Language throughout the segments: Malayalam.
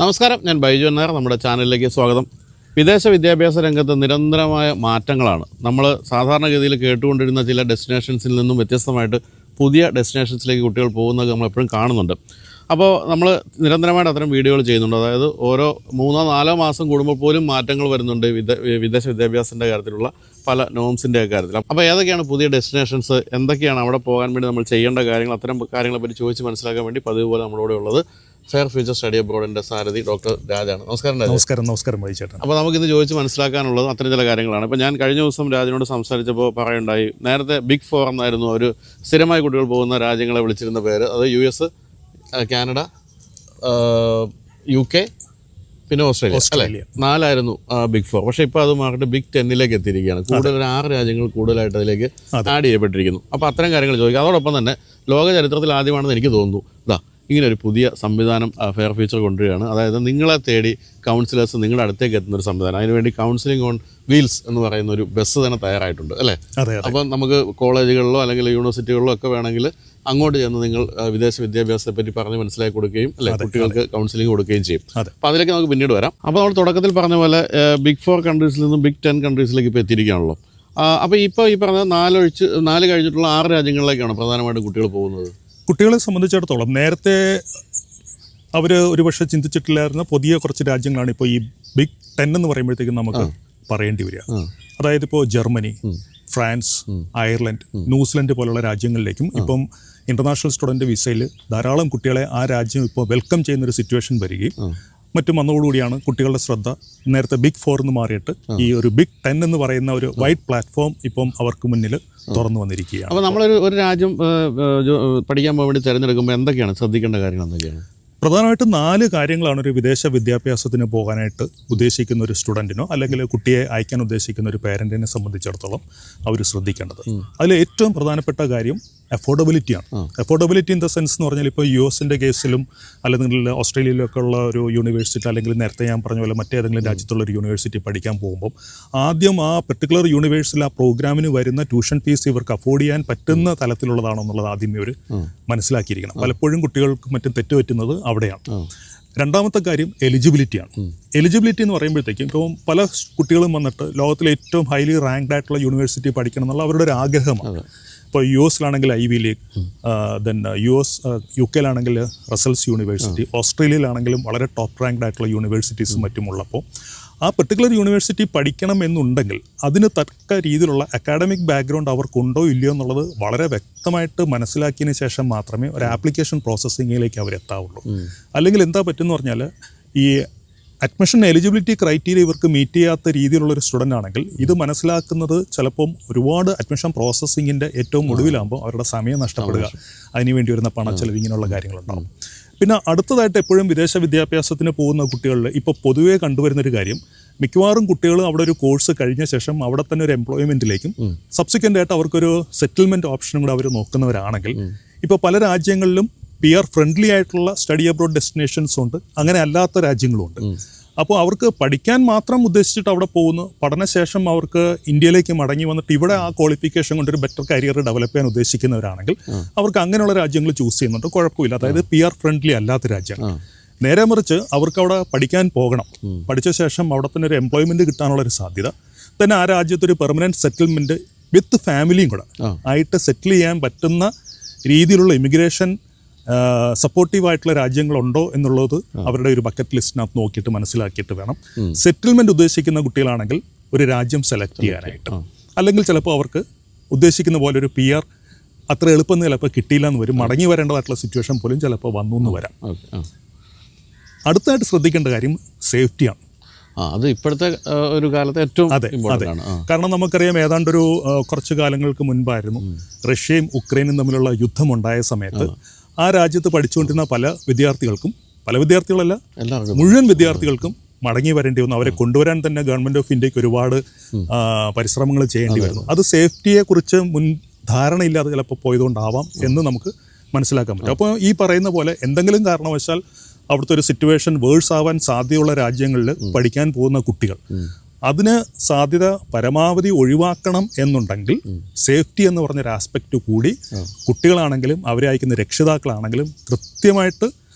നമസ്കാരം, ഞാൻ ബൈജു എന്നാർ. നമ്മുടെ ചാനലിലേക്ക് സ്വാഗതം. വിദേശ വിദ്യാഭ്യാസ രംഗത്ത് നിരന്തരമായ മാറ്റങ്ങളാണ്. നമ്മൾ സാധാരണഗതിയിൽ കേട്ടുകൊണ്ടിരുന്ന ചില ഡെസ്റ്റിനേഷൻസിൽ നിന്നും വ്യത്യസ്തമായിട്ട് പുതിയ ഡെസ്റ്റിനേഷൻസിലേക്ക് കുട്ടികൾ പോകുന്നത് നമ്മളെപ്പോഴും കാണുന്നുണ്ട്. അപ്പോൾ നമ്മൾ നിരന്തരമായിട്ട് അത്തരം വീഡിയോകൾ ചെയ്യുന്നുണ്ട്. അതായത് ഓരോ 3-4 മാസം കൂടുമ്പോൾ പോലും മാറ്റങ്ങൾ വരുന്നുണ്ട് വിദേശ വിദ്യാഭ്യാസത്തിൻ്റെ കാര്യത്തിലുള്ള പല നോംസിൻ്റെ കാര്യത്തിൽ. അപ്പോൾ ഏതൊക്കെയാണ് പുതിയ ഡെസ്റ്റിനേഷൻസ്, എന്തൊക്കെയാണ് അവിടെ പോകാൻ വേണ്ടി നമ്മൾ ചെയ്യേണ്ട കാര്യങ്ങൾ, അത്തരം കാര്യങ്ങളെപ്പറ്റി ചോദിച്ച് മനസ്സിലാക്കാൻ വേണ്ടി പതിവ് പോലെ നമ്മളോട് ഉള്ളത് ഫെയർ ഫ്യൂച്ചർ സ്റ്റഡി അബ്രോഡിൻ്റെ സാരഥി ഡോക്ടർ രാജാണ്. നമസ്കാരം ചേട്ടാ. അപ്പോൾ നമുക്കിന്ന് ചോദിച്ച് മനസ്സിലാക്കാനുള്ളത് അത്തരം ചില കാര്യങ്ങളാണ്. ഇപ്പോൾ ഞാൻ കഴിഞ്ഞ ദിവസം രാജനോട് സംസാരിച്ചപ്പോൾ പറയുണ്ടായി, നേരത്തെ ബിഗ് 4 എന്നായിരുന്നു ഒരു സ്ഥിരമായി കുട്ടികൾ പോകുന്ന രാജ്യങ്ങളെ വിളിച്ചിരുന്ന പേര്. അത് US, കാനഡ, UK, പിന്നെ ഓസ്ട്രേലിയ അല്ലേ, 4 ബിഗ് 4. പക്ഷേ ഇപ്പോൾ അത് മാറിയിട്ട് ബിഗ് 10 എത്തിയിരിക്കുകയാണ്. കൂടുതൽ 6 രാജ്യങ്ങൾ കൂടുതലായിട്ട് അതിലേക്ക് ആഡ് ചെയ്യപ്പെട്ടിരിക്കുന്നു. അപ്പോൾ അത്തരം കാര്യങ്ങൾ ചോദിക്കുക. അതോടൊപ്പം തന്നെ ലോക ചരിത്രത്തിൽ ആദ്യമാണെന്ന് എനിക്ക് തോന്നുന്നു ഇങ്ങനെ ഒരു പുതിയ സംവിധാനം ഫെയർ ഫ്യൂച്ചർ കൊണ്ടുവരികയാണ്. അതായത് നിങ്ങളെ തേടി കൗൺസിലേഴ്സ് നിങ്ങളുടെ അടുത്തേക്ക് എത്തുന്നൊരു സംവിധാനം. അതിനുവേണ്ടി കൗൺസിലിംഗ് ഓൺ വീൽസ് എന്ന് പറയുന്ന ഒരു ബസ് തന്നെ തയ്യാറായിട്ടുണ്ട് അല്ലേ. അപ്പം നമുക്ക് കോളേജുകളിലോ അല്ലെങ്കിൽ യൂണിവേഴ്സിറ്റികളിലോ ഒക്കെ വേണമെങ്കിൽ അങ്ങോട്ട് ചെന്ന് നിങ്ങൾ വിദേശ വിദ്യാഭ്യാസത്തെ പറ്റി പറഞ്ഞ് മനസ്സിലാക്കി കൊടുക്കുകയും അല്ലെ കുട്ടികൾക്ക് കൗൺസിലിംഗ് കൊടുക്കുകയും ചെയ്യും. അപ്പോൾ അതിലേക്ക് നമുക്ക് പിന്നീട് വരാം. അപ്പോൾ നമ്മൾ തുടക്കത്തിൽ പറഞ്ഞ പോലെ ബിഗ് 4 കൺട്രീസിൽ നിന്നും ബിഗ് 10 കൺട്രീസിലേക്ക് ഇപ്പോൾ എത്തിയിരിക്കുകയാണല്ലോ. അപ്പോൾ ഇപ്പോൾ ഈ പറഞ്ഞ 4 കഴിഞ്ഞിട്ടുള്ള 6 രാജ്യങ്ങളിലേക്കാണ് പ്രധാനമായിട്ടും കുട്ടികൾ പോകുന്നത്. കുട്ടികളെ സംബന്ധിച്ചിടത്തോളം നേരത്തെ അവർ ഒരുപക്ഷെ ചിന്തിച്ചിട്ടില്ലായിരുന്ന പുതിയ കുറച്ച് രാജ്യങ്ങളാണ് ഇപ്പോൾ ഈ ബിഗ് 10 എന്ന് പറയുമ്പോഴത്തേക്കും നമുക്ക് പറയേണ്ടി വരിക. അതായത് ഇപ്പോൾ ജർമ്മനി, ഫ്രാൻസ്, അയർലൻഡ്, ന്യൂസിലൻഡ് പോലുള്ള രാജ്യങ്ങളിലേക്കും ഇപ്പം ഇൻ്റർനാഷണൽ സ്റ്റുഡൻറ്റ് വിസയിൽ ധാരാളം കുട്ടികളെ ആ രാജ്യം ഇപ്പോൾ വെൽക്കം ചെയ്യുന്നൊരു സിറ്റുവേഷൻ വരികയും മറ്റും വന്നതോടുകൂടിയാണ് കുട്ടികളുടെ ശ്രദ്ധ നേരത്തെ ബിഗ് 4 എന്ന് മാറിയിട്ട് ഈ ഒരു ബിഗ് 10 എന്ന് പറയുന്ന ഒരു വൈഡ് പ്ലാറ്റ്ഫോം ഇപ്പം അവർക്ക് മുന്നിൽ തുറന്നു വന്നിരിക്കുകയാണ്. അപ്പോൾ നമ്മളൊരു രാജ്യം പഠിക്കാൻ പോകാൻ വേണ്ടി തിരഞ്ഞെടുക്കുമ്പോൾ എന്തൊക്കെയാണ് ശ്രദ്ധിക്കേണ്ട കാര്യങ്ങൾ? എന്തൊക്കെയാണ്? പ്രധാനമായിട്ടും 4 കാര്യങ്ങളാണ് ഒരു വിദേശ വിദ്യാഭ്യാസത്തിന് പോകാനായിട്ട് ഉദ്ദേശിക്കുന്ന ഒരു സ്റ്റുഡൻറ്റിനോ അല്ലെങ്കിൽ കുട്ടിയെ അയക്കാൻ ഉദ്ദേശിക്കുന്ന ഒരു പേരൻറ്റിനെ സംബന്ധിച്ചിടത്തോളം അവർ ശ്രദ്ധിക്കേണ്ടത്. അതിൽ ഏറ്റവും പ്രധാനപ്പെട്ട കാര്യം അഫോർഡബിലിറ്റിയാണ്. അഫോർഡബിലിറ്റി ഇൻ ദ സെൻസ് എന്ന് പറഞ്ഞാൽ ഇപ്പോൾ US കേസിലും അല്ലെങ്കിൽ ഓസ്ട്രേലിയയിലൊക്കെ ഉള്ള ഒരു യൂണിവേഴ്സിറ്റി അല്ലെങ്കിൽ നേരത്തെ ഞാൻ പറഞ്ഞ പോലെ മറ്റേതെങ്കിലും രാജ്യത്തുള്ള ഒരു യൂണിവേഴ്സിറ്റി പഠിക്കാൻ പോകുമ്പോൾ ആദ്യം ആ പെർട്ടിക്കുലർ യൂണിവേഴ്സിറ്റിയിൽ ആ പ്രോഗ്രാമിന് വരുന്ന ട്യൂഷൻ ഫീസ് ഇവർക്ക് അഫോർഡ് ചെയ്യാൻ പറ്റുന്ന തലത്തിലുള്ളതാണോ എന്നുള്ളത് ആദ്യമേ ഒരു മനസ്സിലാക്കിയിരിക്കണം. പലപ്പോഴും കുട്ടികൾക്ക് മറ്റും തെറ്റുപറ്റുന്നത് അവിടെയാണ്. രണ്ടാമത്തെ കാര്യം എലിജിബിലിറ്റിയാണ്. എലിജിബിലിറ്റി എന്ന് പറയുമ്പോഴത്തേക്കും ഇപ്പം പല കുട്ടികളും വന്നിട്ട് ലോകത്തിലെ ഏറ്റവും ഹൈലി റാങ്ക്ഡ് ആയിട്ടുള്ള യൂണിവേഴ്സിറ്റി പഠിക്കണം എന്നുള്ള അവരുടെ ഒരു ആഗ്രഹമാണ്. ഇപ്പോൾ US Ivy League, then UK Russell's university, ഓസ്ട്രേലിയയിലാണെങ്കിലും വളരെ ടോപ്പ് റാങ്ക്ഡ് ആയിട്ടുള്ള യൂണിവേഴ്സിറ്റീസും മറ്റുമുള്ളപ്പോൾ ആ പെർട്ടിക്കുലർ യൂണിവേഴ്സിറ്റി പഠിക്കണം എന്നുണ്ടെങ്കിൽ അതിന് തക്ക രീതിയിലുള്ള അക്കാഡമിക് ബാക്ക്ഗ്രൗണ്ട് അവർക്കുണ്ടോ ഇല്ലയോ എന്നുള്ളത് വളരെ വ്യക്തമായിട്ട് മനസ്സിലാക്കിയതിന് ശേഷം മാത്രമേ ഒരു ആപ്ലിക്കേഷൻ പ്രോസസ്സിങ്ങിലേക്ക് അവരെത്താവുള്ളൂ. അല്ലെങ്കിൽ എന്താ പറ്റുമെന്ന് പറഞ്ഞാൽ ഈ അഡ്മിഷൻ എലിജിബിലിറ്റി ക്രൈറ്റീരിയ ഇവർക്ക് മീറ്റ് ചെയ്യാത്ത രീതിയിലുള്ളൊരു സ്റ്റുഡൻ്റ് ആണെങ്കിൽ ഇത് മനസ്സിലാക്കുന്നത് ചിലപ്പം ഒരുപാട് അഡ്മിഷൻ പ്രോസസ്സിങ്ങിൻ്റെ ഏറ്റവും ഒടുവിലാകുമ്പോൾ അവരുടെ സമയം നഷ്ടപ്പെടുക, അതിനുവേണ്ടി വരുന്ന പണച്ചെലവ്, ഇങ്ങനെയുള്ള കാര്യങ്ങളുണ്ടാകും. പിന്നെ അടുത്തതായിട്ട് എപ്പോഴും വിദേശ വിദ്യാഭ്യാസത്തിന് പോകുന്ന കുട്ടികളിൽ ഇപ്പോൾ പൊതുവേ കണ്ടുവരുന്നൊരു കാര്യം, മിക്കവാറും കുട്ടികൾ അവിടെ ഒരു കോഴ്സ് കഴിഞ്ഞ ശേഷം അവിടെ തന്നെ ഒരു എംപ്ലോയ്മെൻറ്റിലേക്കും സബ്സിക്വൻ്റ് ആയിട്ട് അവർക്കൊരു സെറ്റിൽമെൻറ്റ് ഓപ്ഷനും കൂടെ അവർ നോക്കുന്നവരാണെങ്കിൽ ഇപ്പോൾ പല രാജ്യങ്ങളിലും PR ഫ്രണ്ട്ലി ആയിട്ടുള്ള സ്റ്റഡി അബ്രോഡ് ഡെസ്റ്റിനേഷൻസും ഉണ്ട്, അങ്ങനെ അല്ലാത്ത രാജ്യങ്ങളും ഉണ്ട്. അപ്പോൾ അവർക്ക് പഠിക്കാൻ മാത്രം ഉദ്ദേശിച്ചിട്ട് അവിടെ പോകുന്നു, പഠനശേഷം അവർക്ക് ഇന്ത്യയിലേക്ക് മടങ്ങി വന്നിട്ട് ഇവിടെ ആ ക്വാളിഫിക്കേഷൻ കൊണ്ടൊരു ബെറ്റർ കരിയർ ഡെവലപ്പ് ചെയ്യാൻ ഉദ്ദേശിക്കുന്നവരാണെങ്കിൽ അവർക്ക് അങ്ങനെയുള്ള രാജ്യങ്ങൾ ചൂസ് ചെയ്യുന്നുണ്ട്, കുഴപ്പമില്ല. അതായത് PR ഫ്രണ്ട്ലി അല്ലാത്ത രാജ്യമാണ്. നേരെ മറിച്ച് അവർക്ക് അവിടെ പഠിക്കാൻ പോകണം, പഠിച്ച ശേഷം അവിടെ തന്നെ ഒരു എംപ്ലോയ്മെൻറ്റ് കിട്ടാനുള്ളൊരു സാധ്യത, തന്നെ ആ രാജ്യത്തൊരു പെർമനൻറ്റ് സെറ്റിൽമെൻറ്റ് വിത്ത് ഫാമിലിയും കൂടെ ആയിട്ട് സെറ്റിൽ ചെയ്യാൻ പറ്റുന്ന രീതിയിലുള്ള ഇമിഗ്രേഷൻ സപ്പോർട്ടീവായിട്ടുള്ള രാജ്യങ്ങളുണ്ടോ എന്നുള്ളത് അവരുടെ ഒരു ബക്കറ്റ് ലിസ്റ്റിനകത്ത് നോക്കിയിട്ട് മനസ്സിലാക്കിയിട്ട് വേണം സെറ്റിൽമെൻറ്റ് ഉദ്ദേശിക്കുന്ന കുട്ടികളാണെങ്കിൽ ഒരു രാജ്യം സെലക്ട് ചെയ്യാനായിട്ട്. അല്ലെങ്കിൽ ചിലപ്പോൾ അവർക്ക് ഉദ്ദേശിക്കുന്ന പോലെ ഒരു PR അത്ര എളുപ്പം ചിലപ്പോൾ കിട്ടിയില്ല എന്ന് വരും, മടങ്ങി വരേണ്ടതായിട്ടുള്ള സിറ്റുവേഷൻ പോലും ചിലപ്പോൾ വന്നു എന്ന് വരാം. അടുത്തായിട്ട് ശ്രദ്ധിക്കേണ്ട കാര്യം സേഫ്റ്റിയാണ്. അത് ഇപ്പോഴത്തെ ഒരു കാലത്ത് ഏറ്റവും അതെ. കാരണം നമുക്കറിയാം ഏതാണ്ടൊരു കുറച്ച് കാലങ്ങൾക്ക് മുൻപായിരുന്നു റഷ്യയും ഉക്രൈനും തമ്മിലുള്ള യുദ്ധമുണ്ടായ സമയത്ത് ആ രാജ്യത്ത് പഠിച്ചുകൊണ്ടിരുന്ന പല വിദ്യാർത്ഥികളല്ല മുഴുവൻ വിദ്യാർത്ഥികൾക്കും മടങ്ങി വരേണ്ടി വന്നു. അവരെ കൊണ്ടുവരാൻ തന്നെ ഗവൺമെൻറ് ഓഫ് ഇന്ത്യക്ക് ഒരുപാട് പരിശ്രമങ്ങൾ ചെയ്യേണ്ടി വരുന്നു. അത് സേഫ്റ്റിയെക്കുറിച്ച് ധാരണയില്ലാതെ ചിലപ്പോൾ പോയതുകൊണ്ടാവാം എന്ന് നമുക്ക് മനസ്സിലാക്കാൻ പറ്റും. അപ്പോൾ ഈ പറയുന്ന പോലെ എന്തെങ്കിലും കാരണവശാൽ അവിടുത്തെ ഒരു സിറ്റുവേഷൻ വേഴ്സ് ആവാൻ സാധ്യതയുള്ള രാജ്യങ്ങളിൽ പഠിക്കാൻ പോകുന്ന കുട്ടികൾ അതിന് സാധ്യത പരമാവധി ഒഴിവാക്കണം എന്നുണ്ടെങ്കിൽ സേഫ്റ്റി എന്ന് പറഞ്ഞൊരു ആസ്പെക്റ്റ് കൂടി കുട്ടികളാണെങ്കിലും അവരെ അയക്കുന്ന രക്ഷിതാക്കളാണെങ്കിലും കൃത്യമായിട്ട്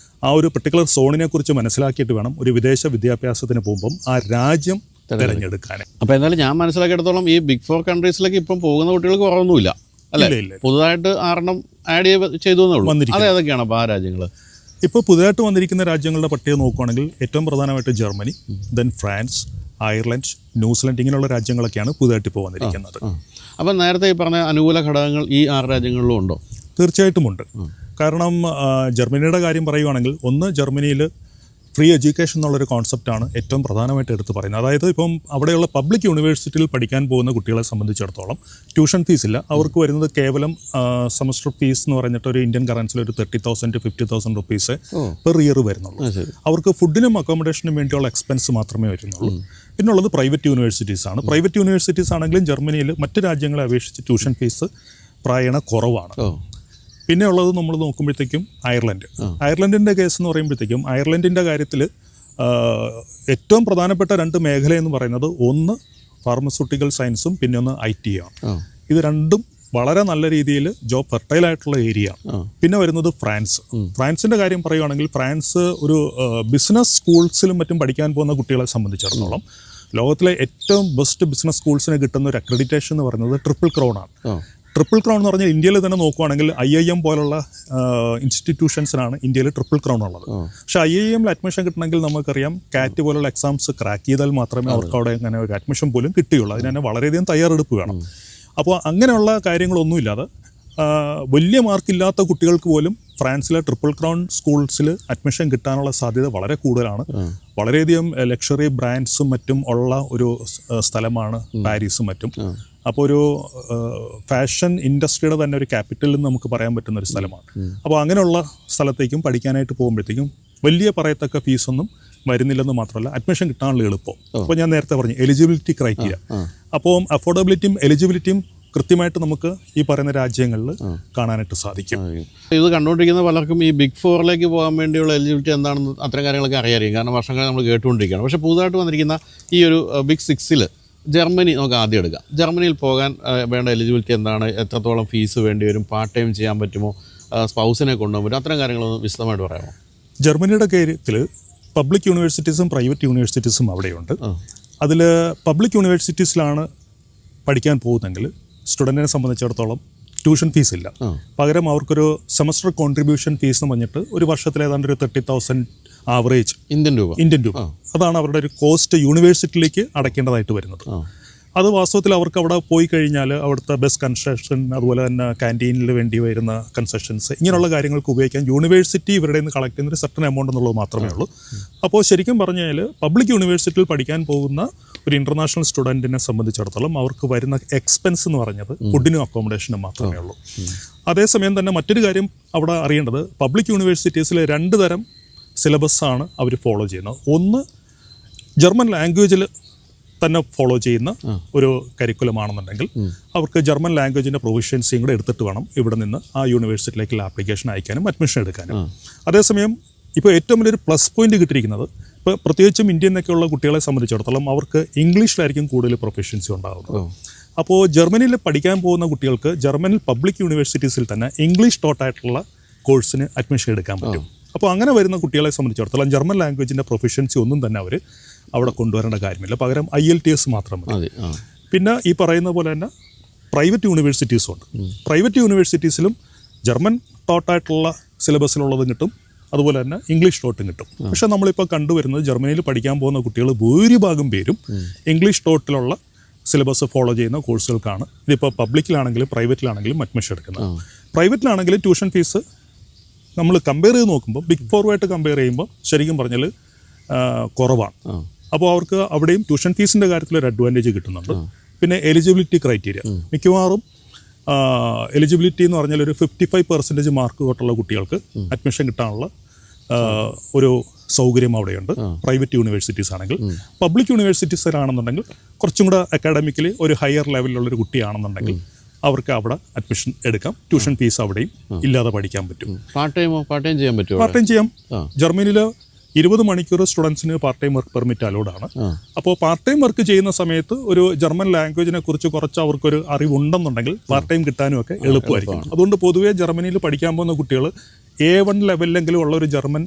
ആ ഒരു പെർട്ടിക്കുലർ സോണിനെ കുറിച്ച് മനസ്സിലാക്കിയിട്ട് വേണം ഒരു വിദേശ വിദ്യാഭ്യാസത്തിന് പോകുമ്പം ആ രാജ്യം തിരഞ്ഞെടുക്കാൻ. അപ്പോൾ എന്നാലും ഞാൻ മനസ്സിലാക്കിയിടത്തോളം ഈ ബിഗ് 4 കൺട്രീസിലേക്ക് ഇപ്പം പോകുന്ന കുട്ടികൾക്ക് കുറവൊന്നുമില്ല അല്ലേ? പുതുതായിട്ട് 6 ആഡ് ചെയ്തു എന്നേ ഉള്ളൂ. അത് ഏതൊക്കെയാണ് അപ്പോൾ ആ രാജ്യങ്ങൾ? ഇപ്പോൾ പുതുതായിട്ട് വന്നിരിക്കുന്ന രാജ്യങ്ങളുടെ പട്ടിക നോക്കുകയാണെങ്കിൽ ഏറ്റവും പ്രധാനമായിട്ട് Germany, then France, Ireland, New Zealand ഇങ്ങനെയുള്ള രാജ്യങ്ങളൊക്കെയാണ് പുതുതായിട്ട് ഇപ്പോൾ വന്നിരിക്കുന്നത്. അപ്പം നേരത്തെ ഈ പറഞ്ഞ അനുകൂല ഘടകങ്ങൾ ഈ 6 രാജ്യങ്ങളിലും ഉണ്ടോ? തീർച്ചയായിട്ടും ഉണ്ട്. കാരണം ജർമ്മനിയുടെ കാര്യം പറയുവാണെങ്കിൽ, ഒന്ന്, ജർമ്മനിയിൽ ഫ്രീ എഡ്യൂക്കേഷൻ എന്നുള്ളൊരു കോൺസെപ്റ്റാണ് ഏറ്റവും പ്രധാനമായിട്ട് എടുത്ത് പറയുന്നത്. അതായത് ഇപ്പം അവിടെയുള്ള പബ്ലിക് യൂണിവേഴ്സിറ്റിയിൽ പഠിക്കാൻ പോകുന്ന കുട്ടികളെ സംബന്ധിച്ചിടത്തോളം ട്യൂഷൻ ഫീസ് ഇല്ല. അവർക്ക് വരുന്നത് കേവലം സെമസ്റ്റർ ഫീസ് എന്ന് പറഞ്ഞിട്ട് ഒരു ഇന്ത്യൻ കറൻസിൽ ഒരു 30,000 to 50,000 റുപ്പീസ് പെർ ഇയർ വരുന്നുള്ളൂ. അവർക്ക് ഫുഡിനും അക്കോമഡേഷനും വേണ്ടിയുള്ള എക്സ്പെൻസ് മാത്രമേ വരുന്നുള്ളൂ. പിന്നുള്ളത് പ്രൈവറ്റ് യൂണിവേഴ്സിറ്റീസ് ആണ്. പ്രൈവറ്റ് യൂണിവേഴ്സിറ്റീസ് ആണെങ്കിലും ജർമ്മനിയിൽ മറ്റ് രാജ്യങ്ങളെ അപേക്ഷിച്ച് ട്യൂഷൻ ഫീസ് പ്രായണ കുറവാണ്. പിന്നെ ഉള്ളത് നമ്മൾ നോക്കുമ്പോഴത്തേക്കും അയർലൻഡിൻ്റെ കേസ് എന്ന് പറയുമ്പോഴത്തേക്കും അയർലൻഡിൻ്റെ കാര്യത്തിൽ ഏറ്റവും പ്രധാനപ്പെട്ട 2 മേഖല എന്ന് പറയുന്നത്, ഒന്ന് ഫാർമസ്യൂട്ടിക്കൽ സയൻസും പിന്നെ ഒന്ന് IT ആണ്. ഇത് രണ്ടും വളരെ നല്ല രീതിയിൽ ജോബ് ഫെർട്ടൈൽ ആയിട്ടുള്ള ഏരിയ ആണ്. പിന്നെ വരുന്നത് ഫ്രാൻസിൻ്റെ കാര്യം പറയുകയാണെങ്കിൽ, ഫ്രാൻസ് ഒരു ബിസിനസ് സ്കൂൾസിലും മറ്റും പഠിക്കാൻ പോകുന്ന കുട്ടികളെ സംബന്ധിച്ചിടത്തോളം ലോകത്തിലെ ഏറ്റവും ബെസ്റ്റ് ബിസിനസ് സ്കൂൾസിന് കിട്ടുന്ന ഒരു അക്രഡിറ്റേഷൻ എന്ന് പറയുന്നത് ട്രിപ്പിൾ ക്രൗൺ ആണ്. ട്രിപ്പിൾ ക്രൗൺ എന്ന് പറഞ്ഞാൽ ഇന്ത്യയിൽ തന്നെ നോക്കുവാണെങ്കിൽ IIM പോലുള്ള ഇൻസ്റ്റിറ്റ്യൂഷൻസിനാണ് ഇന്ത്യയിൽ ട്രിപ്പിൾ ക്രൗൺ ഉള്ളത്. പക്ഷേ IIM അഡ്മിഷൻ കിട്ടണമെങ്കിൽ നമുക്കറിയാം CAT പോലുള്ള എക്സാംസ് ക്രാക്ക് ചെയ്താൽ മാത്രമേ അവർക്ക് അവിടെ അങ്ങനെ ഒരു അഡ്മിഷൻ പോലും കിട്ടുകയുള്ളൂ. അതിന് തന്നെ വളരെയധികം തയ്യാറെടുപ്പ് വേണം. അപ്പോൾ അങ്ങനെയുള്ള കാര്യങ്ങളൊന്നുമില്ലാതെ വലിയ മാർക്കില്ലാത്ത കുട്ടികൾക്ക് പോലും ഫ്രാൻസിലെ ട്രിപ്പിൾ ക്രൗൺ സ്കൂൾസിൽ അഡ്മിഷൻ കിട്ടാനുള്ള സാധ്യത വളരെ കൂടുതലാണ്. വളരെയധികം ലക്ഷറി ബ്രാൻഡ്സും മറ്റും ഉള്ള ഒരു സ്ഥലമാണ് പാരീസും മറ്റും. അപ്പോൾ ഒരു ഫാഷൻ ഇൻഡസ്ട്രിയുടെ തന്നെ ഒരു ക്യാപിറ്റൽ എന്ന് നമുക്ക് പറയാൻ പറ്റുന്ന ഒരു സ്ഥലമാണ്. അപ്പോൾ അങ്ങനെയുള്ള സ്ഥലത്തേക്കും പഠിക്കാനായിട്ട് പോകുമ്പോഴത്തേക്കും വലിയ പറയത്തക്ക ഫീസൊന്നും വരുന്നില്ലെന്ന് മാത്രമല്ല അഡ്മിഷൻ കിട്ടാനുള്ള എളുപ്പം. അപ്പോൾ ഞാൻ നേരത്തെ പറഞ്ഞു എലിജിബിലിറ്റി ക്രൈറ്റീരിയ. അപ്പോൾ അഫോർഡബിലിറ്റിയും എലിജിബിലിറ്റിയും കൃത്യമായിട്ട് നമുക്ക് ഈ പറയുന്ന രാജ്യങ്ങളിൽ കാണാനായിട്ട് സാധിക്കും. ഇത് കണ്ടുകൊണ്ടിരിക്കുന്ന പലർക്കും ഈ ബിഗ് 4ലേക്ക് പോകാൻ വേണ്ടിയുള്ള എലിജിബിലിറ്റി എന്താണെന്ന് അത്തരം കാര്യങ്ങളൊക്കെ അറിയാമായിരിക്കും. കാരണം വർഷങ്ങളെ നമ്മൾ കേട്ടുകൊണ്ടിരിക്കുകയാണ്. പക്ഷേ പുതുതായിട്ട് വന്നിരിക്കുന്ന ഈ ഒരു ബിഗ് 6ൽ ജർമ്മനി നമുക്ക് ആദ്യം എടുക്കാം. ജർമ്മനിയിൽ പോകാൻ വേണ്ട എലിജിബിലിറ്റി എന്താണ്? എത്രത്തോളം ഫീസ് വേണ്ടി വരും? പാർട്ട് ടൈം ചെയ്യാൻ പറ്റുമോ? സ്പൗസിനെ കൊണ്ടുപോകാൻ പറ്റും? അത്തരം കാര്യങ്ങളൊന്ന് വിശദമായിട്ട് പറയാമോ? ജർമ്മനിയുടെ കാര്യത്തിൽ പബ്ലിക് യൂണിവേഴ്സിറ്റീസും പ്രൈവറ്റ് യൂണിവേഴ്സിറ്റീസും അവിടെയുണ്ട്. അതിൽ പബ്ലിക് യൂണിവേഴ്സിറ്റീസിലാണ് പഠിക്കാൻ പോകുന്നതെങ്കിൽ സ്റ്റുഡൻറ്റിനെ സംബന്ധിച്ചിടത്തോളം ട്യൂഷൻ ഫീസ് ഇല്ല. പകരം അവർക്കൊരു സെമസ്റ്റർ കോൺട്രിബ്യൂഷൻ ഫീസ് എന്ന് പറഞ്ഞിട്ട് ഒരു വർഷത്തിൽ ഏതാണ്ട് ഒരു 30,000 ആവറേജ് ഇന്ത്യൻ രൂപ അതാണ് അവരുടെ ഒരു കോസ്റ്റ് യൂണിവേഴ്സിറ്റിയിലേക്ക് അടയ്ക്കേണ്ടതായിട്ട് വരുന്നത്. അത് വാസ്തവത്തിൽ അവർക്ക് അവിടെ പോയി കഴിഞ്ഞാൽ അവിടുത്തെ ബസ് കൺസെഷൻ, അതുപോലെ തന്നെ ക്യാൻറ്റീനിൽ വേണ്ടി വരുന്ന കൺസെഷൻസ്, ഇങ്ങനെയുള്ള കാര്യങ്ങൾക്ക് ഉപയോഗിക്കാൻ യൂണിവേഴ്സിറ്റി ഇവരുടെ നിന്ന് കളക്ട് ചെയ്യുന്ന ഒരു സർട്ടൻ എമൗണ്ട് എന്നുള്ളത് മാത്രമേ ഉള്ളൂ. അപ്പോൾ ശരിക്കും പറഞ്ഞു കഴിഞ്ഞാൽ പബ്ലിക് യൂണിവേഴ്സിറ്റിയിൽ പഠിക്കാൻ പോകുന്ന ഒരു ഇൻ്റർനാഷണൽ സ്റ്റുഡൻറ്റിനെ സംബന്ധിച്ചിടത്തോളം അവർക്ക് വരുന്ന എക്സ്പെൻസ് എന്ന് പറഞ്ഞത് ഫുഡിനും അക്കോമഡേഷനും മാത്രമേ ഉള്ളൂ. അതേസമയം തന്നെ മറ്റൊരു കാര്യം അവിടെ അറിയേണ്ടത്, പബ്ലിക് യൂണിവേഴ്സിറ്റീസിൽ 2 തരം സിലബസാണ് അവർ ഫോളോ ചെയ്യുന്നത്. ഒന്ന് ജർമ്മൻ ലാംഗ്വേജിൽ തന്നെ ഫോളോ ചെയ്യുന്ന ഒരു കരിക്കുലമാണെന്നുണ്ടെങ്കിൽ അവർക്ക് ജർമ്മൻ ലാംഗ്വേജിൻ്റെ പ്രൊഫഷ്യൻസിയും കൂടെ എടുത്തിട്ട് വേണം ഇവിടെ നിന്ന് ആ യൂണിവേഴ്സിറ്റിയിലേക്കുള്ള ആപ്ലിക്കേഷൻ അയക്കാനും അഡ്മിഷൻ എടുക്കാനും. അതേസമയം ഇപ്പോൾ ഏറ്റവും വലിയൊരു പ്ലസ് പോയിന്റ് കിട്ടിയിരിക്കുന്നത്, ഇപ്പോൾ പ്രത്യേകിച്ചും ഇന്ത്യയിൽ നിന്നൊക്കെയുള്ള കുട്ടികളെ സംബന്ധിച്ചിടത്തോളം അവർക്ക് ഇംഗ്ലീഷിലായിരിക്കും കൂടുതൽ പ്രൊഫഷ്യൻസി ഉണ്ടാകുന്നത്. അപ്പോൾ ജർമ്മനിയിൽ പഠിക്കാൻ പോകുന്ന കുട്ടികൾക്ക് ജർമ്മനിൽ പബ്ലിക് യൂണിവേഴ്സിറ്റീസിൽ തന്നെ ഇംഗ്ലീഷ് ടോട്ടായിട്ടുള്ള കോഴ്സിന് അഡ്മിഷൻ എടുക്കാൻ പറ്റും. അപ്പോൾ അങ്ങനെ വരുന്ന കുട്ടികളെ സംബന്ധിച്ചിടത്തോളം ജർമ്മൻ ലാംഗ്വേജിൻ്റെ പ്രൊഫഷ്യൻസി ഒന്നും തന്നെ അവർ അവിടെ കൊണ്ടുവരേണ്ട കാര്യമില്ല. പകരം IELTS മാത്രം മതി. പിന്നെ ഈ പറയുന്ന പോലെ തന്നെ പ്രൈവറ്റ് യൂണിവേഴ്സിറ്റീസും ഉണ്ട്. പ്രൈവറ്റ് യൂണിവേഴ്സിറ്റീസിലും ജർമ്മൻ ടോട്ടായിട്ടുള്ള സിലബസിലുള്ളതും കിട്ടും, അതുപോലെ തന്നെ ഇംഗ്ലീഷ് ടോട്ടും കിട്ടും. പക്ഷേ നമ്മളിപ്പോൾ കണ്ടുവരുന്നത് ജർമ്മനിയിൽ പഠിക്കാൻ പോകുന്ന കുട്ടികൾ ഭൂരിഭാഗം പേരും ഇംഗ്ലീഷ് ടോട്ടിലുള്ള സിലബസ് ഫോളോ ചെയ്യുന്ന കോഴ്സുകൾക്കാണ് ഇതിപ്പോൾ പബ്ലിക്കിലാണെങ്കിലും പ്രൈവറ്റിലാണെങ്കിലും അഡ്മിഷൻ എടുക്കുന്നത്. പ്രൈവറ്റിലാണെങ്കിലും ട്യൂഷൻ ഫീസ് നമ്മൾ കമ്പയർ ചെയ്ത് നോക്കുമ്പോൾ ബിഗ് 4 കമ്പയർ ചെയ്യുമ്പോൾ ശരിക്കും പറഞ്ഞാൽ കുറവാണ്. അപ്പോൾ അവർക്ക് അവിടെയും ട്യൂഷൻ ഫീസിൻ്റെ കാര്യത്തിൽ ഒരു അഡ്വാൻറ്റേജ് കിട്ടുന്നുണ്ട്. പിന്നെ എലിജിബിലിറ്റി ക്രൈറ്റീരിയ മിക്കവാറും എലിജിബിലിറ്റി എന്ന് പറഞ്ഞാൽ ഒരു 55% മാർക്ക് തൊട്ടുള്ള കുട്ടികൾക്ക് അഡ്മിഷൻ കിട്ടാനുള്ള ഒരു സൗകര്യം അവിടെയുണ്ട് പ്രൈവറ്റ് യൂണിവേഴ്സിറ്റീസ് ആണെങ്കിൽ. പബ്ലിക് യൂണിവേഴ്സിറ്റീസിലാണെന്നുണ്ടെങ്കിൽ കുറച്ചും കൂടെ അക്കാഡമിക്കലി ഒരു ഹയർ ലെവലിലുള്ളൊരു കുട്ടിയാണെന്നുണ്ടെങ്കിൽ അവർക്ക് അവിടെ അഡ്മിഷൻ എടുക്കാം. ട്യൂഷൻ ഫീസ് അവിടെയും ഇല്ലാതെ പഠിക്കാൻ പറ്റും. പാർട്ട് ടൈം ചെയ്യാൻ പറ്റും. പാർട്ട് ടൈം ചെയ്യാം. ജർമ്മനിയിൽ 20 മണിക്കൂർ സ്റ്റുഡൻസിന് പാർട്ട് ടൈം വർക്ക് പെർമിറ്റ് അലൗഡാണ്. അപ്പോൾ പാർട്ട് ടൈം വർക്ക് ചെയ്യുന്ന സമയത്ത് ഒരു ജർമ്മൻ ലാംഗ്വേജിനെ കുറിച്ച് കുറച്ച് അവർക്കൊരു അറിവുണ്ടെന്നുണ്ടെങ്കിൽ പാർട്ട് ടൈം കിട്ടാനും ഒക്കെ എളുപ്പമായിരിക്കും. അതുകൊണ്ട് പൊതുവേ ജർമ്മനിയിൽ പഠിക്കാൻ പോകുന്ന കുട്ടികൾ A1 ലെവലിലെങ്കിലും ഉള്ള ഒരു ജർമ്മൻ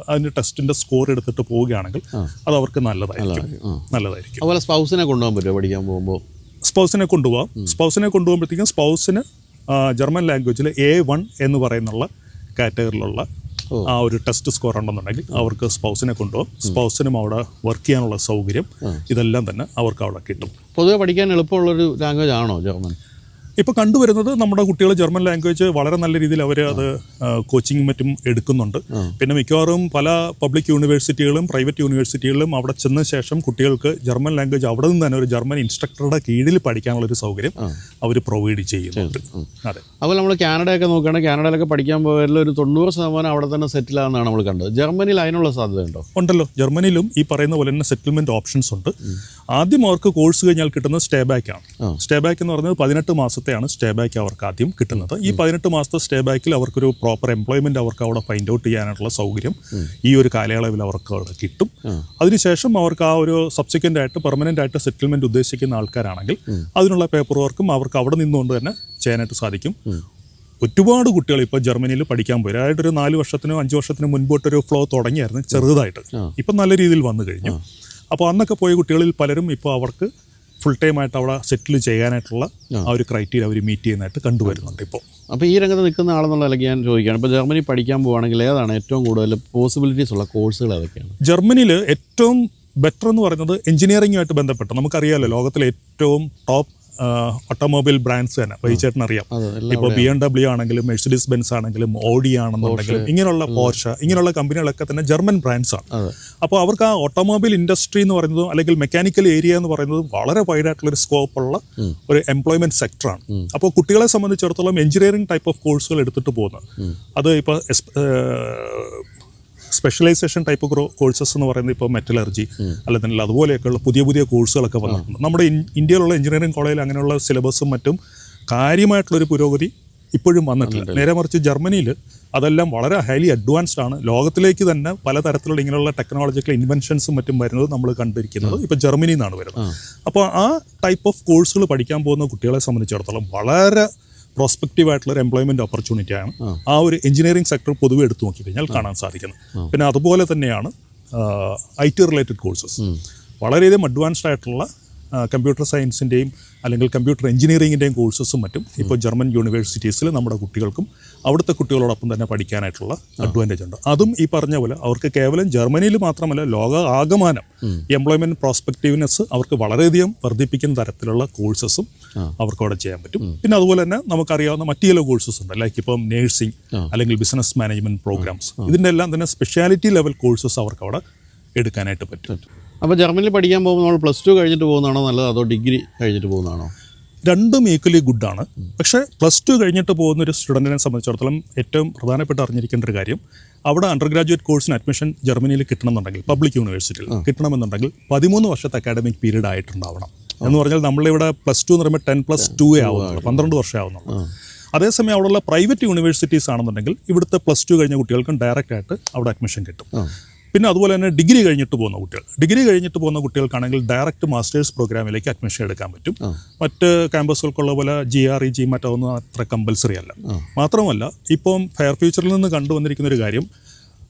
അതിൻ്റെ ടെസ്റ്റിൻ്റെ സ്കോർ എടുത്തിട്ട് പോവുകയാണെങ്കിൽ അത് അവർക്ക് നല്ലതായിരിക്കും. അതുപോലെ സ്പൗസിനെ കൊണ്ടുപോകാൻ പറ്റുമോ പഠിക്കാൻ പോകുമ്പോൾ? സ്പൗസിനെ കൊണ്ടുപോകാം. സ്പൗസിനെ കൊണ്ടുപോകുമ്പോഴത്തേക്കും സ്പൗസിന് ജർമ്മൻ ലാംഗ്വേജിൽ A1 എന്ന് പറയുന്നുള്ള കാറ്റഗറിയിലുള്ള ആ ഒരു ടെസ്റ്റ് സ്കോർ ഉണ്ടെന്നുണ്ടെങ്കിൽ അവർക്ക് സ്പൗസിനെ കൊണ്ടുപോകും. സ്പൗസിനും അവിടെ വർക്ക് ചെയ്യാനുള്ള സൗകര്യം ഇതെല്ലാം തന്നെ അവർക്ക് അവിടെ കിട്ടും. പൊതുവെ പഠിക്കാൻ എളുപ്പമുള്ളൊരു ലാംഗ്വേജ് ആണോ ജർമ്മൻ? ഇപ്പോൾ കണ്ടുവരുന്നത് നമ്മുടെ കുട്ടികൾ ജർമ്മൻ ലാംഗ്വേജ് വളരെ നല്ല രീതിയിൽ അവർ അത് കോച്ചിങ്ങും മറ്റും എടുക്കുന്നുണ്ട്. പിന്നെ മിക്കവാറും പല പബ്ലിക് യൂണിവേഴ്സിറ്റികളും പ്രൈവറ്റ് യൂണിവേഴ്സിറ്റികളിലും അവിടെ ചെന്ന ശേഷം കുട്ടികൾക്ക് ജർമ്മൻ ലാംഗ്വേജ് അവിടെ നിന്ന് തന്നെ ഒരു ജർമ്മൻ ഇൻസ്ട്രക്ടറുടെ കീഴിൽ പഠിക്കാനുള്ളൊരു സൗകര്യം അവർ പ്രൊവൈഡ് ചെയ്യുന്നുണ്ട്. അതെ. അതുപോലെ നമ്മൾ കാനഡയൊക്കെ നോക്കുകയാണെങ്കിൽ കാനഡയിലൊക്കെ പഠിക്കാൻ പോയതിൽ ഒരു 90% അവിടെ തന്നെ സെറ്റിൽ ആകുന്നതാണ് നമ്മൾ കണ്ടത്. ജർമ്മനിയിൽ അതിനുള്ള സാധ്യതയുണ്ടോ? ഉണ്ടല്ലോ. ജർമ്മനിയിലും ഈ പറയുന്ന പോലെ തന്നെ സെറ്റിൽമെൻറ്റ് ഓപ്ഷൻസ് ഉണ്ട്. ആദ്യം അവർക്ക് കോഴ്സ് കഴിഞ്ഞാൽ കിട്ടുന്നത് സ്റ്റേ ബാക്ക് ആണ്. സ്റ്റേ ബാക്ക് എന്ന് പറയുന്നത് 18 മാസത്തെയാണ് സ്റ്റേ ബാക്ക് അവർക്ക് ആദ്യം കിട്ടുന്നത്. ഈ 18 മാസത്തെ സ്റ്റേ ബാക്കിൽ അവർക്കൊരു പ്രോപ്പർ എംപ്ലോയ്മെൻറ്റ് അവർക്ക് അവിടെ ഫൈൻഡ് ഔട്ട് ചെയ്യാനുള്ള സൗകര്യം ഈ ഒരു കാലയളവിൽ അവർക്ക് അവിടെ കിട്ടും. അതിനുശേഷം അവർക്ക് ആ ഒരു സബ്സിക്വൻ്റ് ആയിട്ട് പെർമനൻ്റ് ആയിട്ട് സെറ്റിൽമെൻറ്റ് ഉദ്ദേശിക്കുന്ന ആൾക്കാരാണെങ്കിൽ അതിനുള്ള പേപ്പർ വർക്കും അവർക്ക് അവിടെ നിന്നുകൊണ്ട് തന്നെ ചെയ്യാനായിട്ട് സാധിക്കും. ഒരുപാട് കുട്ടികൾ ഇപ്പോൾ ജർമ്മനിയിൽ പഠിക്കാൻ പോയി. അതായത് ഒരു 4 വർഷത്തിനോ 5 വർഷത്തിനോ മുൻപോട്ടൊരു ഫ്ലോ തുടങ്ങിയായിരുന്നു ചെറുതായിട്ട്. ഇപ്പം നല്ല രീതിയിൽ വന്നു കഴിഞ്ഞു. അപ്പോൾ അന്നൊക്കെ പോയ കുട്ടികളിൽ പലരും ഇപ്പോൾ അവർക്ക് ഫുൾ ടൈം ആയിട്ട് അവിടെ സെറ്റിൽ ചെയ്യാനായിട്ടുള്ള ആ ഒരു ക്രൈറ്റീരിയ അവർ മീറ്റ് ചെയ്യുന്നതായിട്ട് കണ്ടുവരുന്നുണ്ട് ഇപ്പോൾ. അപ്പോൾ ഈ രംഗത്ത് നിൽക്കുന്ന ആളെന്നുള്ള അല്ലെങ്കിൽ ഞാൻ ചോദിക്കുകയാണ്, ഇപ്പോൾ ജർമ്മനി പഠിക്കാൻ പോവുകയാണെങ്കിൽ ഏതാണ് ഏറ്റവും കൂടുതൽ പോസിബിലിറ്റീസ് ഉള്ള കോഴ്സുകൾ ഏതൊക്കെയാണ്? ജർമ്മനിയിൽ ഏറ്റവും ബെറ്റർ എന്ന് പറയുന്നത് എഞ്ചിനീയറിംഗുമായിട്ട് ബന്ധപ്പെട്ട് നമുക്കറിയാമല്ലോ, ലോകത്തിലെ ഏറ്റവും ടോപ്പ് ഓട്ടോമൊബൈൽ ബ്രാൻഡ്സ് തന്നെ വൈചേട്ടൻ അറിയാം. ഇപ്പോൾ BMW ആണെങ്കിലും മെഴ്സിഡീസ് ബെൻസ് ആണെങ്കിലും ഓഡി ആണെന്നുണ്ടെങ്കിലും ഇങ്ങനെയുള്ള പോർഷ ഇങ്ങനെയുള്ള കമ്പനികളൊക്കെ തന്നെ ജർമ്മൻ ബ്രാൻഡ്സ് ആണ്. അപ്പോൾ അവർക്ക് ആ ഓട്ടോമൊബൈൽ ഇൻഡസ്ട്രി എന്ന് പറയുന്നതും അല്ലെങ്കിൽ മെക്കാനിക്കൽ ഏരിയ എന്ന് പറയുന്നത് വളരെ വൈഡായിട്ടുള്ളൊരു സ്കോപ്പുള്ള ഒരു എംപ്ലോയ്മെന്റ് സെക്ടറാണ്. അപ്പോൾ കുട്ടികളെ സംബന്ധിച്ചിടത്തോളം എഞ്ചിനീയറിംഗ് ടൈപ്പ് ഓഫ് കോഴ്സുകൾ എടുത്തിട്ട് പോകുന്നത് അത് ഇപ്പോൾ സ്പെഷ്യലൈസേഷൻ ടൈപ്പ് കോഴ്സസ് എന്ന് പറയുന്നത് ഇപ്പോൾ മെറ്റലർജി അല്ലെങ്കിൽ അതുപോലെയൊക്കെയുള്ള പുതിയ പുതിയ കോഴ്സുകളൊക്കെ വന്നിട്ടുണ്ട്. നമ്മുടെ ഇന്ത്യയിലുള്ള എഞ്ചിനീയറിംഗ് കോളേജിൽ അങ്ങനെയുള്ള സിലബസും മറ്റും കാര്യമായിട്ടുള്ളൊരു പുരോഗതി ഇപ്പോഴും വന്നിട്ടില്ല. നേരെ മറിച്ച് ജർമ്മനിയിൽ അതെല്ലാം വളരെ ഹൈലി അഡ്വാൻസ്ഡ് ആണ്. ലോകത്തിലേക്ക് തന്നെ പലതരത്തിലുള്ള ഇങ്ങനെയുള്ള ടെക്നോളജിക്കൽ ഇൻവെൻഷൻസും മറ്റും വരുന്നത് നമ്മൾ കണ്ടിരിക്കുന്നത് ഇപ്പോൾ ജർമ്മനിയിൽ നിന്നാണ് വരുന്നത്. അപ്പോൾ ആ ടൈപ്പ് ഓഫ് കോഴ്സുകൾ പഠിക്കാൻ പോകുന്ന കുട്ടികളെ സംബന്ധിച്ചിടത്തോളം വളരെ പ്രോസ്പെക്റ്റീവ് ആയിട്ടുള്ള ഒരു എംപ്ലോയ്മെൻറ്റ് ഓപ്പർച്യൂണിറ്റിയാണ് ആ ഒരു എഞ്ചിനീയറിംഗ് സെക്ടർ പൊതുവെ എടുത്തു നോക്കിക്കഴിഞ്ഞാൽ കാണാൻ സാധിക്കുന്നത്. പിന്നെ അതുപോലെ തന്നെയാണ് IT റിലേറ്റഡ് കോഴ്സസ്. വളരെയധികം അഡ്വാൻസ്ഡ് ആയിട്ടുള്ള കമ്പ്യൂട്ടർ സയൻസിൻ്റെയും അല്ലെങ്കിൽ കമ്പ്യൂട്ടർ എഞ്ചിനീയറിങ്ങിൻ്റെയും കോഴ്സസും മറ്റും ഇപ്പോൾ ജർമ്മൻ യൂണിവേഴ്സിറ്റീസിൽ നമ്മുടെ കുട്ടികൾക്കും അവിടുത്തെ കുട്ടികളോടൊപ്പം തന്നെ പഠിക്കാനായിട്ടുള്ള അഡ്വാൻറ്റേജ് ഉണ്ട്. അതും ഈ പറഞ്ഞ പോലെ അവർക്ക് കേവലം ജർമ്മനിയിൽ മാത്രമല്ല ലോക ആകമാനം എംപ്ലോയ്മെൻറ്റ് പ്രോസ്പെക്റ്റീവ്നെസ് അവർക്ക് വളരെയധികം വർദ്ധിപ്പിക്കുന്ന തരത്തിലുള്ള കോഴ്സസും അവർക്ക് അവിടെ ചെയ്യാൻ പറ്റും. പിന്നെ അതുപോലെ തന്നെ നമുക്കറിയാവുന്ന മറ്റു ചില കോഴ്സസ് ഉണ്ട്, ലൈക്ക് ഇപ്പം നേഴ്സിംഗ് അല്ലെങ്കിൽ ബിസിനസ് മാനേജ്മെൻറ്റ് പ്രോഗ്രാംസ്. ഇതിൻ്റെ എല്ലാം തന്നെ സ്പെഷ്യാലിറ്റി ലെവൽ കോഴ്സസ് അവർക്ക് അവിടെ എടുക്കാനായിട്ട് പറ്റും. അപ്പോൾ ജർമ്മനിയിൽ പഠിക്കാൻ പോകുമ്പോൾ നമ്മൾ +2 കഴിഞ്ഞിട്ട് പോകുന്നതാണോ നല്ലത്, അതോ ഡിഗ്രി കഴിഞ്ഞിട്ട് പോകുന്നതാണോ? രണ്ടും ഈക്വലി ഗുഡാണ്. പക്ഷേ +2 കഴിഞ്ഞിട്ട് പോകുന്ന ഒരു സ്റ്റുഡൻറ്റിനെ സംബന്ധിച്ചിടത്തോളം ഏറ്റവും പ്രധാനപ്പെട്ട അറിഞ്ഞിരിക്കേണ്ട ഒരു കാര്യം, അവിടെ അണ്ടർ ഗ്രാജുവേറ്റ് കോഴ്സിന് അഡ്മിഷൻ ജർമ്മനിയിൽ കിട്ടണമെന്നുണ്ടെങ്കിൽ പബ്ലിക് യൂണിവേഴ്സിറ്റിയിൽ കിട്ടണമെന്നുണ്ടെങ്കിൽ 13 വർഷത്തെ അക്കാഡമിക് പീരീഡ് ആയിട്ടുണ്ടാവണം. എന്ന് പറഞ്ഞാൽ നമ്മളിവിടെ +2 എന്ന് പറയുമ്പോൾ 10+2 ആവുന്നുള്ളൂ, 12 വർഷം ആവുന്നുള്ളൂ. അതേസമയം അവിടെയുള്ള പ്രൈവറ്റ് യൂണിവേഴ്സിറ്റീസ് ആണെന്നുണ്ടെങ്കിൽ ഇവിടുത്തെ +2 കഴിഞ്ഞ കുട്ടികൾക്കും ഡയറക്റ്റ് ആയിട്ട് അവിടെ അഡ്മിഷൻ കിട്ടും. പിന്നെ അതുപോലെ തന്നെ ഡിഗ്രി കഴിഞ്ഞിട്ട് പോകുന്ന കുട്ടികൾക്കാണെങ്കിൽ ഡയറക്റ്റ് മാസ്റ്റേഴ്സ് പ്രോഗ്രാമിലേക്ക് അഡ്മിഷൻ എടുക്കാൻ പറ്റും. മറ്റ് ക്യാമ്പസുകൾക്കുള്ള പോലെ GRE GMAT ഒന്നും അത്ര കമ്പൽസറി അല്ല. മാത്രമല്ല ഇപ്പം ഫെയർ ഫ്യൂച്ചറിൽ നിന്ന് കണ്ടുവന്നിരിക്കുന്ന ഒരു കാര്യം,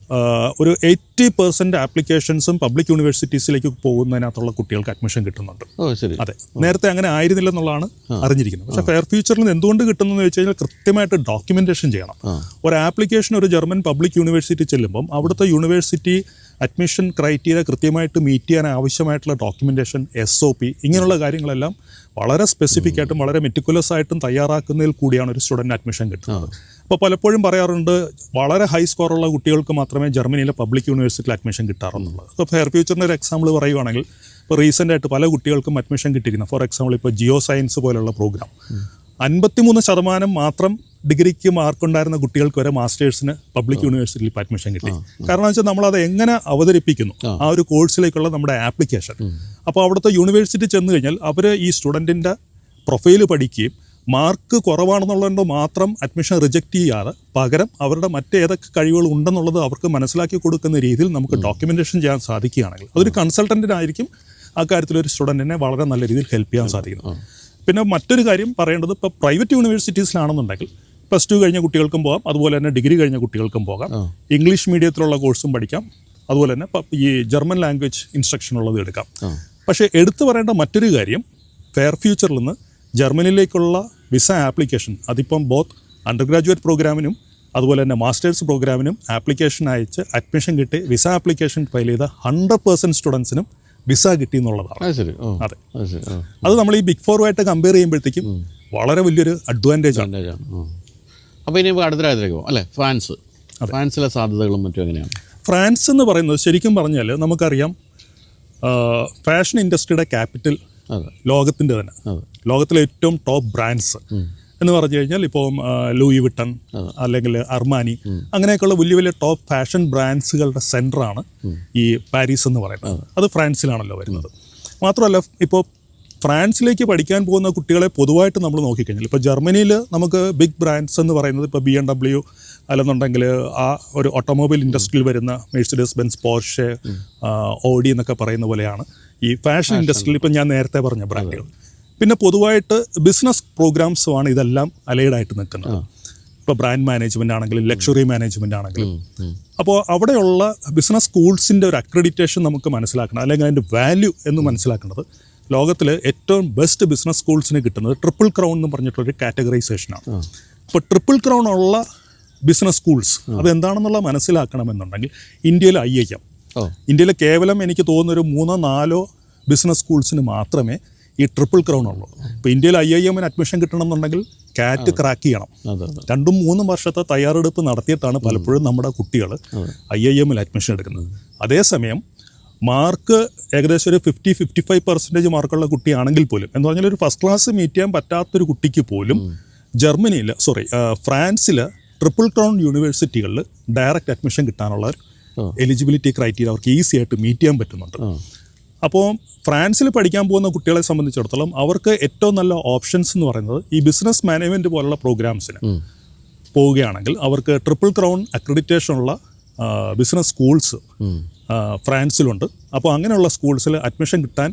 ഒരു 80% ആപ്ലിക്കേഷൻസും പബ്ലിക് യൂണിവേഴ്സിറ്റീസിലേക്ക് പോകുന്നതിനകത്തുള്ള കുട്ടികൾക്ക് അഡ്മിഷൻ കിട്ടുന്നുണ്ട്. അതെ, നേരത്തെ അങ്ങനെ ആയിരുന്നില്ല എന്നുള്ളതാണ് അറിഞ്ഞിരിക്കുന്നത്. പക്ഷേ ഫെയർ ഫ്യൂച്ചറിൽ നിന്ന് എന്തുകൊണ്ട് കിട്ടുന്നതെന്ന് വെച്ച് കഴിഞ്ഞാൽ കൃത്യമായിട്ട് ഡോക്യുമെന്റേഷൻ ചെയ്യണം. ഒരു ആപ്ലിക്കേഷൻ ഒരു ജർമ്മൻ പബ്ലിക് യൂണിവേഴ്സിറ്റി ചെല്ലുമ്പം അവിടുത്തെ യൂണിവേഴ്സിറ്റി അഡ്മിഷൻ ക്രൈറ്റീരിയ കൃത്യമായിട്ട് മീറ്റ് ചെയ്യാൻ ആവശ്യമായിട്ടുള്ള ഡോക്യുമെന്റേഷൻ, SOP ഇങ്ങനെയുള്ള കാര്യങ്ങളെല്ലാം വളരെ സ്പെസിഫിക് ആയിട്ടും വളരെ മെറ്റിക്കുലസ് ആയിട്ടും തയ്യാറാക്കുന്നതിൽ കൂടിയാണ് ഒരു സ്റ്റുഡൻറ്റ് അഡ്മിഷൻ കിട്ടുന്നത്. അപ്പോൾ പലപ്പോഴും പറയാറുണ്ട് വളരെ ഹൈ സ്കോറുള്ള കുട്ടികൾക്ക് മാത്രമേ ജർമ്മനിയിലെ പബ്ലിക് യൂണിവേഴ്സിറ്റിയിൽ അഡ്മിഷൻ കിട്ടാറുള്ളത്. ഇപ്പോൾ ഫെയർ ഫ്യൂച്ചറിൻ്റെ ഒരു എക്സാമ്പിൾ പറയുവാണെങ്കിൽ, ഇപ്പോൾ റീസെൻ്റായിട്ട് പല കുട്ടികൾക്കും അഡ്മിഷൻ കിട്ടിയിരിക്കുന്നത്, ഫോർ എക്സാമ്പിൾ ഇപ്പോൾ ജിയോ സയൻസ് പോലുള്ള പ്രോഗ്രാം 53% മാത്രം ഡിഗ്രിക്ക് മാർക്കുണ്ടായിരുന്ന കുട്ടികൾക്ക് വരെ മാസ്റ്റേഴ്സിന് പബ്ലിക് യൂണിവേഴ്സിറ്റിയിൽ ഇപ്പോൾ അഡ്മിഷൻ കിട്ടി. കാരണം വെച്ചാൽ നമ്മളത് എങ്ങനെ അവതരിപ്പിക്കുന്നു ആ ഒരു കോഴ്സിലേക്കുള്ള നമ്മുടെ ആപ്ലിക്കേഷൻ. അപ്പോൾ അവിടുത്തെ യൂണിവേഴ്സിറ്റി ചെന്ന് കഴിഞ്ഞാൽ അവർ ഈ സ്റ്റുഡൻറ്റിൻ്റെ പ്രൊഫൈല് പഠിക്കുകയും മാർക്ക് കുറവാണെന്നുള്ളതുകൊണ്ട് മാത്രം അഡ്മിഷൻ റിജക്റ്റ് ചെയ്യാതെ പകരം അവരുടെ മറ്റേതൊക്കെ കഴിവുകൾ ഉണ്ടെന്നുള്ളത് അവർക്ക് മനസ്സിലാക്കി കൊടുക്കുന്ന രീതിയിൽ നമുക്ക് ഡോക്യുമെൻറ്റേഷൻ ചെയ്യാൻ സാധിക്കുകയാണെങ്കിൽ അതൊരു കൺസൾട്ടൻറ്റിനായിരിക്കും ആ കാര്യത്തിൽ ഒരു സ്റ്റുഡൻറ്റിനെ വളരെ നല്ല രീതിയിൽ ഹെൽപ്പ് ചെയ്യാൻ സാധിക്കുന്നത്. പിന്നെ മറ്റൊരു കാര്യം പറയേണ്ടത്, ഇപ്പോൾ പ്രൈവറ്റ് യൂണിവേഴ്സിറ്റീസിലാണെന്നുണ്ടെങ്കിൽ +2 കഴിഞ്ഞ കുട്ടികൾക്കും പോകാം, അതുപോലെ തന്നെ ഡിഗ്രി കഴിഞ്ഞ കുട്ടികൾക്കും പോകാം. ഇംഗ്ലീഷ് മീഡിയത്തിലുള്ള കോഴ്സും പഠിക്കാം, അതുപോലെ തന്നെ ഈ ജർമ്മൻ ലാംഗ്വേജ് ഇൻസ്ട്രക്ഷൻ ഉള്ളത് എടുക്കാം. പക്ഷേ എടുത്തു പറയേണ്ട മറ്റൊരു കാര്യം, ഫെയർ ഫ്യൂച്ചറിൽ നിന്ന് ജർമ്മനിയിലേക്കുള്ള വിസ ആപ്ലിക്കേഷൻ അതിപ്പം ബോത്ത് അണ്ടർ ഗ്രാജുവേറ്റ് പ്രോഗ്രാമിനും അതുപോലെ തന്നെ മാസ്റ്റേഴ്സ് പ്രോഗ്രാമിനും ആപ്ലിക്കേഷൻ അയച്ച് അഡ്മിഷൻ കിട്ടി വിസ ആപ്ലിക്കേഷൻ ഫയൽ ചെയ്ത 100% സ്റ്റുഡൻസിനും വിസ കിട്ടി എന്നുള്ളതാണ്. അതെ, അത് നമ്മൾ ഈ ബിഗ് ഫോറുമായിട്ട് കമ്പയർ ചെയ്യുമ്പോഴത്തേക്കും വളരെ വലിയൊരു അഡ്വാൻറ്റേജ് ആണ്. അപ്പോൾ ഇനി അടുത്ത രാജ്യത്തേക്ക് പോകും അല്ലേ, ഫ്രാൻസിലെ സാധ്യതകളും മറ്റും എങ്ങനെയാണ്? ഫ്രാൻസ് എന്ന് പറയുന്നത് ശരിക്കും പറഞ്ഞാൽ നമുക്കറിയാം ഫാഷൻ ഇൻഡസ്ട്രിയുടെ ക്യാപിറ്റൽ ലോകത്തിൻ്റെ തന്നെ, ലോകത്തിലെ ഏറ്റവും ടോപ്പ് ബ്രാൻഡ്സ് എന്ന് പറഞ്ഞു കഴിഞ്ഞാൽ ഇപ്പം ലൂയി വിട്ടൺ അല്ലെങ്കിൽ അർമാനി അങ്ങനെയൊക്കെയുള്ള വലിയ വലിയ ടോപ്പ് ഫാഷൻ ബ്രാൻഡ്സുകളുടെ സെൻറ്ററാണ് ഈ പാരീസ് എന്ന് പറയുന്നത്. അത് ഫ്രാൻസിലാണല്ലോ വരുന്നത്. മാത്രമല്ല ഇപ്പോൾ ഫ്രാൻസിലേക്ക് പഠിക്കാൻ പോകുന്ന കുട്ടികളെ പൊതുവായിട്ട് നമ്മൾ നോക്കിക്കഴിഞ്ഞാൽ ഇപ്പോൾ ജർമ്മനിയിൽ നമുക്ക് ബിഗ് ബ്രാൻഡ്സ് എന്ന് പറയുന്നത് ഇപ്പോൾ BMW അല്ലെന്നുണ്ടെങ്കിൽ ആ ഒരു ഓട്ടോമൊബൈൽ ഇൻഡസ്ട്രിയിൽ വരുന്ന മെഴ്സിഡസ് ബെൻസ്, പോർഷെ, ഓഡി എന്നൊക്കെ പറയുന്ന പോലെയാണ് ഈ ഫാഷൻ ഇൻഡസ്ട്രിയിൽ ഇപ്പം ഞാൻ നേരത്തെ പറഞ്ഞ ബ്രാൻഡുകൾ. പിന്നെ പൊതുവായിട്ട് ബിസിനസ് പ്രോഗ്രാംസുമാണ് ഇതെല്ലാം അലൈഡായിട്ട് നിൽക്കുന്നത്. ഇപ്പോൾ ബ്രാൻഡ് മാനേജ്മെൻ്റ് ആണെങ്കിലും ലക്ഷറി മാനേജ്മെൻ്റ് ആണെങ്കിലും. അപ്പോൾ അവിടെയുള്ള ബിസിനസ് സ്കൂൾസിൻ്റെ ഒരു അക്രഡിറ്റേഷൻ നമുക്ക് മനസ്സിലാക്കണം, അല്ലെങ്കിൽ അതിൻ്റെ വാല്യൂ എന്ന് മനസ്സിലാക്കേണ്ടത് ലോകത്തിൽ ഏറ്റവും ബെസ്റ്റ് ബിസിനസ് സ്കൂൾസിന് കിട്ടുന്നത് ട്രിപ്പിൾ ക്രൗൺ എന്ന് പറഞ്ഞിട്ടുള്ളൊരു കാറ്റഗറൈസേഷനാണ്. അപ്പോൾ ട്രിപ്പിൾ ക്രൗൺ ഉള്ള ബിസിനസ് സ്കൂൾസ് അതെന്താണെന്നുള്ള മനസ്സിലാക്കണമെന്നുണ്ടെങ്കിൽ ഇന്ത്യയിൽ IIM, ഇന്ത്യയിൽ കേവലം എനിക്ക് തോന്നുന്നൊരു 3-4 ബിസിനസ് സ്കൂൾസിന് മാത്രമേ ഈ ട്രിപ്പിൾ ക്രൗൺ ഉള്ളൂ. ഇപ്പോൾ ഇന്ത്യയിൽ IIM-ന് അഡ്മിഷൻ കിട്ടണമെന്നുണ്ടെങ്കിൽ കാറ്റ് ക്രാക്ക് ചെയ്യണം. 2-3 വർഷത്തെ തയ്യാറെടുപ്പ് നടത്തിയിട്ടാണ് പലപ്പോഴും നമ്മുടെ കുട്ടികൾ IIM-ൽ അഡ്മിഷൻ എടുക്കുന്നത്. അതേസമയം മാർക്ക് ഏകദേശം ഒരു 50-55% മാർക്കുള്ള കുട്ടിയാണെങ്കിൽ പോലും, എന്ന് പറഞ്ഞാൽ ഒരു ഫസ്റ്റ് ക്ലാസ് മീറ്റ് ചെയ്യാൻ പറ്റാത്തൊരു കുട്ടിക്ക് പോലും ഫ്രാൻസിൽ ട്രിപ്പിൾ ക്രൗൺ യൂണിവേഴ്സിറ്റികളിൽ ഡയറക്റ്റ് അഡ്മിഷൻ കിട്ടാനുള്ള എലിജിബിലിറ്റി ക്രൈറ്റീരിയ അവർക്ക് ഈസി ആയിട്ട് മീറ്റ് ചെയ്യാൻ പറ്റുന്നുണ്ട്. അപ്പോൾ ഫ്രാൻസിൽ പഠിക്കാൻ പോകുന്ന കുട്ടികളെ സംബന്ധിച്ചിടത്തോളം അവർക്ക് ഏറ്റവും നല്ല ഓപ്ഷൻസ് എന്ന് പറയുന്നത് ഈ ബിസിനസ് മാനേജ്മെൻറ്റ് പോലുള്ള പ്രോഗ്രാംസിന് പോവുകയാണെങ്കിൽ അവർക്ക് ട്രിപ്പിൾ ക്രൗൺ അക്രഡിറ്റേഷനുള്ള ബിസിനസ് സ്കൂൾസ് ഫ്രാൻസിലുണ്ട്. അപ്പോൾ അങ്ങനെയുള്ള സ്കൂൾസിൽ അഡ്മിഷൻ കിട്ടാൻ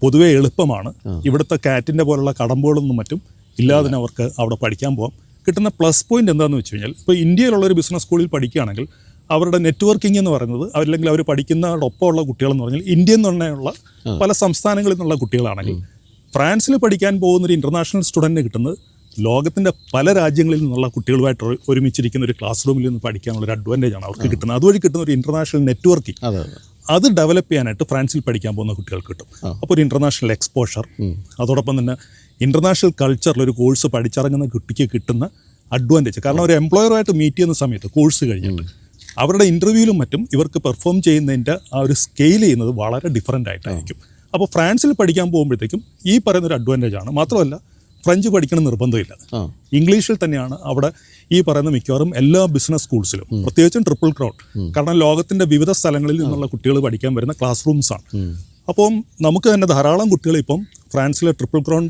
പൊതുവേ എളുപ്പമാണ്. ഇവിടുത്തെ കാറ്റിൻ്റെ പോലുള്ള കടമ്പുകളൊന്നും മറ്റും ഇല്ലാതെ അവർക്ക് അവിടെ പഠിക്കാൻ പോകാം. കിട്ടുന്ന പ്ലസ് പോയിന്റ് എന്താണെന്ന് വെച്ച് കഴിഞ്ഞാൽ ഇപ്പോൾ ഇന്ത്യയിലുള്ളൊരു ബിസിനസ് സ്കൂളിൽ പഠിക്കുകയാണെങ്കിൽ അവരുടെ നെറ്റ്വർക്കിംഗ് എന്ന് പറയുന്നത് അല്ലെങ്കിൽ അവർ പഠിക്കുന്നതോടൊപ്പമുള്ള കുട്ടികളെന്ന് പറഞ്ഞാൽ ഇന്ത്യയിൽ നിന്നുള്ള പല സംസ്ഥാനങ്ങളിൽ നിന്നുള്ള കുട്ടികളാണെങ്കിൽ ഫ്രാൻസിൽ പഠിക്കാൻ പോകുന്നൊരു ഇൻ്റർനാഷണൽ സ്റ്റുഡൻറ്റിന് കിട്ടുന്നത് ലോകത്തിൻ്റെ പല രാജ്യങ്ങളിൽ നിന്നുള്ള കുട്ടികളുമായിട്ട് ഒരുമിച്ചിരിക്കുന്ന ഒരു ക്ലാസ് റൂമിൽ നിന്ന് പഠിക്കാനുള്ള ഒരു അഡ്വാൻറ്റേജാണ് അവർക്ക് കിട്ടുന്നത്. അതുവഴി കിട്ടുന്ന ഒരു ഇൻ്റർനാഷണൽ നെറ്റ്വർക്കിംഗ് അത് ഡെവലപ്പ് ചെയ്യാനായിട്ട് ഫ്രാൻസിൽ പഠിക്കാൻ പോകുന്ന കുട്ടികൾക്ക് കിട്ടും. അപ്പോൾ ഒരു ഇൻ്റർനാഷണൽ എക്സ്പോഷർ, അതോടൊപ്പം തന്നെ ഇൻ്റർനാഷണൽ കൾച്ചറിൽ ഒരു കോഴ്സ് പഠിച്ചിറങ്ങുന്ന കുട്ടിക്ക് കിട്ടുന്ന അഡ്വാൻറ്റേജ്. കാരണം ഒരു എംപ്ലോയറുമായിട്ട് മീറ്റ് ചെയ്യുന്ന സമയത്ത് കോഴ്സ് കഴിഞ്ഞിട്ട് അവരുടെ ഇൻ്റർവ്യൂവിലും മറ്റും ഇവർക്ക് പെർഫോം ചെയ്യുന്നതിൻ്റെ ആ ഒരു സ്കെയിൽ ചെയ്യുന്നത് വളരെ ഡിഫറൻ്റ് ആയിട്ടായിരിക്കും. അപ്പോൾ ഫ്രാൻസിൽ പഠിക്കാൻ പോകുമ്പോഴത്തേക്കും ഈ പറയുന്നൊരു അഡ്വാൻറ്റേജാണ്. മാത്രമല്ല ഫ്രഞ്ച് പഠിക്കണം നിർബന്ധമില്ല, ഇംഗ്ലീഷിൽ തന്നെയാണ് അവിടെ ഈ പറയുന്ന മിക്കവാറും എല്ലാ ബിസിനസ് സ്കൂൾസിലും, പ്രത്യേകിച്ചും ട്രിപ്പിൾ ക്രൗൺ. കാരണം ലോകത്തിൻ്റെ വിവിധ സ്ഥലങ്ങളിൽ നിന്നുള്ള കുട്ടികൾ പഠിക്കാൻ വരുന്ന ക്ലാസ് റൂംസാണ്. അപ്പം നമുക്ക് തന്നെ ധാരാളം കുട്ടികൾ ഇപ്പം ഫ്രാൻസിലെ ട്രിപ്പിൾ ക്രൗൺ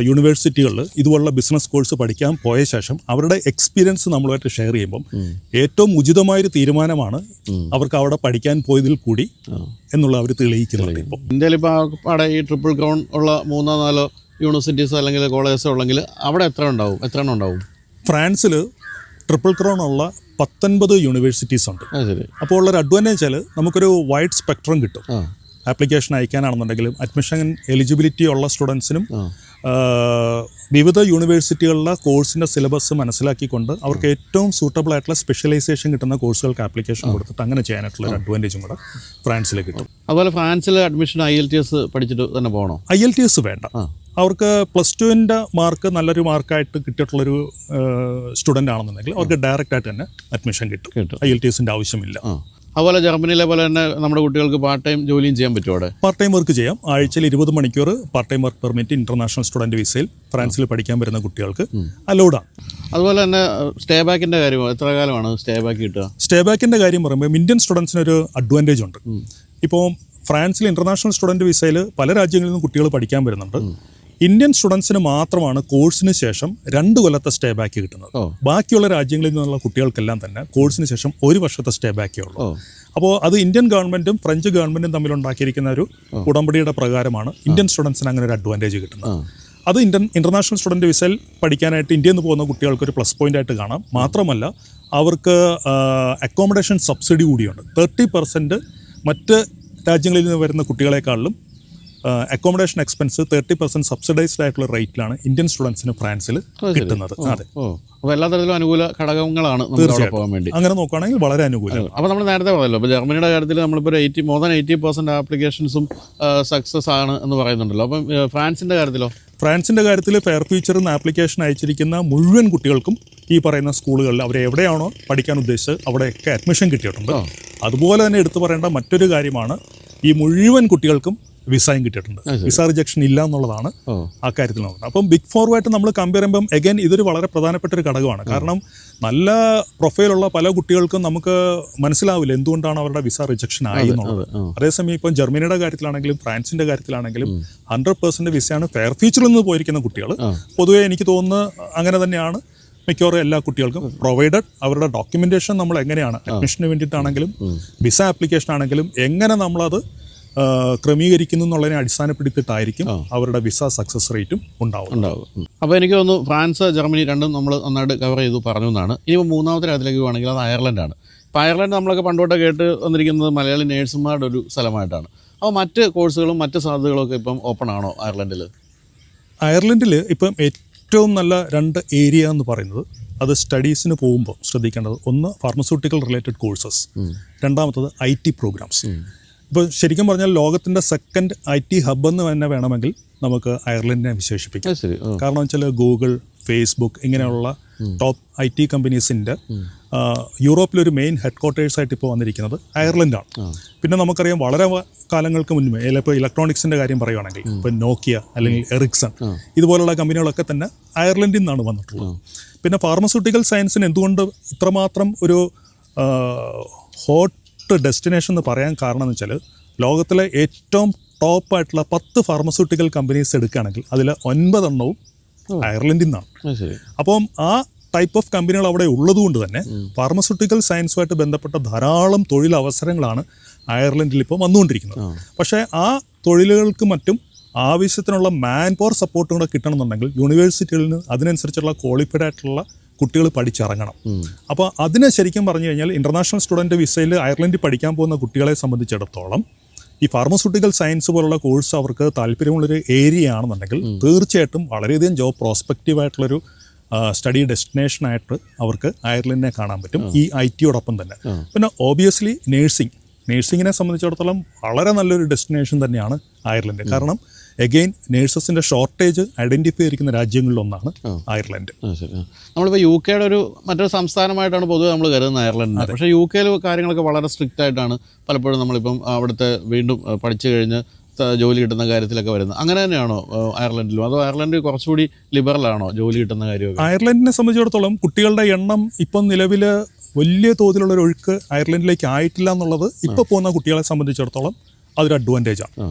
യൂണിവേഴ്സിറ്റികളിൽ ഇതുപോലുള്ള ബിസിനസ് കോഴ്സ് പഠിക്കാൻ പോയ ശേഷം അവരുടെ എക്സ്പീരിയൻസ് നമ്മളുമായിട്ട് ഷെയർ ചെയ്യുമ്പം ഏറ്റവും ഉചിതമായൊരു തീരുമാനമാണ് അവർക്ക് അവിടെ പഠിക്കാൻ പോയതിൽ കൂടി എന്നുള്ള അവർ തെളിയിക്കുന്നുണ്ട്. ഇപ്പോൾ ഇന്ത്യയിൽ ഇപ്പോൾ അവിടെ ഈ ട്രിപ്പിൾ ക്രൗൺ ഉള്ള 3-4 യൂണിവേഴ്സിറ്റീസ് അല്ലെങ്കിൽ കോളേജസ് ഉള്ളെങ്കിൽ അവിടെ എത്ര ഉണ്ടാവും? ഫ്രാൻസിൽ ട്രിപ്പിൾ ക്രൗൺ ഉള്ള 19 യൂണിവേഴ്സിറ്റീസ് ഉണ്ട്. അപ്പോൾ ഉള്ളൊരു അഡ്വാൻറ്റേജ് വെച്ചാൽ നമുക്കൊരു വൈഡ് സ്പെക്ട്രം കിട്ടും. ആപ്ലിക്കേഷൻ അയക്കാനാണെന്നുണ്ടെങ്കിലും അഡ്മിഷൻ എലിജിബിലിറ്റി ഉള്ള സ്റ്റുഡൻസിനും വിവിധ യൂണിവേഴ്സിറ്റികളിലെ കോഴ്സിൻ്റെ സിലബസ് മനസ്സിലാക്കിക്കൊണ്ട് അവർക്ക് ഏറ്റവും സൂട്ടബിൾ ആയിട്ടുള്ള സ്പെഷ്യലൈസേഷൻ കിട്ടുന്ന കോഴ്സുകൾക്ക് ആപ്ലിക്കേഷൻ കൊടുത്തിട്ട് അങ്ങനെ ചെയ്യാനായിട്ടുള്ള ഒരു അഡ്വാൻറ്റേജും കൂടെ ഫ്രാൻസിൽ കിട്ടും. അതുപോലെ ഫ്രാൻസിൽ അഡ്മിഷൻ IELTS പഠിച്ചിട്ട് തന്നെ പോകണോ? IELTS വേണ്ട. അവർക്ക് +2ൻ്റെ മാർക്ക് നല്ലൊരു മാർക്കായിട്ട് കിട്ടിയിട്ടുള്ളൊരു സ്റ്റുഡൻ്റ് ആണെന്നുണ്ടെങ്കിൽ അവർക്ക് ഡയറക്റ്റ് ആയിട്ട് തന്നെ അഡ്മിഷൻ കിട്ടും. IELTSൻ്റെ ആവശ്യമില്ല. അതുപോലെ ജർമ്മനിയിലെ പോലെ തന്നെ നമ്മുടെ കുട്ടികൾക്ക് പാർട്ട് ടൈം ജോലിയും ചെയ്യാൻ പറ്റുമോ? അവിടെ പാർട്ട് ടൈം വർക്ക് ചെയ്യാം. ആഴ്ചയിൽ 20 മണിക്കൂർ part time work permit international student വിസയിൽ ഫ്രാൻസിൽ പഠിക്കാൻ വരുന്ന കുട്ടികൾക്ക് അലൗഡാണ്. അതുപോലെ തന്നെ സ്റ്റേ ബാക്കിൻ്റെ കാര്യം എത്ര കാലമാണ് സ്റ്റേ ബാക്ക് കിട്ടുക? സ്റ്റേ ബാക്കിൻ്റെ കാര്യം പറയുമ്പോൾ ഇന്ത്യൻ സ്റ്റുഡൻസിനൊരു അഡ്വാൻറ്റേജ് ഉണ്ട്. ഇപ്പോൾ ഫ്രാൻസിൽ ഇന്റർനാഷണൽ സ്റ്റുഡൻറ്റ് വിസയിൽ പല രാജ്യങ്ങളിൽ നിന്നും കുട്ടികൾ പഠിക്കാൻ വരുന്നുണ്ട്. ഇന്ത്യൻ സ്റ്റുഡൻസിന് മാത്രമാണ് കോഴ്സിന് ശേഷം 2 കൊല്ലത്തെ സ്റ്റേ ബാക്ക് കിട്ടുന്നത്. ബാക്കിയുള്ള രാജ്യങ്ങളിൽ നിന്നുള്ള കുട്ടികൾക്കെല്ലാം തന്നെ കോഴ്സിന് ശേഷം 1 വർഷത്തെ സ്റ്റേ ബാക്കേ ഉള്ളൂ. അപ്പോൾ അത് ഇന്ത്യൻ ഗവൺമെൻറ്റും ഫ്രഞ്ച് ഗവൺമെൻറ്റും തമ്മിലുണ്ടാക്കിയിരിക്കുന്ന ഒരു ഉടമ്പടിയുടെ പ്രകാരമാണ് ഇന്ത്യൻ സ്റ്റുഡൻസിന് അങ്ങനെ ഒരു അഡ്വാൻറ്റേജ് കിട്ടുന്നത്. അത് ഇൻ്റർനാഷണൽ സ്റ്റുഡൻറ്റ് വിസയിൽ പഠിക്കാനായിട്ട് ഇന്ത്യയിൽ നിന്ന് പോകുന്ന കുട്ടികൾക്കൊരു പ്ലസ് പോയിൻ്റ് ആയിട്ട് കാണാം. മാത്രമല്ല അവർക്ക് അക്കോമഡേഷൻ സബ്സിഡി കൂടിയുണ്ട്. 30% മറ്റ് രാജ്യങ്ങളിൽ നിന്ന് വരുന്ന കുട്ടികളെക്കാളിലും അക്കോമഡേഷൻ എക്സ്പെൻസ് 30% സബ്സിഡൈസ്ഡ് ആയിട്ടുള്ള റേറ്റിലാണ് ഇന്ത്യൻ സ്റ്റുഡൻസിന് ഫ്രാൻസിൽ കിട്ടുന്നത്. അതെ, അപ്പോൾ എല്ലാ തരത്തിലും അനുകൂല ഘടകങ്ങളാണ് നമുക്ക് പോകാൻ വേണ്ടി. അങ്ങനെ നോക്കുകയാണെങ്കിൽ വളരെ അനുകൂലം. അപ്പോൾ നമ്മൾ നേരത്തെ പറഞ്ഞല്ലോ, ഇപ്പോൾ ജർമ്മനിയുടെ കാര്യത്തിൽ നമ്മളിപ്പോൾ മോർ ദാൻ 80% ആപ്ലിക്കേഷൻസും സക്സസ് ആണ് എന്ന് പറയുന്നുണ്ടല്ലോ. അപ്പം ഫ്രാൻസിൻ്റെ കാര്യത്തിലോ? ഫ്രാൻസിൻ്റെ കാര്യത്തിൽ ഫെയർ ഫ്യൂച്ചറിൽ നിന്ന് ആപ്ലിക്കേഷൻ അയച്ചിരിക്കുന്ന മുഴുവൻ കുട്ടികൾക്കും ഈ പറയുന്ന സ്കൂളുകളിൽ അവർ എവിടെയാണോ പഠിക്കാൻ ഉദ്ദേശിച്ചത് അവിടെയൊക്കെ അഡ്മിഷൻ കിട്ടിയിട്ടുണ്ട്. അതുപോലെ തന്നെ എടുത്തു പറയേണ്ട മറ്റൊരു കാര്യമാണ്, ഈ മുഴുവൻ കുട്ടികൾക്കും വിസയും കിട്ടിയിട്ടുണ്ട്. വിസ റിജക്ഷൻ ഇല്ല എന്നുള്ളതാണ് ആ കാര്യത്തിൽ നോക്കുന്നത്. അപ്പം ബിഗ് ഫോറുമായിട്ട് നമ്മൾ കമ്പയർ ചെയ്യുമ്പം അഗൈൻ ഇതൊരു വളരെ പ്രധാനപ്പെട്ട ഒരു ഘടകമാണ്. കാരണം നല്ല പ്രൊഫൈലുള്ള പല കുട്ടികൾക്കും നമുക്ക് മനസ്സിലാവില്ല എന്തുകൊണ്ടാണ് അവരുടെ വിസ റിജക്ഷൻ ആയി എന്നുള്ളത്. അതേസമയം ഇപ്പം ജർമ്മനിയുടെ കാര്യത്തിലാണെങ്കിലും ഫ്രാൻസിൻ്റെ കാര്യത്തിലാണെങ്കിലും 100% വിസയാണ് ഫെയർ ഫ്യൂച്ചറിൽ നിന്ന് പോയിരിക്കുന്ന കുട്ടികൾ. പൊതുവേ എനിക്ക് തോന്നുന്നു അങ്ങനെ തന്നെയാണ് മിക്കവാറും എല്ലാ കുട്ടികൾക്കും. പ്രൊവൈഡഡ് അവരുടെ ഡോക്യുമെൻറ്റേഷൻ നമ്മൾ എങ്ങനെയാണ് അഡ്മിഷന് വേണ്ടിയിട്ടാണെങ്കിലും വിസ ആപ്ലിക്കേഷൻ ആണെങ്കിലും എങ്ങനെ നമ്മളത് ക്രമീകരിക്കുന്നു എന്നുള്ളതിനെ അടിസ്ഥാനപ്പെടുത്തിയിട്ടായിരിക്കും അവരുടെ വിസ സക്സസ് റേറ്റും ഉണ്ടാവും. അപ്പോൾ എനിക്ക് തോന്നുന്നു ഫ്രാൻസ്, ജർമ്മനി രണ്ടും നമ്മൾ നന്നായിട്ട് കവർ ചെയ്തു പറഞ്ഞു എന്നാണ്. ഇനിയിപ്പോൾ മൂന്നാമത്തെ രാജ്യത്തിലേക്ക് പോകുകയാണെങ്കിൽ അത് അയർലൻഡാണ്. ഇപ്പോൾ അയർലൻഡ് നമ്മളൊക്കെ പണ്ടോട്ട് കേട്ട് വന്നിരിക്കുന്നത് മലയാളി നേഴ്സുമാരുടെ ഒരു സ്ഥലമായിട്ടാണ്. അപ്പോൾ മറ്റ് കോഴ്സുകളും മറ്റ് സാധ്യതകളും ഒക്കെ ഇപ്പം ഓപ്പൺ ആണോ അയർലൻഡിൽ? അയർലൻഡിൽ ഇപ്പം ഏറ്റവും നല്ല 2 ഏരിയ എന്ന് പറയുന്നത്, അത് സ്റ്റഡീസിന് പോകുമ്പോൾ ശ്രദ്ധിക്കേണ്ടത്, ഒന്ന് ഫാർമസ്യൂട്ടിക്കൽ റിലേറ്റഡ് കോഴ്സസ്, രണ്ടാമത്തത് IT പ്രോഗ്രാംസ്. ഇപ്പോൾ ശരിക്കും പറഞ്ഞാൽ ലോകത്തിൻ്റെ സെക്കൻഡ് IT ഹബ് എന്ന് തന്നെ വേണമെങ്കിൽ നമുക്ക് അയർലൻഡിനെ വിശേഷിപ്പിക്കാം. കാരണം വെച്ചാൽ ഗൂഗിൾ, ഫേസ്ബുക്ക് ഇങ്ങനെയുള്ള ടോപ്പ് IT കമ്പനീസിൻ്റെ യൂറോപ്പിലൊരു മെയിൻ ഹെഡ് ക്വാർട്ടേഴ്സായിട്ട് ഇപ്പോൾ വന്നിരിക്കുന്നത് അയർലൻഡാണ്. പിന്നെ നമുക്കറിയാം വളരെ കാലങ്ങൾക്ക് മുൻപേ ഇപ്പോൾ ഇലക്ട്രോണിക്സിൻ്റെ കാര്യം പറയുകയാണെങ്കിൽ ഇപ്പോൾ നോക്കിയ അല്ലെങ്കിൽ എറിക്സൺ ഇതുപോലുള്ള കമ്പനികളൊക്കെ തന്നെ അയർലൻഡിൽ നിന്നാണ് വന്നിട്ടുള്ളത്. പിന്നെ ഫാർമസ്യൂട്ടിക്കൽ സയൻസിന് എന്തുകൊണ്ട് ഇത്രമാത്രം ഒരു ഹോട്ട് ഡെസ്റ്റിനേഷൻ എന്ന് പറയാൻ കാരണം എന്ന് വെച്ചാൽ, ലോകത്തിലെ ഏറ്റവും ടോപ്പായിട്ടുള്ള 10 ഫാർമസ്യൂട്ടിക്കൽ കമ്പനീസ് എടുക്കുകയാണെങ്കിൽ അതിൽ 9 എണ്ണവും അയർലൻഡിൽ നിന്നാണ്. അപ്പം ആ ടൈപ്പ് ഓഫ് കമ്പനികൾ അവിടെ ഉള്ളതുകൊണ്ട് തന്നെ ഫാർമസ്യൂട്ടിക്കൽ സയൻസുമായിട്ട് ബന്ധപ്പെട്ട ധാരാളം തൊഴിലവസരങ്ങളാണ് അയർലൻഡിൽ ഇപ്പോൾ വന്നുകൊണ്ടിരിക്കുന്നത്. പക്ഷേ ആ തൊഴിലുകൾക്ക് മറ്റും ആവശ്യത്തിനുള്ള മാൻ പവർ സപ്പോർട്ടും കൂടെ കിട്ടണമെന്നുണ്ടെങ്കിൽ യൂണിവേഴ്സിറ്റികളിൽ നിന്ന് അതിനനുസരിച്ചുള്ള ക്വാളിഫൈഡ് ആയിട്ടുള്ള കുട്ടികൾ പഠിച്ചിറങ്ങണം. അപ്പോൾ അതിനെ ശരിക്കും പറഞ്ഞു കഴിഞ്ഞാൽ ഇൻ്റർനാഷണൽ സ്റ്റുഡൻറ്റ് വിസയിൽ അയർലൻഡിൽ പഠിക്കാൻ പോകുന്ന കുട്ടികളെ സംബന്ധിച്ചിടത്തോളം ഈ ഫാർമസ്യൂട്ടിക്കൽ സയൻസ് പോലുള്ള കോഴ്സ് അവർക്ക് താല്പര്യമുള്ളൊരു ഏരിയ ആണെന്നുണ്ടെങ്കിൽ തീർച്ചയായിട്ടും വളരെയധികം ജോബ് പ്രോസ്പെക്റ്റീവായിട്ടുള്ളൊരു സ്റ്റഡി ഡെസ്റ്റിനേഷനായിട്ട് അവർക്ക് അയർലൻഡിനെ കാണാൻ പറ്റും, ഈ IT തന്നെ. പിന്നെ ഓബിയസ്ലി നേഴ്സിങ്ങിനെ സംബന്ധിച്ചിടത്തോളം വളരെ നല്ലൊരു ഡെസ്റ്റിനേഷൻ തന്നെയാണ് അയർലൻഡ്. കാരണം എഗെയിൻ നേഴ്സസിൻ്റെ ഷോർട്ടേജ് ഐഡൻറ്റിഫൈ ചെയ്തിരിക്കുന്ന രാജ്യങ്ങളിലൊന്നാണ് അയർലൻഡ്. നമ്മളിപ്പോൾ UK ഒരു മറ്റൊരു സംസ്ഥാനമായിട്ടാണ് പൊതുവെ നമ്മൾ കരുതുന്നത് അയർലൻഡിനെ. പക്ഷേ UK കാര്യങ്ങളൊക്കെ വളരെ സ്ട്രിക്റ്റ് ആയിട്ടാണ് പലപ്പോഴും നമ്മളിപ്പം അവിടുത്തെ വീണ്ടും പഠിച്ചു കഴിഞ്ഞ് ജോലി കിട്ടുന്ന കാര്യത്തിലൊക്കെ വരുന്നത്. അങ്ങനെ തന്നെയാണോ അയർലൻഡിലും? അതോ അയർലൻഡ് കുറച്ചുകൂടി ലിബറലാണോ ജോലി കിട്ടുന്ന കാര്യമൊക്കെ? അയർലൻഡിനെ സംബന്ധിച്ചിടത്തോളം കുട്ടികളുടെ എണ്ണം ഇപ്പം നിലവിൽ വലിയ തോതിലുള്ളൊരു ഒഴുക്ക് അയർലൻഡിലേക്ക് ആയിട്ടില്ല എന്നുള്ളത് ഇപ്പോൾ പോകുന്ന കുട്ടികളെ സംബന്ധിച്ചിടത്തോളം അതൊരു അഡ്വാൻറ്റേജാണ്.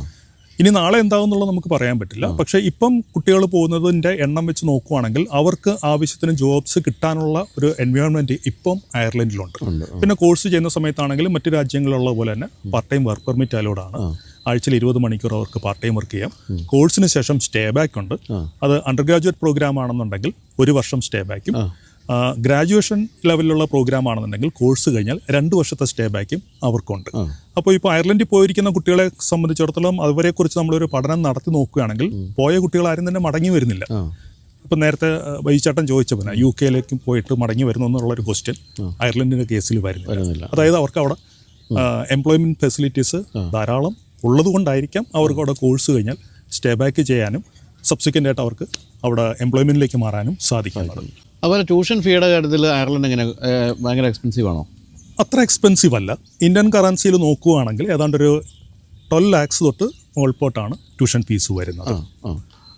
ഇനി നാളെ എന്താകുന്നുള്ളത് നമുക്ക് പറയാൻ പറ്റില്ല. പക്ഷേ ഇപ്പം കുട്ടികൾ പോകുന്നതിൻ്റെ എണ്ണം വെച്ച് നോക്കുവാണെങ്കിൽ അവർക്ക് ആവശ്യത്തിന് ജോബ്സ് കിട്ടാനുള്ള ഒരു എൻവയോൺമെൻറ്റ് ഇപ്പം അയർലൻഡിലുണ്ട്. പിന്നെ കോഴ്സ് ചെയ്യുന്ന സമയത്താണെങ്കിലും മറ്റു രാജ്യങ്ങളിലുള്ള പോലെ തന്നെ പാർട്ട് ടൈം വർക്ക് പെർമിറ്റ് അലോഡാണ്. ആഴ്ചയിൽ 20 മണിക്കൂർ അവർക്ക് പാർട്ട് ടൈം വർക്ക് ചെയ്യാം. കോഴ്സിന് ശേഷം സ്റ്റേ ബാക്ക് ഉണ്ട്. അത് അണ്ടർ ഗ്രാജുവേറ്റ് പ്രോഗ്രാം ആണെന്നുണ്ടെങ്കിൽ 1 വർഷം സ്റ്റേ ബാക്കും, ഗ്രാജുവേഷൻ ലെവലിലുള്ള പ്രോഗ്രാം ആണെന്നുണ്ടെങ്കിൽ കോഴ്സ് കഴിഞ്ഞാൽ 2 വർഷത്തെ സ്റ്റേ ബാക്കും അവർക്കുണ്ട്. അപ്പോൾ ഇപ്പോൾ അയർലൻഡിൽ പോയിരിക്കുന്ന കുട്ടികളെ സംബന്ധിച്ചിടത്തോളം അവരെക്കുറിച്ച് നമ്മളൊരു പഠനം നടത്തി നോക്കുകയാണെങ്കിൽ പോയ കുട്ടികളാരും തന്നെ മടങ്ങി വരുന്നില്ല. ഇപ്പം നേരത്തെ വൈചാട്ടൻ ചോദിച്ച പോലെ UK പോയിട്ട് മടങ്ങി വരുന്നു എന്നുള്ളൊരു ക്വസ്റ്റ്യൻ അയർലൻഡിൻ്റെ കേസിൽ വരുന്നില്ല. അതായത് അവർക്ക് അവിടെ എംപ്ലോയ്മെൻറ്റ് ഫെസിലിറ്റീസ് ധാരാളം ഉള്ളത് കൊണ്ടായിരിക്കാം അവർക്ക് അവിടെ കോഴ്സ് കഴിഞ്ഞാൽ സ്റ്റേ ബാക്ക് ചെയ്യാനും സബ്സിക്വൻ്റ് ആയിട്ട് അവർക്ക് അവിടെ എംപ്ലോയ്മെൻറ്റിലേക്ക് മാറാനും സാധിക്കുന്നത്. അതുപോലെ ട്യൂഷൻ ഫീയുടെ കാര്യത്തിൽ അയർലൻഡ് എങ്ങനെ ഭയങ്കര എക്സ്പെൻസീവ് ആണോ? അത്ര എക്സ്പെൻസീവ് അല്ല. ഇന്ത്യൻ കറൻസിയിൽ നോക്കുകയാണെങ്കിൽ ഏതാണ്ടൊരു 12 lakhs തൊട്ട് മുകൾപോട്ടാണ് ട്യൂഷൻ ഫീസ് വരുന്നത്.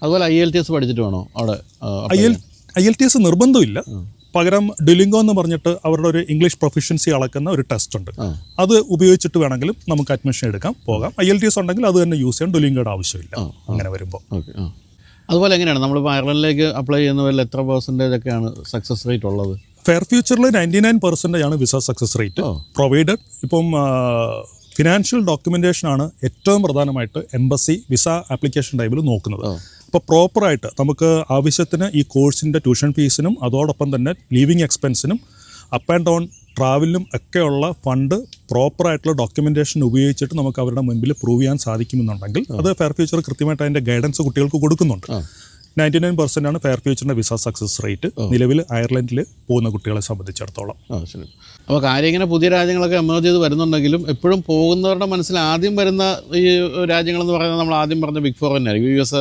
അതുപോലെ IELTS പഠിച്ചിട്ട് വേണോ അവിടെ? IELTS നിർബന്ധമില്ല. പകരം ഡുലിംഗോ എന്ന് പറഞ്ഞിട്ട് അവരുടെ ഒരു ഇംഗ്ലീഷ് പ്രൊഫഷ്യൻസി അളക്കുന്ന ഒരു ടെസ്റ്റ് ഉണ്ട്. അത് ഉപയോഗിച്ചിട്ട് വേണമെങ്കിലും നമുക്ക് അഡ്മിഷൻ എടുക്കാം, പോകാം. IELTS ഉണ്ടെങ്കിൽ അത് തന്നെ യൂസ് ചെയ്യാൻ ഡുലിംഗോയുടെ ആവശ്യമില്ല അങ്ങനെ വരുമ്പോൾ. അതുപോലെ എങ്ങനെയാണ് നമ്മളിപ്പോൾ അയർലൻഡിലേക്ക് അപ്ലൈ ചെയ്യുന്നവരിൽ എത്ര % ഒക്കെയാണ് സക്സസ് റേറ്റ് ഉള്ളത്? ഫെയർ ഫ്യൂച്ചറിൽ 99% ആണ് വിസ സക്സസ് റേറ്റ്. പ്രൊവൈഡഡ് ഇപ്പം ഫിനാൻഷ്യൽ ഡോക്യുമെൻറ്റേഷനാണ് ഏറ്റവും പ്രധാനമായിട്ട് എംബസി വിസ ആപ്ലിക്കേഷൻ ടൈമിൽ നോക്കുന്നത്. ഇപ്പോൾ പ്രോപ്പറായിട്ട് നമുക്ക് ആവശ്യത്തിന് ഈ കോഴ്സിൻ്റെ ട്യൂഷൻ ഫീസിനും അതോടൊപ്പം തന്നെ ലീവിങ് എക്സ്പെൻസിനും അപ്പ് ആൻഡ് ഡൗൺ ട്രാവലിനും ഒക്കെയുള്ള ഫണ്ട് പ്രോപ്പറായിട്ടുള്ള ഡോക്യുമെൻറ്റേഷൻ ഉപയോഗിച്ചിട്ട് നമുക്ക് അവരുടെ മുൻപിൽ പ്രൂവ് ചെയ്യാൻ സാധിക്കുമെന്നുണ്ടെങ്കിൽ അത് ഫെയർ ഫ്യൂച്ചർ കൃത്യമായിട്ട് അതിൻ്റെ ഗൈഡൻസ് കുട്ടികൾക്ക് കൊടുക്കുന്നുണ്ട്. 99% ആണ് ഫെയർ ഫ്യൂച്ചറിൻ്റെ വിസ സക്സസ് റേറ്റ് നിലവിൽ അയർലൻഡിൽ പോകുന്ന കുട്ടികളെ സംബന്ധിച്ചിടത്തോളം. ശരി. അപ്പോൾ കാര്യം ഇങ്ങനെ പുതിയ രാജ്യങ്ങളൊക്കെ എമേർജ് ചെയ്ത് വരുന്നുണ്ടെങ്കിലും എപ്പോഴും പോകുന്നവരുടെ മനസ്സിൽ ആദ്യം വരുന്ന ഈ രാജ്യങ്ങളെന്ന് പറയുന്നത് നമ്മൾ ആദ്യം പറഞ്ഞ ബിഗ് ഫോർ തന്നെയായിരിക്കും. US,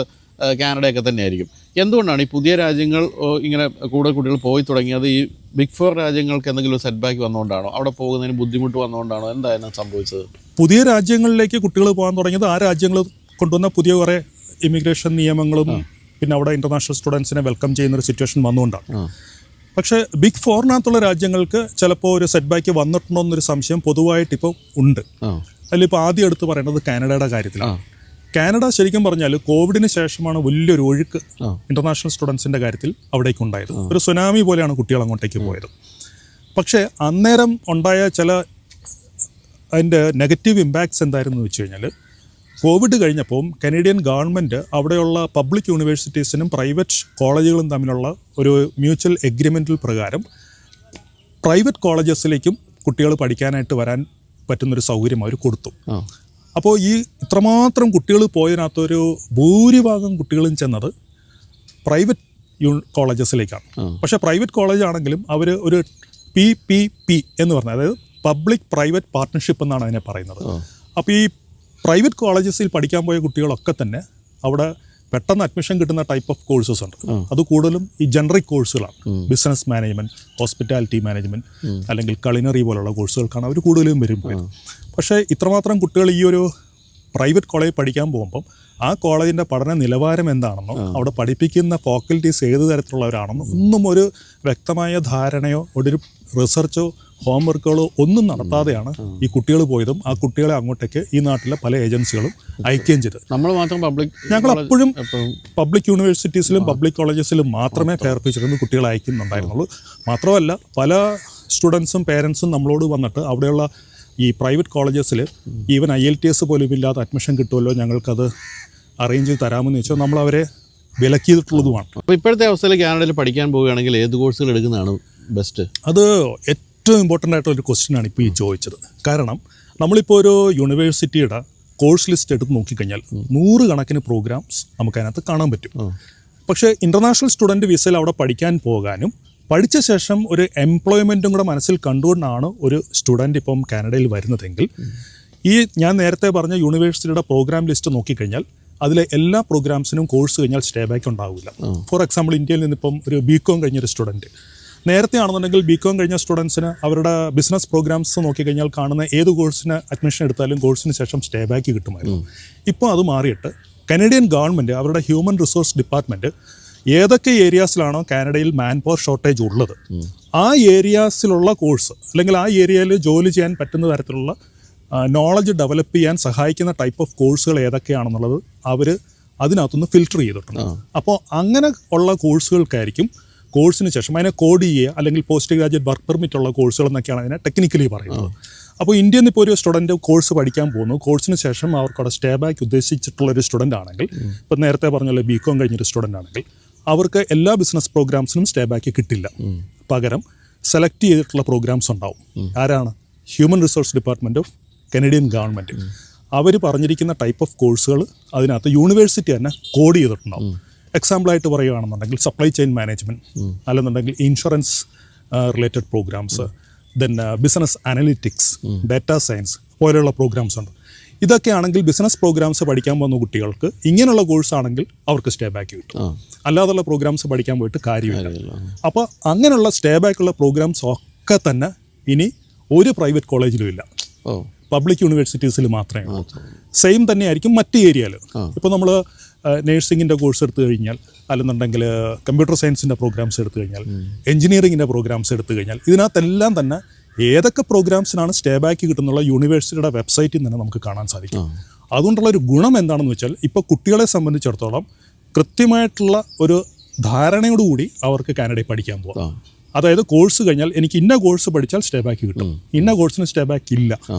കാനഡയൊക്കെ തന്നെയായിരിക്കും. എന്തുകൊണ്ടാണ് ഈ പുതിയ രാജ്യങ്ങൾ ഇങ്ങനെ കൂടുതൽ കുട്ടികൾ പോയി തുടങ്ങിയത്? ഈ ബിഗ് ഫോർ രാജ്യങ്ങൾക്ക് എന്തെങ്കിലും ഒരു സെറ്റ് ബാക്ക് വന്നുകൊണ്ടാണോ, അവിടെ പോകുന്നതിന് ബുദ്ധിമുട്ട് വന്നുകൊണ്ടാണോ, എന്തായിരുന്നു സംഭവിച്ചത്? പുതിയ രാജ്യങ്ങളിലേക്ക് കുട്ടികൾ പോകാൻ തുടങ്ങിയത് ആ രാജ്യങ്ങൾ കൊണ്ടുവന്ന പുതിയ കുറേ ഇമിഗ്രേഷൻ നിയമങ്ങളും പിന്നെ അവിടെ ഇൻ്റർനാഷണൽ സ്റ്റുഡൻസിനെ വെൽക്കം ചെയ്യുന്നൊരു സിറ്റുവേഷൻ വന്നുകൊണ്ടാണ്. പക്ഷേ ബിഗ് ഫോറിനകത്തുള്ള രാജ്യങ്ങൾക്ക് ചിലപ്പോൾ ഒരു സെറ്റ് ബാക്ക് വന്നിട്ടുണ്ടോ എന്നൊരു സംശയം പൊതുവായിട്ടിപ്പോൾ ഉണ്ട്. അതിലിപ്പോൾ ആദ്യം എടുത്ത് പറയുന്നത് കാനഡയുടെ കാര്യത്തിലാണ്. കാനഡ ശരിക്കും പറഞ്ഞാൽ കോവിഡിന് ശേഷമാണ് വലിയൊരു ഒഴുക്ക് ഇൻ്റർനാഷണൽ സ്റ്റുഡൻസിൻ്റെ കാര്യത്തിൽ അവിടേക്ക് ഉണ്ടായത്. ഒരു സുനാമി പോലെയാണ് കുട്ടികൾ അങ്ങോട്ടേക്ക് പോയത്. പക്ഷേ അന്നേരം ഉണ്ടായ ചില അതിൻ്റെ നെഗറ്റീവ് ഇമ്പാക്ട്സ് എന്തായിരുന്നു വെച്ച് കഴിഞ്ഞാൽ, കോവിഡ് കഴിഞ്ഞപ്പം കനേഡിയൻ ഗവൺമെൻറ് അവിടെയുള്ള പബ്ലിക് യൂണിവേഴ്സിറ്റീസിനും പ്രൈവറ്റ് കോളേജുകളും തമ്മിലുള്ള ഒരു മ്യൂച്വൽ എഗ്രിമെൻറ്റിൽ പ്രകാരം പ്രൈവറ്റ് കോളേജസിലേക്കും കുട്ടികൾ പഠിക്കാനായിട്ട് വരാൻ പറ്റുന്നൊരു സൗകര്യം അവർ കൊടുത്തു. അപ്പോൾ ഈ ഇത്രമാത്രം കുട്ടികൾ പോയതിനകത്തൊരു ഭൂരിഭാഗം കുട്ടികളും ചെന്നത് പ്രൈവറ്റ് കോളേജസിലേക്കാണ്. പക്ഷേ പ്രൈവറ്റ് കോളേജ് ആണെങ്കിലും അവർ ഒരു PPP എന്ന് പറഞ്ഞാൽ, അതായത് പബ്ലിക് പ്രൈവറ്റ് പാർട്ട്ണർഷിപ്പ് എന്നാണ് അതിനെ പറയുന്നത്. അപ്പോൾ ഈ പ്രൈവറ്റ് കോളേജസിൽ പഠിക്കാൻ പോയ കുട്ടികളൊക്കെ തന്നെ അവിടെ പെട്ടെന്ന് അഡ്മിഷൻ കിട്ടുന്ന ടൈപ്പ് ഓഫ് കോഴ്സസ് ഉണ്ട്. അത് കൂടുതലും ഈ ജനറിക് കോഴ്സുകളാണ്. ബിസിനസ് മാനേജ്മെൻറ്റ്, ഹോസ്പിറ്റാലിറ്റി മാനേജ്മെൻറ്റ് അല്ലെങ്കിൽ കളിനറി പോലുള്ള കോഴ്സുകൾക്കാണ് അവർ കൂടുതലും വരുമ്പോൾ. പക്ഷേ ഇത്രമാത്രം കുട്ടികൾ ഈ ഒരു പ്രൈവറ്റ് കോളേജ് പഠിക്കാൻ പോകുമ്പം ആ കോളേജിൻ്റെ പഠന നിലവാരം എന്താണെന്നോ അവിടെ പഠിപ്പിക്കുന്ന ഫാക്കൽറ്റീസ് ഏത് തരത്തിലുള്ളവരാണെന്നോ ഒന്നും ഒരു വ്യക്തമായ ധാരണയോ ഒരു റിസർച്ചോ ഹോംവർക്കുകളോ ഒന്നും നടത്താതെയാണ് ഈ കുട്ടികൾ പോയതും ആ കുട്ടികളെ അങ്ങോട്ടേക്ക് ഈ നാട്ടിലെ പല ഏജൻസികളും അയക്കുകയും ചെയ്തത്. ഞങ്ങൾ അപ്പോഴും പബ്ലിക് യൂണിവേഴ്സിറ്റീസിലും പബ്ലിക് കോളേജസിലും മാത്രമേ ഫെയർ ഫ്യൂച്ചറിൽ നിന്ന് കുട്ടികളെ അയക്കുന്നുണ്ടായിരുന്നുള്ളൂ. മാത്രമല്ല പല സ്റ്റുഡൻസും പേരൻസും നമ്മളോട് വന്നിട്ട് അവിടെയുള്ള ഈ പ്രൈവറ്റ് കോളേജസിൽ ഈവൻ IELTS പോലും ഇല്ലാതെ അഡ്മിഷൻ കിട്ടുമല്ലോ, ഞങ്ങൾക്കത് അറേഞ്ച് ചെയ്ത് തരാമെന്ന് വെച്ചാൽ നമ്മളവരെ വിലക്കിയിട്ടുള്ളതുമാണ്. അപ്പോൾ ഇപ്പോഴത്തെ അവസ്ഥയിൽ കാനഡയിൽ പഠിക്കാൻ പോവുകയാണെങ്കിൽ ഏത് കോഴ്സുകൾ എടുക്കുന്നതാണ് ബെസ്റ്റ്? അത് ഏറ്റവും ഇമ്പോർട്ടൻ്റ് ആയിട്ടുള്ളൊരു ക്വസ്റ്റ്യനാണ് ഇപ്പോൾ ഈ ചോദിച്ചത്. കാരണം നമ്മളിപ്പോൾ ഒരു യൂണിവേഴ്സിറ്റിയുടെ കോഴ്സ് ലിസ്റ്റ് എടുത്ത് നോക്കിക്കഴിഞ്ഞാൽ 100 കണക്കിന് പ്രോഗ്രാംസ് നമുക്കതിനകത്ത് കാണാൻ പറ്റും. പക്ഷേ ഇൻ്റർനാഷണൽ സ്റ്റുഡൻറ്റ് വിസയിൽ അവിടെ പഠിക്കാൻ പോകാനും പഠിച്ച ശേഷം ഒരു എംപ്ലോയ്മെൻറ്റും കൂടെ മനസ്സിൽ കണ്ടുകൊണ്ടാണ് ഒരു സ്റ്റുഡൻറ്റ് ഇപ്പം കാനഡയിൽ വരുന്നതെങ്കിൽ ഈ ഞാൻ നേരത്തെ പറഞ്ഞ യൂണിവേഴ്സിറ്റിയുടെ പ്രോഗ്രാം ലിസ്റ്റ് നോക്കിക്കഴിഞ്ഞാൽ അതിലെ എല്ലാ പ്രോഗ്രാംസിനും കോഴ്സ് കഴിഞ്ഞാൽ സ്റ്റേ ബാക്ക് ഉണ്ടാവില്ല. ഫോർ എക്സാമ്പിൾ, ഇന്ത്യയിൽ നിന്നിപ്പം ഒരു BCom കഴിഞ്ഞൊരു സ്റ്റുഡൻറ്റ് നേരത്തെ ആണെന്നുണ്ടെങ്കിൽ BCom കഴിഞ്ഞ സ്റ്റുഡൻസിന് അവരുടെ ബിസിനസ് പ്രോഗ്രാംസ് നോക്കിക്കഴിഞ്ഞാൽ കാണുന്ന ഏത് കോഴ്സിന് അഡ്മിഷൻ എടുത്താലും കോഴ്സിന് ശേഷം സ്റ്റേ ബാക്ക് കിട്ടുമായിരുന്നു. ഇപ്പോൾ അത് മാറിയിട്ട് കനേഡിയൻ ഗവൺമെൻറ് അവരുടെ ഹ്യൂമൻ റിസോഴ്സ് ഡിപ്പാർട്ട്മെൻറ്റ് ഏതൊക്കെ ഏരിയാസിലാണോ കാനഡയിൽ മാൻ പവർ ഷോർട്ടേജ് ഉള്ളത് ആ ഏരിയാസിലുള്ള കോഴ്സ് അല്ലെങ്കിൽ ആ ഏരിയയിൽ ജോലി ചെയ്യാൻ പറ്റുന്ന തരത്തിലുള്ള നോളജ് ഡെവലപ്പ് ചെയ്യാൻ സഹായിക്കുന്ന ടൈപ്പ് ഓഫ് കോഴ്സുകൾ ഏതൊക്കെയാണെന്നുള്ളത് അവർ അതിനകത്തുനിന്ന് ഫിൽട്ടർ ചെയ്തിട്ടുണ്ട്. അപ്പോൾ അങ്ങനെ ഉള്ള കോഴ്സുകൾക്കായിരിക്കും കോഴ്സിന് ശേഷം അതിനെ കോഡ് ചെയ്യുക അല്ലെങ്കിൽ പോസ്റ്റ് ഗ്രാജുവേറ്റ് വർക്ക് പെർമിറ്റ് ഉള്ള കോഴ്സുകൾ എന്നൊക്കെയാണ് അതിനെ ടെക്നിക്കലി പറയുന്നത്. അപ്പോൾ ഇന്ത്യയിൽ നിന്ന് ഇപ്പോൾ ഒരു സ്റ്റുഡൻറ്റ് കോഴ്സ് പഠിക്കാൻ പോകുന്നു, കോഴ്സിന് ശേഷം അവർക്കവിടെ സ്റ്റേ ബാക്ക് ഉദ്ദേശിച്ചിട്ടുള്ളൊരു സ്റ്റുഡൻ്റ് ആണെങ്കിൽ, ഇപ്പോൾ നേരത്തെ പറഞ്ഞല്ലോ BCom കഴിഞ്ഞൊരു സ്റ്റുഡൻ്റ് ആണെങ്കിൽ അവർക്ക് എല്ലാ ബിസിനസ് പ്രോഗ്രാംസിനും സ്റ്റേ ബാക്ക് കിട്ടില്ല. പകരം സെലക്ട് ചെയ്തിട്ടുള്ള പ്രോഗ്രാംസ് ഉണ്ടാവും. ആരാണ്? Human resource department of Canadian government. അവർ പറഞ്ഞിരിക്കുന്ന ടൈപ്പ് ഓഫ് കോഴ്സുകൾ അതിനകത്ത് യൂണിവേഴ്സിറ്റി തന്നെ കോഡ് ചെയ്തിട്ടുണ്ടാവും. എക്സാമ്പിളായിട്ട് പറയുകയാണെന്നുണ്ടെങ്കിൽ സപ്ലൈ ചെയിൻ മാനേജ്മെൻറ്റ്, അല്ലെന്നുണ്ടെങ്കിൽ insurance related programmes, then business analytics, data science പോലെയുള്ള പ്രോഗ്രാംസ് ഉണ്ട്. ഇതൊക്കെയാണെങ്കിൽ ബിസിനസ് പ്രോഗ്രാംസ് പഠിക്കാൻ പോകുന്ന കുട്ടികൾക്ക് ഇങ്ങനെയുള്ള കോഴ്സ് ആണെങ്കിൽ അവർക്ക് സ്റ്റേ ബാക്ക് കിട്ടും. അല്ലാതുള്ള പ്രോഗ്രാംസ് പഠിക്കാൻ പോയിട്ട് കാര്യമില്ല. അപ്പോൾ അങ്ങനെയുള്ള സ്റ്റേ ബാക്കുള്ള പ്രോഗ്രാംസ് ഒക്കെ തന്നെ ഇനി ഒരു പ്രൈവറ്റ് കോളേജിലും ഇല്ല, പബ്ലിക് യൂണിവേഴ്സിറ്റീസിൽ മാത്രമേ ഉള്ളൂ. സെയിം തന്നെയായിരിക്കും മറ്റ് ഏരിയയിൽ. ഇപ്പോൾ നമ്മൾ നേഴ്സിങ്ങിൻ്റെ കോഴ്സ് എടുത്തു കഴിഞ്ഞാൽ, അല്ലെന്നുണ്ടെങ്കിൽ കമ്പ്യൂട്ടർ സയൻസിൻ്റെ പ്രോഗ്രാംസ് എടുത്തു കഴിഞ്ഞാൽ, എഞ്ചിനീയറിങ്ങിൻ്റെ പ്രോഗ്രാംസ് എടുത്തു കഴിഞ്ഞാൽ, ഇതിനകത്തെല്ലാം തന്നെ ഏതൊക്കെ പ്രോഗ്രാംസിനാണ് സ്റ്റേ ബാക്ക് കിട്ടുന്നുള്ള യൂണിവേഴ്സിറ്റിയുടെ വെബ്സൈറ്റിൽ തന്നെ നമുക്ക് കാണാൻ സാധിക്കും. അതുകൊണ്ടുള്ള ഒരു ഗുണം എന്താണെന്ന് വെച്ചാൽ ഇപ്പോൾ കുട്ടികളെ സംബന്ധിച്ചിടത്തോളം കൃത്യമായിട്ടുള്ള ഒരു ധാരണയോടുകൂടി അവർക്ക് കാനഡയിൽ പഠിക്കാൻ പോകാം. അതായത് കോഴ്സ് കഴിഞ്ഞാൽ എനിക്ക് ഇന്ന കോഴ്സ് പഠിച്ചാൽ സ്റ്റേ ബാക്ക് കിട്ടും, ഇന്ന കോഴ്സിന് സ്റ്റേ ബാക്ക് ഇല്ല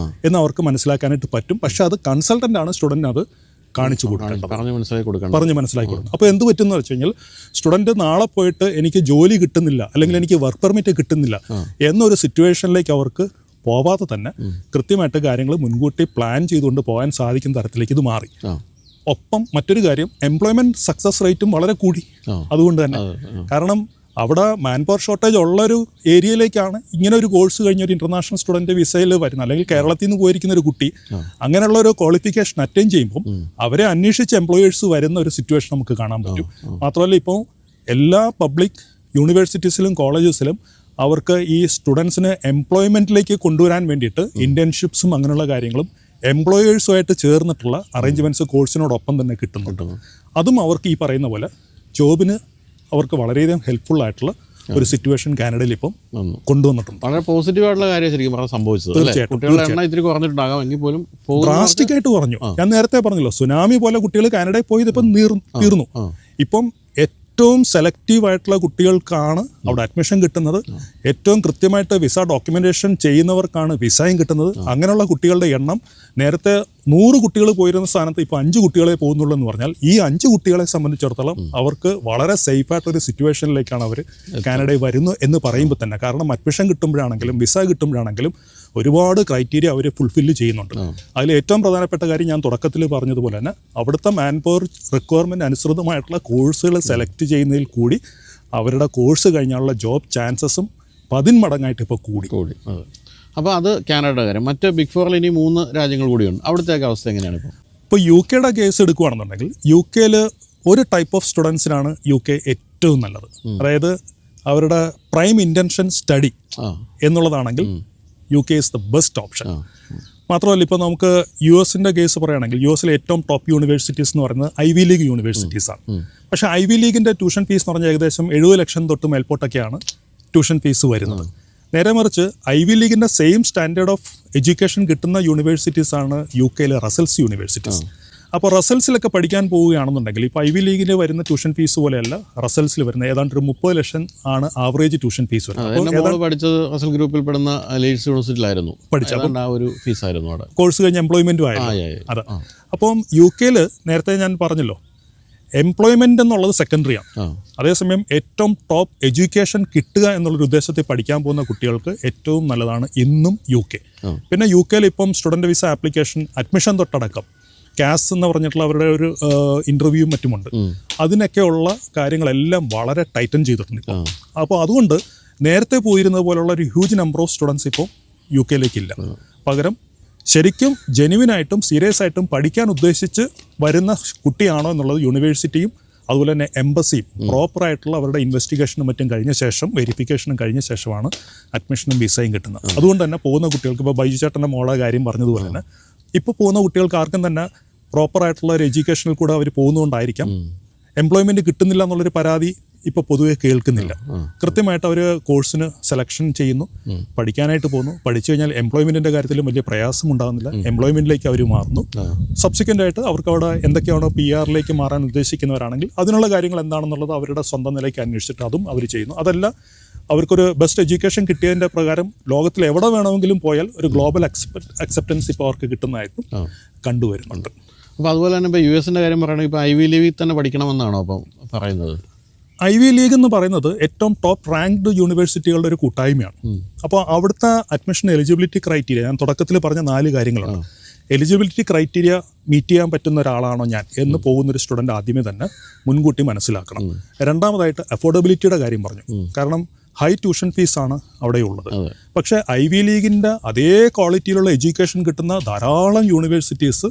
എന്ന് അവർക്ക് മനസ്സിലാക്കാനായിട്ട് പറ്റും. പക്ഷേ അത് കൺസൾട്ടൻ്റ് ആണ് സ്റ്റുഡൻറ്റിന് അത് കാണിച്ചു കൊടുക്കേണ്ടത്, പറഞ്ഞ് മനസ്സിലാക്കി കൊടുക്കണം. അപ്പോൾ എന്ത് പറ്റുമെന്ന് വെച്ച് കഴിഞ്ഞാൽ സ്റ്റുഡൻറ്റ് നാളെ പോയിട്ട് എനിക്ക് ജോലി കിട്ടുന്നില്ല അല്ലെങ്കിൽ എനിക്ക് വർക്ക് പെർമിറ്റ് കിട്ടുന്നില്ല എന്നൊരു സിറ്റുവേഷനിലേക്ക് അവർക്ക് പോവാതെ തന്നെ കൃത്യമായിട്ട് കാര്യങ്ങൾ മുൻകൂട്ടി പ്ലാൻ ചെയ്തുകൊണ്ട് പോകാൻ സാധിക്കുന്ന തരത്തിലേക്ക് ഇത് മാറി. ഒപ്പം മറ്റൊരു കാര്യം, എംപ്ലോയ്മെൻറ്റ് സക്സസ് റേറ്റും വളരെ കൂടി. അതുകൊണ്ട് തന്നെ കാരണം അവിടെ മാൻ പവർ ഷോർട്ടേജ് ഉള്ളൊരു ഏരിയയിലേക്കാണ് ഇങ്ങനെ ഒരു കോഴ്സ് കഴിഞ്ഞ ഒരു ഇൻ്റർനാഷണൽ സ്റ്റുഡൻറ്റ് വിസയിൽ വരുന്നത്, അല്ലെങ്കിൽ കേരളത്തിൽ നിന്ന് പോയിരിക്കുന്ന ഒരു കുട്ടി അങ്ങനെയുള്ള ഒരു ക്വാളിഫിക്കേഷൻ അറ്റൈൻ ചെയ്യുമ്പോൾ അവരെ അന്വേഷിച്ച് എംപ്ലോയേഴ്സ് വരുന്ന ഒരു സിറ്റുവേഷൻ നമുക്ക് കാണാൻ പറ്റും. മാത്രമല്ല ഇപ്പോൾ എല്ലാ പബ്ലിക് യൂണിവേഴ്സിറ്റീസിലും കോളേജസിലും അവർക്ക് ഈ സ്റ്റുഡൻസിന് എംപ്ലോയ്മെൻറ്റിലേക്ക് കൊണ്ടുവരാൻ വേണ്ടിയിട്ട് ഇൻറ്റേൺഷിപ്സും അങ്ങനെയുള്ള കാര്യങ്ങളും എംപ്ലോയേഴ്സുമായിട്ട് ചേർന്നിട്ടുള്ള അറേഞ്ച്മെൻറ്റ്സ് കോഴ്സിനോടൊപ്പം തന്നെ കിട്ടുന്നുണ്ട്. അതും അവർക്ക് ഈ പറയുന്ന പോലെ ജോബിന് അവർക്ക് വളരെയധികം ഹെൽപ്ഫുൾ ആയിട്ടുള്ള ഒരു സിറ്റുവേഷൻ കാനഡയിൽ ഇപ്പം കൊണ്ടുവന്നിട്ടുണ്ട്. വളരെ പോസിറ്റീവ് ആയിട്ടുള്ള കാര്യം ശരിക്കും പറഞ്ഞാൽ സംഭവിച്ചത്. കുട്ടികളുടെ എണ്ണം ഇത്തിരി കുറഞ്ഞിട്ടുണ്ടാകാം, എങ്കിൽ പോലും ഡ്രാസ്റ്റിക് ആയിട്ട് കുറഞ്ഞു. ഞാൻ നേരത്തെ പറഞ്ഞല്ലോ, സുനാമി പോലെ കുട്ടികൾ കാനഡയിൽ പോയത് ഇപ്പം തീർന്നു. ഇപ്പം ഏറ്റവും സെലക്റ്റീവ് ആയിട്ടുള്ള കുട്ടികൾക്കാണ് അവിടെ അഡ്മിഷൻ കിട്ടുന്നത്. ഏറ്റവും കൃത്യമായിട്ട് വിസ ഡോക്യുമെന്റേഷൻ ചെയ്യുന്നവർക്കാണ് വിസയും കിട്ടുന്നത്. അങ്ങനെയുള്ള കുട്ടികളുടെ എണ്ണം നേരത്തെ 100 കുട്ടികൾ പോയിരുന്ന സ്ഥാനത്ത് ഇപ്പോൾ 5 കുട്ടികളെ പോകുന്നുള്ളൂ എന്ന് പറഞ്ഞാൽ ഈ 5 കുട്ടികളെ സംബന്ധിച്ചിടത്തോളം അവർക്ക് വളരെ സേഫായിട്ടൊരു സിറ്റുവേഷനിലേക്കാണ് അവർ കാനഡയിൽ വരുന്നു എന്ന് പറയുമ്പോൾ തന്നെ. കാരണം അഡ്മിഷൻ കിട്ടുമ്പോഴാണെങ്കിലും വിസ കിട്ടുമ്പോഴാണെങ്കിലും ഒരുപാട് ക്രൈറ്റീരിയ അവർ ഫുൾഫില്ല് ചെയ്യുന്നുണ്ട്. അതിൽ ഏറ്റവും പ്രധാനപ്പെട്ട കാര്യം ഞാൻ തുടക്കത്തിൽ പറഞ്ഞതുപോലെ തന്നെ അവിടുത്തെ മാൻ പവർ റിക്വയർമെൻറ്റ് അനുസൃതമായിട്ടുള്ള കോഴ്സുകൾ സെലക്ട് ചെയ്യുന്നതിൽ കൂടി അവരുടെ കോഴ്സ് കഴിഞ്ഞാലുള്ള ജോബ് ചാൻസസും 10 മടങ്ങായിട്ട് ഇപ്പോൾ കൂടി. അപ്പോൾ അത് കാനഡയുടെ കാര്യം. മറ്റ് ബിഗ് ഫോറിൽ ഇനി 3 രാജ്യങ്ങൾ കൂടിയുണ്ട്. അവിടുത്തെ അവസ്ഥ എങ്ങനെയാണ് ഇപ്പോൾ യു കെയുടെ കേസ് എടുക്കുകയാണെന്നുണ്ടെങ്കിൽ യു കെയിൽ ഒരു ടൈപ്പ് ഓഫ് സ്റ്റുഡൻസിനാണ് യു കെ ഏറ്റവും നല്ലത്. അതായത് അവരുടെ പ്രൈം ഇൻറ്റൻഷൻ സ്റ്റഡി എന്നുള്ളതാണെങ്കിൽ U K is the best option. മാത്രമല്ല ഇപ്പോൾ നമുക്ക് യു എസിൻ്റെ കേസ് പറയുകയാണെങ്കിൽ യു എസിലെ ഏറ്റവും ടോപ്പ് യൂണിവേഴ്സിറ്റീസ് എന്ന് പറയുന്നത് ഐവി ലീഗ് യൂണിവേഴ്സിറ്റീസാണ്. പക്ഷേ ഐവി ലീഗിൻ്റെ ട്യൂഷൻ ഫീസ് എന്ന് പറഞ്ഞാൽ ഏകദേശം 70 ലക്ഷം തൊട്ട് മേൽപോട്ടൊക്കെയാണ് ട്യൂഷൻ ഫീസ് വരുന്നത്. നേരെ മറിച്ച് ഐവി ലീഗിൻ്റെ സെയിം സ്റ്റാൻഡേർഡ് ഓഫ് എഡ്യൂക്കേഷൻ കിട്ടുന്ന യൂണിവേഴ്സിറ്റീസാണ് യു കെയിലെ റസൽസ് യൂണിവേഴ്സിറ്റീസ്. അപ്പോൾ റസൽസിലൊക്കെ പഠിക്കാൻ പോവുകയാണെന്നുണ്ടെങ്കിൽ ഇപ്പോൾ ഐവി ലീഗിൽ വരുന്ന ട്യൂഷൻ ഫീസ് പോലെയല്ല റസൽസിൽ വരുന്ന ഏതാണ്ട് ഒരു 30 ലക്ഷം ആണ് ആവറേജ് ട്യൂഷൻ ഫീസ് വരുന്നത്. പഠിച്ചത് റസൽ ഗ്രൂപ്പിൽ പെടുന്ന ലീഡ്സ് യൂണിവേഴ്സിറ്റിയിലായിരുന്നു പഠിച്ചത്. ആ ഒരു ഫീസായിരുന്നു അവിടെ. കോഴ്സ് കഴിഞ്ഞ് എംപ്ലോയ്മെൻറ്റും ആയിരുന്നു. അതെ. അപ്പം യു കെയിൽ നേരത്തെ ഞാൻ പറഞ്ഞല്ലോ, എംപ്ലോയ്മെൻ്റ് എന്നുള്ളത് സെക്കൻഡറിയാണ്. അതേസമയം ഏറ്റവും ടോപ്പ് എഡ്യൂക്കേഷൻ കിട്ടുക എന്നുള്ളൊരു ഉദ്ദേശത്തിൽ പഠിക്കാൻ പോകുന്ന കുട്ടികൾക്ക് ഏറ്റവും നല്ലതാണ് ഇന്നും യു കെ. പിന്നെ യു കെയിൽ ഇപ്പം സ്റ്റുഡൻറ്റ് വിസ ആപ്ലിക്കേഷൻ അഡ്മിഷൻ തൊട്ടടക്കം കാസ് എന്ന് പറഞ്ഞിട്ടുള്ള അവരുടെ ഒരു ഇൻ്റർവ്യൂവും മറ്റുമുണ്ട്. അതിനൊക്കെയുള്ള കാര്യങ്ങളെല്ലാം വളരെ ടൈറ്റൻ ചെയ്തിട്ടുണ്ട് ഇപ്പോൾ. അപ്പോൾ അതുകൊണ്ട് നേരത്തെ പോയിരുന്നത് പോലുള്ള ഒരു ഹ്യൂജ് നമ്പർ ഓഫ് സ്റ്റുഡൻസ് ഇപ്പോൾ യു കെയിലേക്കില്ല. പകരം ശരിക്കും ജെനുവിനായിട്ടും സീരിയസ് ആയിട്ടും പഠിക്കാൻ ഉദ്ദേശിച്ച് വരുന്ന കുട്ടിയാണോ എന്നുള്ളത് യൂണിവേഴ്സിറ്റിയും അതുപോലെ തന്നെ എംബസിയും പ്രോപ്പറായിട്ടുള്ള അവരുടെ ഇൻവെസ്റ്റിഗേഷനും മറ്റും കഴിഞ്ഞ ശേഷം വെരിഫിക്കേഷനും കഴിഞ്ഞ ശേഷമാണ് അഡ്മിഷനും വിസയും കിട്ടുന്നത്. അതുകൊണ്ട് തന്നെ പോകുന്ന കുട്ടികൾക്ക് ഇപ്പോൾ ബൈജു ചേട്ടൻ്റെ മോളെ കാര്യം പറഞ്ഞതുപോലെ തന്നെ ഇപ്പോൾ പോകുന്ന കുട്ടികൾക്ക് ആർക്കും തന്നെ പ്രോപ്പറായിട്ടുള്ള ഒരു എഡ്യൂക്കേഷനിൽ കൂടെ അവർ പോകുന്നതുകൊണ്ടായിരിക്കാം എംപ്ലോയ്മെൻറ്റ് കിട്ടുന്നില്ല എന്നുള്ളൊരു പരാതി ഇപ്പോൾ പൊതുവെ കേൾക്കുന്നില്ല. കൃത്യമായിട്ട് അവർ കോഴ്സിന് സെലക്ഷൻ ചെയ്യുന്നു, പഠിക്കാനായിട്ട് പോകുന്നു. പഠിച്ചു കഴിഞ്ഞാൽ എംപ്ലോയ്മെൻറ്റിൻ്റെ കാര്യത്തിലും വലിയ പ്രയാസം ഉണ്ടാകുന്നില്ല. എംപ്ലോയ്മെൻറ്റിലേക്ക് അവർ മാറുന്നു. സബ്സിക്വൻ്റ് ആയിട്ട് അവർക്ക് അവിടെ എന്തൊക്കെയാണോ PR-ലേക്ക് മാറാൻ ഉദ്ദേശിക്കുന്നവരാണെങ്കിൽ അതിനുള്ള കാര്യങ്ങൾ എന്താണെന്നുള്ളത് അവരുടെ സ്വന്തം നിലയ്ക്ക് അന്വേഷിച്ചിട്ട് അതും അവർ ചെയ്യുന്നു. അതല്ല, അവർക്കൊരു ബെസ്റ്റ് എഡ്യൂക്കേഷൻ കിട്ടിയതിൻ്റെ പ്രകാരം ലോകത്തിൽ എവിടെ വേണമെങ്കിലും പോയാൽ ഒരു ഗ്ലോബൽ അക്സെപ്റ്റൻസ് ഇപ്പോൾ അവർക്ക് കിട്ടുന്നതായിട്ടും കണ്ടുവരുന്നുണ്ട്. അപ്പോൾ അതുപോലെ തന്നെ ഇപ്പോൾ US-ൻ്റെ കാര്യം പറയുകയാണെങ്കിൽ ഇപ്പോൾ ഐവി ലീഗിൽ തന്നെ പഠിക്കണമെന്നാണോ അപ്പം പറയുന്നത്? ഐവി ലീഗ് എന്ന് പറയുന്നത് ഏറ്റവും ടോപ്പ് റാങ്ക്ഡ് യൂണിവേഴ്സിറ്റികളുടെ ഒരു കൂട്ടായ്മയാണ്. അപ്പോൾ അവിടുത്തെ അഡ്മിഷൻ എലിജിബിലിറ്റി ക്രൈറ്റീരിയ ഞാൻ തുടക്കത്തിൽ പറഞ്ഞ 4 കാര്യങ്ങളാണ്. എലിജിബിലിറ്റി ക്രൈറ്റീരിയ മീറ്റ് ചെയ്യാൻ പറ്റുന്ന ഒരാളാണോ ഞാൻ എന്ന് പോകുന്നൊരു സ്റ്റുഡൻറ്റ് ആദ്യമേ തന്നെ മുൻകൂട്ടി മനസ്സിലാക്കണം. രണ്ടാമതായിട്ട് അഫോർഡബിലിറ്റിയുടെ കാര്യം പറഞ്ഞു. കാരണം ഹൈ ട്യൂഷൻ ഫീസാണ് അവിടെയുള്ളത്. പക്ഷേ ഐവി ലീഗിൻ്റെ അതേ ക്വാളിറ്റിയിലുള്ള എഡ്യൂക്കേഷൻ കിട്ടുന്ന ധാരാളം യൂണിവേഴ്സിറ്റീസ്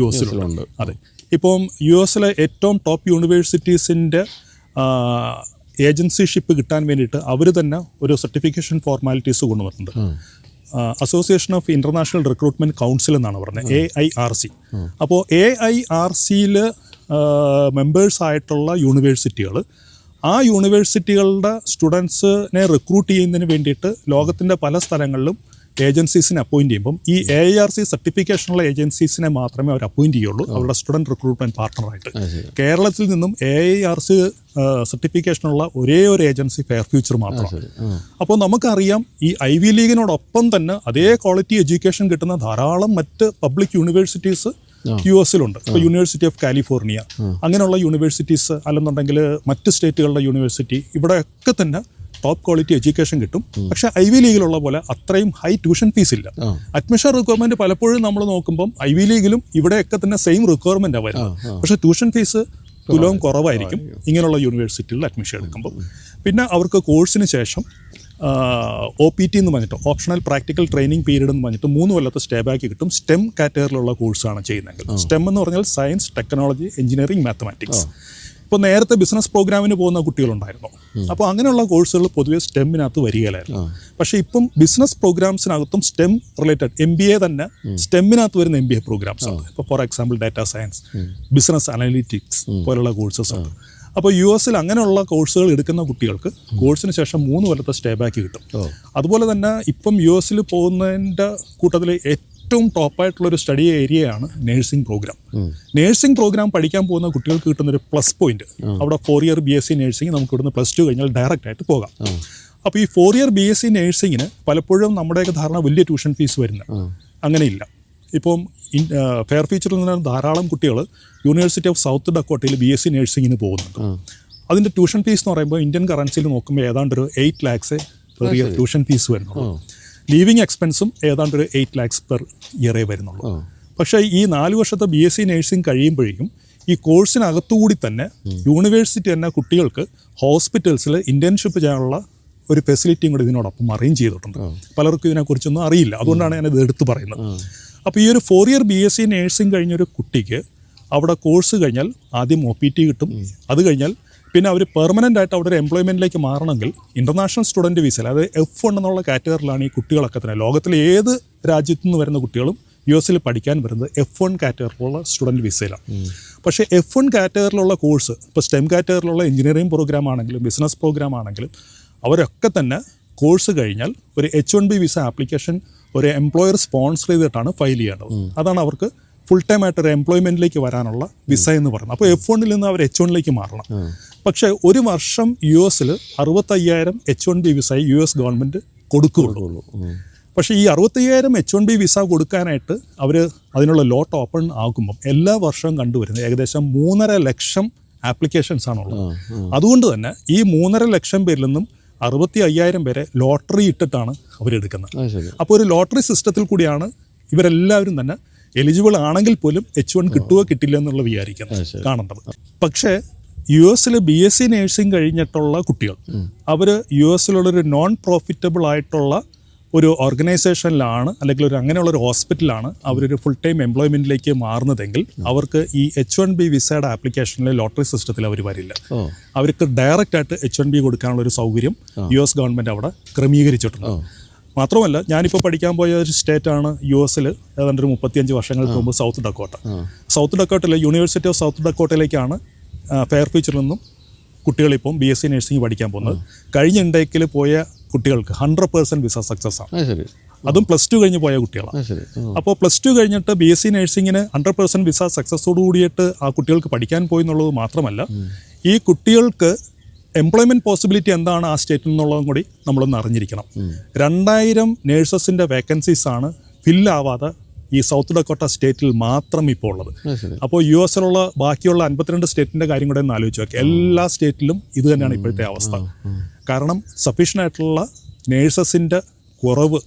US ലുണ്ട്. അതെ, ഇപ്പം US ഏറ്റവും ടോപ്പ് യൂണിവേഴ്സിറ്റീസിൻ്റെ ഏജൻസിഷിപ്പ് കിട്ടാൻ വേണ്ടിയിട്ട് അവർ തന്നെ ഒരു സർട്ടിഫിക്കേഷൻ ഫോർമാലിറ്റീസ് കൊണ്ടുവന്നിട്ടുണ്ട്. Association of international recruitment council എന്നാണ് പറഞ്ഞത്, AIRC. അപ്പോൾ AIRCയിൽ മെമ്പേഴ്സായിട്ടുള്ള യൂണിവേഴ്സിറ്റികൾ ആ യൂണിവേഴ്സിറ്റികളുടെ സ്റ്റുഡൻസിനെ റിക്രൂട്ട് ചെയ്യുന്നതിന് വേണ്ടിയിട്ട് ലോകത്തിൻ്റെ പല സ്ഥലങ്ങളിലും ഏജൻസീസിനെ അപ്പോയിൻറ്റ് ചെയ്യുമ്പം ഈ AIRC സർട്ടിഫിക്കേഷനുള്ള ഏജൻസീസിനെ മാത്രമേ അവർ അപ്പോയിൻറ്റ് ചെയ്യുള്ളൂ അവരുടെ സ്റ്റുഡൻറ്റ് റിക്രൂട്ട്മെൻറ്റ് പാർട്ണറായിട്ട്. കേരളത്തിൽ നിന്നും AIRC സർട്ടിഫിക്കേഷനുള്ള ഒരേ ഒരു ഏജൻസി ഫെയർ ഫ്യൂച്ചർ മാത്രമാണ്. അപ്പോൾ നമുക്കറിയാം ഈ ഐവി ലീഗിനോടൊപ്പം തന്നെ അതേ ക്വാളിറ്റി എഡ്യൂക്കേഷൻ കിട്ടുന്ന ധാരാളം മറ്റ് പബ്ലിക് യൂണിവേഴ്സിറ്റീസ് യു എസിലുണ്ട്. ഇപ്പോൾ യൂണിവേഴ്സിറ്റി ഓഫ് കാലിഫോർണിയ അങ്ങനെയുള്ള യൂണിവേഴ്സിറ്റീസ് അല്ലെന്നുണ്ടെങ്കിൽ മറ്റ് സ്റ്റേറ്റുകളുടെ യൂണിവേഴ്സിറ്റി, ഇവിടെയൊക്കെ തന്നെ ടോപ്പ് ക്വാളിറ്റി എഡ്യൂക്കേഷൻ കിട്ടും. പക്ഷേ ഐവി ലീഗിലുള്ള പോലെ അത്രയും ഹൈ ട്യൂഷൻ ഫീസ് ഇല്ല. അഡ്മിഷൻ റിക്വയർമെന്റ് പലപ്പോഴും നമ്മൾ നോക്കുമ്പം ഐവി ലീഗിലും ഇവിടെയൊക്കെ തന്നെ സെയിം റിക്വയർമെന്റ് വരുന്നത്. പക്ഷേ ട്യൂഷൻ ഫീസ് തുലവും കുറവായിരിക്കും ഇങ്ങനെയുള്ള യൂണിവേഴ്സിറ്റികളിൽ അഡ്മിഷൻ എടുക്കുമ്പോൾ. പിന്നെ അവർക്ക് കോഴ്സിന് ശേഷം OPT എന്ന് പറഞ്ഞിട്ട് ഓപ്ഷണൽ പ്രാക്ടിക്കൽ ട്രെയിനിങ് പീരീഡ് എന്ന് പറഞ്ഞിട്ട് 3 കൊല്ലത്തെ സ്റ്റേ ബാക്ക് കിട്ടും. സ്റ്റെം കാറ്റഗറിയിലുള്ള കോഴ്സാണ് ചെയ്യുന്നതെങ്കിൽ. സ്റ്റെം എന്ന് പറഞ്ഞാൽ സയൻസ്, ടെക്നോളജി, എഞ്ചിനീയറിംഗ്, മാത്തമാറ്റിക്സ്. ഇപ്പോൾ നേരത്തെ ബിസിനസ് പ്രോഗ്രാമിന് പോകുന്ന കുട്ടികളുണ്ടായിരുന്നു. അപ്പോൾ അങ്ങനെയുള്ള കോഴ്സുകൾ പൊതുവെ സ്റ്റെമ്മിനകത്ത് വരികയില്ലായിരുന്നു. പക്ഷേ ഇപ്പം ബിസിനസ് പ്രോഗ്രാംസിനകത്തും സ്റ്റെം റിലേറ്റഡ് MBA തന്നെ സ്റ്റെമ്മിനകത്ത് വരുന്ന MBA പ്രോഗ്രാംസ് ഉണ്ട്. ഇപ്പോൾ for example data science, business analytics പോലുള്ള കോഴ്സസ് ഉണ്ട്. അപ്പോൾ US അങ്ങനെയുള്ള കോഴ്സുകൾ എടുക്കുന്ന കുട്ടികൾക്ക് കോഴ്സിന് ശേഷം 3 കൊല്ലത്തെ സ്റ്റേ ബാക്ക് കിട്ടും. അതുപോലെ തന്നെ ഇപ്പം US പോകുന്നതിൻ്റെ കൂട്ടത്തിൽ ഏറ്റവും ടോപ്പായിട്ടുള്ളൊരു സ്റ്റഡി ഏരിയയാണ് നേഴ്സിംഗ് പ്രോഗ്രാം. നേഴ്സിംഗ് പ്രോഗ്രാം പഠിക്കാൻ പോകുന്ന കുട്ടികൾക്ക് കിട്ടുന്നൊരു പ്ലസ് പോയിന്റ്, അവിടെ 4 ഇയർ BSc നേഴ്സിംഗ് നമുക്ക് ഇവിടുന്ന് +2 കഴിഞ്ഞാൽ ഡയറക്റ്റ് ആയിട്ട് പോകാം. അപ്പോൾ ഈ 4 ഇയർ BSc നേഴ്സിങ്ങിന് പലപ്പോഴും നമ്മുടെയൊക്കെ ധാരണ വലിയ ട്യൂഷൻ ഫീസ് വരുന്നത് അങ്ങനെയില്ല. ഇപ്പം ഫെയർ ഫീച്ചറിൽ നിന്ന് ധാരാളം കുട്ടികൾ യൂണിവേഴ്സിറ്റി ഓഫ് സൗത്ത് ഡക്കോട്ടയിൽ BSc നേഴ്സിങ്ങിന് പോകുന്നുണ്ട്. അതിൻ്റെ ട്യൂഷൻ ഫീസ് എന്ന് പറയുമ്പോൾ ഇന്ത്യൻ കറൻസിയിൽ നോക്കുമ്പോൾ ഏതാണ്ട് ഒരു 8 lakhs per year tuition fees വരുന്നുള്ളൂ. ലീവിങ് എക്സ്പെൻസും ഏതാണ്ട് ഒരു 8 lakhs പെർ ഇയറേ വരുന്നുള്ളൂ. പക്ഷേ ഈ 4 വർഷത്തെ BSc നേഴ്സിംഗ് കഴിയുമ്പോഴേക്കും ഈ കോഴ്സിനകത്തുകൂടി തന്നെ യൂണിവേഴ്സിറ്റി തന്നെ കുട്ടികൾക്ക് ഹോസ്പിറ്റൽസിൽ ഇൻറ്റേൺഷിപ്പ് ചെയ്യാനുള്ള ഒരു ഫെസിലിറ്റിയും കൂടി ഇതിനോടൊപ്പം അറേഞ്ച് ചെയ്തിട്ടുണ്ട്. പലർക്കും ഇതിനെക്കുറിച്ചൊന്നും അറിയില്ല, അതുകൊണ്ടാണ് ഞാനിത് എടുത്ത് പറയുന്നത്. അപ്പോൾ ഈ ഒരു 4 ഇയർ BSc നേഴ്സിംഗ് കഴിഞ്ഞൊരു കുട്ടിക്ക് അവിടെ കോഴ്സ് കഴിഞ്ഞാൽ ആദ്യം OPT കിട്ടും. അത് കഴിഞ്ഞാൽ പിന്നെ അവർ പെർമനൻ്റ് ആയിട്ട് അവിടെ ഒരു എംപ്ലോയ്മെൻറ്റിലേക്ക് മാറണമെങ്കിൽ ഇൻ്റർനാഷണൽ സ്റ്റുഡൻറ്റ് വിസയിൽ, അതായത് F1 എന്നുള്ള കാറ്റഗറിയിലാണ് ഈ കുട്ടികളൊക്കെ തന്നെ. ലോകത്തിലെ ഏത് രാജ്യത്തു നിന്ന് വരുന്ന കുട്ടികളും US പഠിക്കാൻ വരുന്നത് F1 കാറ്റഗറിയിലുള്ള സ്റ്റുഡൻറ്റ് വിസയിലാണ്. പക്ഷേ F1 കാറ്റഗറിയിലുള്ള കോഴ്സ്, ഇപ്പോൾ സ്റ്റെം കാറ്റഗറിയിലുള്ള എഞ്ചിനീയറിംഗ് പ്രോഗ്രാം ആണെങ്കിലും ബിസിനസ് പ്രോഗ്രാം ആണെങ്കിലും അവരൊക്കെ തന്നെ കോഴ്സ് കഴിഞ്ഞാൽ ഒരു H1B വിസ ആപ്ലിക്കേഷൻ ഒരു എംപ്ലോയർ സ്പോൺസർ ചെയ്തിട്ടാണ് ഫയൽ ചെയ്യേണ്ടത്. അതാണ് അവർക്ക് ഫുൾ ടൈം ആയിട്ട് ഒരു എംപ്ലോയ്മെൻറ്റിലേക്ക് വരാനുള്ള വിസ എന്ന് പറയുന്നത്. അപ്പോൾ F1 നിന്ന് അവർ H1 മാറണം. പക്ഷേ ഒരു വർഷം US 65,000 H1B visa US government കൊടുക്കുകയുള്ളൂ. പക്ഷേ ഈ 65,000 H1B വിസ കൊടുക്കാനായിട്ട് അവർ അതിനുള്ള ലോട്ട് ഓപ്പൺ ആക്കുമ്പം എല്ലാ വർഷവും കണ്ടുവരുന്നത് ഏകദേശം 3.5 ലക്ഷം ആപ്ലിക്കേഷൻസ് ആണുള്ളത്. അതുകൊണ്ട് തന്നെ ഈ 3.5 ലക്ഷം പേരിൽ നിന്നും 65,000 പേരെ ലോട്ടറി ഇട്ടിട്ടാണ് അവരെടുക്കുന്നത്. അപ്പോൾ ഒരു ലോട്ടറി സിസ്റ്റത്തിൽ കൂടിയാണ് ഇവരെല്ലാവരും തന്നെ എലിജിബിൾ ആണെങ്കിൽ പോലും H1 കിട്ടുകയോ കിട്ടില്ല എന്നുള്ള വിചാരിക്കുന്നത് കാണേണ്ടത്. പക്ഷേ US BSc നേഴ്സിംഗ് കഴിഞ്ഞിട്ടുള്ള കുട്ടികൾ അവർ US നോൺ പ്രോഫിറ്റബിൾ ആയിട്ടുള്ള ഒരു ഓർഗനൈസേഷനിലാണ് അല്ലെങ്കിൽ അങ്ങനെയുള്ളൊരു ഹോസ്പിറ്റലാണ് അവരൊരു ഫുൾ ടൈം എംപ്ലോയ്മെൻറ്റിലേക്ക് മാറുന്നതെങ്കിൽ അവർക്ക് ഈ H1B വിസയുടെ ആപ്ലിക്കേഷനിലെ ലോട്ടറി സിസ്റ്റത്തിൽ അവർ വരില്ല. അവർക്ക് ഡയറക്റ്റ് ആയിട്ട് H1B കൊടുക്കാനുള്ളൊരു സൗകര്യം US ഗവൺമെൻറ് അവിടെ ക്രമീകരിച്ചിട്ടുണ്ട്. മാത്രമല്ല ഞാനിപ്പോൾ പഠിക്കാൻ പോയ ഒരു സ്റ്റേറ്റാണ് US ഏതാണ്ട് ഒരു 35 വർഷങ്ങൾക്ക് മുമ്പ് സൗത്ത് ഡക്കോട്ട. സൗത്ത് ഡക്കോട്ടയിലെ യൂണിവേഴ്സിറ്റി ഓഫ് സൗത്ത് ഡക്കോട്ടയിലേക്കാണ് ഫെയർ ഫീച്ചറിൽ നിന്നും കുട്ടികളിപ്പം BSc നേഴ്സിംഗ് പഠിക്കാൻ പോകുന്നത്. കഴിഞ്ഞ ഇൻടേക്കിൽ പോയ കുട്ടികൾക്ക് 100% വിസ സക്സസ് ആണ്. അതും +2 കഴിഞ്ഞ് പോയ കുട്ടികളാണ്. അപ്പോൾ +2 കഴിഞ്ഞിട്ട് BSc നേഴ്സിങ്ങിന് 100% വിസ സക്സസ്സോട് കൂടിയിട്ട് ആ കുട്ടികൾക്ക് പഠിക്കാൻ പോയി എന്നുള്ളത് മാത്രമല്ല, ഈ കുട്ടികൾക്ക് എംപ്ലോയ്മെൻറ്റ് പോസിബിലിറ്റി എന്താണ് ആ സ്റ്റേറ്റിൽ നിന്നുള്ളതും കൂടി നമ്മളൊന്ന് അറിഞ്ഞിരിക്കണം. 2000 നേഴ്സസിൻ്റെ വേക്കൻസീസാണ് ഫില്ലാവാതെ ഈ സൗത്ത് ഡക്കോട്ട സ്റ്റേറ്റിൽ മാത്രം ഇപ്പോൾ ഉള്ളത്. അപ്പോൾ US ബാക്കിയുള്ള 52 സ്റ്റേറ്റിൻ്റെ കാര്യം കൂടെ ഒന്ന് ആലോചിച്ച് നോക്കുക. എല്ലാ സ്റ്റേറ്റിലും ഇത് തന്നെയാണ് ഇപ്പോഴത്തെ അവസ്ഥ. കാരണം സഫീഷ്യൻ്റ് ആയിട്ടുള്ള നേഴ്സസിൻ്റെ കുറവ്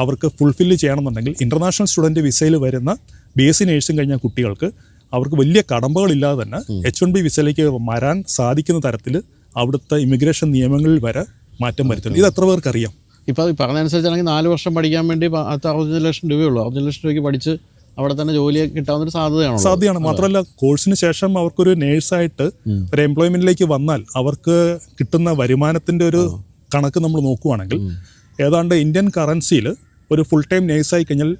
അവർക്ക് ഫുൾഫില്ല് ചെയ്യണമെന്നുണ്ടെങ്കിൽ ഇൻ്റർനാഷണൽ സ്റ്റുഡൻറ്റ് വിസയിൽ വരുന്ന BSc നേഴ്സിംഗ് കഴിഞ്ഞ കുട്ടികൾക്ക് അവർക്ക് വലിയ കടമ്പകളില്ലാതെ തന്നെ H1B വിസയിലേക്ക് വരാൻ സാധിക്കുന്ന തരത്തിൽ അവിടുത്തെ ഇമിഗ്രേഷൻ നിയമങ്ങളിൽ വരെ മാറ്റം വരുത്തുന്നു. ഇത് എത്ര പേർക്ക് അറിയാം? ഇപ്പോൾ അത് പറഞ്ഞനുസരിച്ചാണെങ്കിൽ 4 വർഷം പഠിക്കാൻ വേണ്ടി 65 ലക്ഷം രൂപയുള്ളൂ. 65 ലക്ഷം രൂപയ്ക്ക് പഠിച്ച് അവിടെ തന്നെ ജോലി കിട്ടാവുന്നൊരു സാധ്യതയാണ്. മാത്രമല്ല കോഴ്സിന് ശേഷം അവർക്കൊരു നേഴ്സായിട്ട് ഒരു എംപ്ലോയ്മെൻറ്റിലേക്ക് വന്നാൽ അവർക്ക് കിട്ടുന്ന വരുമാനത്തിൻ്റെ ഒരു കണക്ക് നമ്മൾ നോക്കുവാണെങ്കിൽ ഏതാണ്ട് ഇന്ത്യൻ കറൻസിയിൽ ഒരു ഫുൾ ടൈം നേഴ്സായി കഴിഞ്ഞാൽ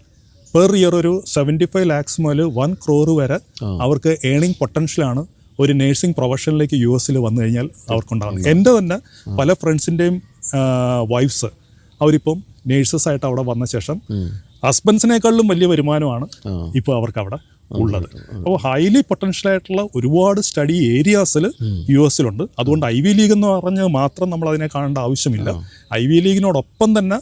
പെർ ഇയർ ഒരു 75 lakhs മുതൽ 1 crore വരെ അവർക്ക് ഏണിംഗ് പൊട്ടൻഷ്യലാണ് ഒരു നേഴ്സിംഗ് പ്രൊഫഷനിലേക്ക് US വന്നു കഴിഞ്ഞാൽ അവർക്കുണ്ടാകുന്നത്. എൻ്റെ തന്നെ പല ഫ്രണ്ട്സിൻ്റെയും വൈഫ്സ് അവരിപ്പം നേഴ്സസായിട്ട് അവിടെ വന്ന ശേഷം ഹസ്ബൻഡ്സിനേക്കാളിലും വലിയ വരുമാനമാണ് ഇപ്പോൾ അവർക്ക് അവിടെ ഉള്ളത്. അപ്പോൾ ഹൈലി പൊട്ടൻഷ്യൽ ആയിട്ടുള്ള ഒരുപാട് സ്റ്റഡി ഏരിയാസിൽ US അതുകൊണ്ട് ഐവി ലീഗ് എന്ന് പറഞ്ഞ് മാത്രം നമ്മൾ അതിനെ കാണേണ്ട ആവശ്യമില്ല. ഐവി ലീഗിനോടൊപ്പം തന്നെ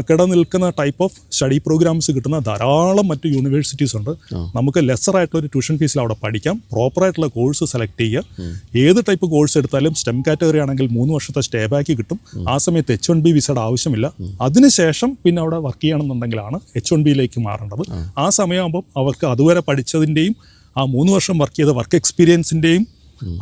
കിടനിൽക്കുന്ന ടൈപ്പ് ഓഫ് സ്റ്റഡി പ്രോഗ്രാംസ് കിട്ടുന്ന ധാരാളം മറ്റ് യൂണിവേഴ്സിറ്റീസ് ഉണ്ട്. നമുക്ക് ലെസറായിട്ടുള്ളൊരു ട്യൂഷൻ ഫീസിൽ അവിടെ പഠിക്കാം, പ്രോപ്പറായിട്ടുള്ള കോഴ്സ് സെലക്ട് ചെയ്യുക. ഏത് ടൈപ്പ് കോഴ്സ് എടുത്താലും സ്റ്റെം കാറ്റഗറി ആണെങ്കിൽ 3 വർഷത്തെ സ്റ്റേ ബാക്ക് കിട്ടും. ആ സമയത്ത് H1B വിസയുടെ ആവശ്യമില്ല. അതിനുശേഷം പിന്നെ അവിടെ വർക്ക് ചെയ്യണമെന്നുണ്ടെങ്കിലാണ് H1Bയിലേക്ക് മാറേണ്ടത്. ആ സമയമാകുമ്പോൾ അവർക്ക് അതുവരെ പഠിച്ചതിൻ്റെയും ആ 3 വർഷം വർക്ക് ചെയ്ത വർക്ക് എക്സ്പീരിയൻസിൻ്റെയും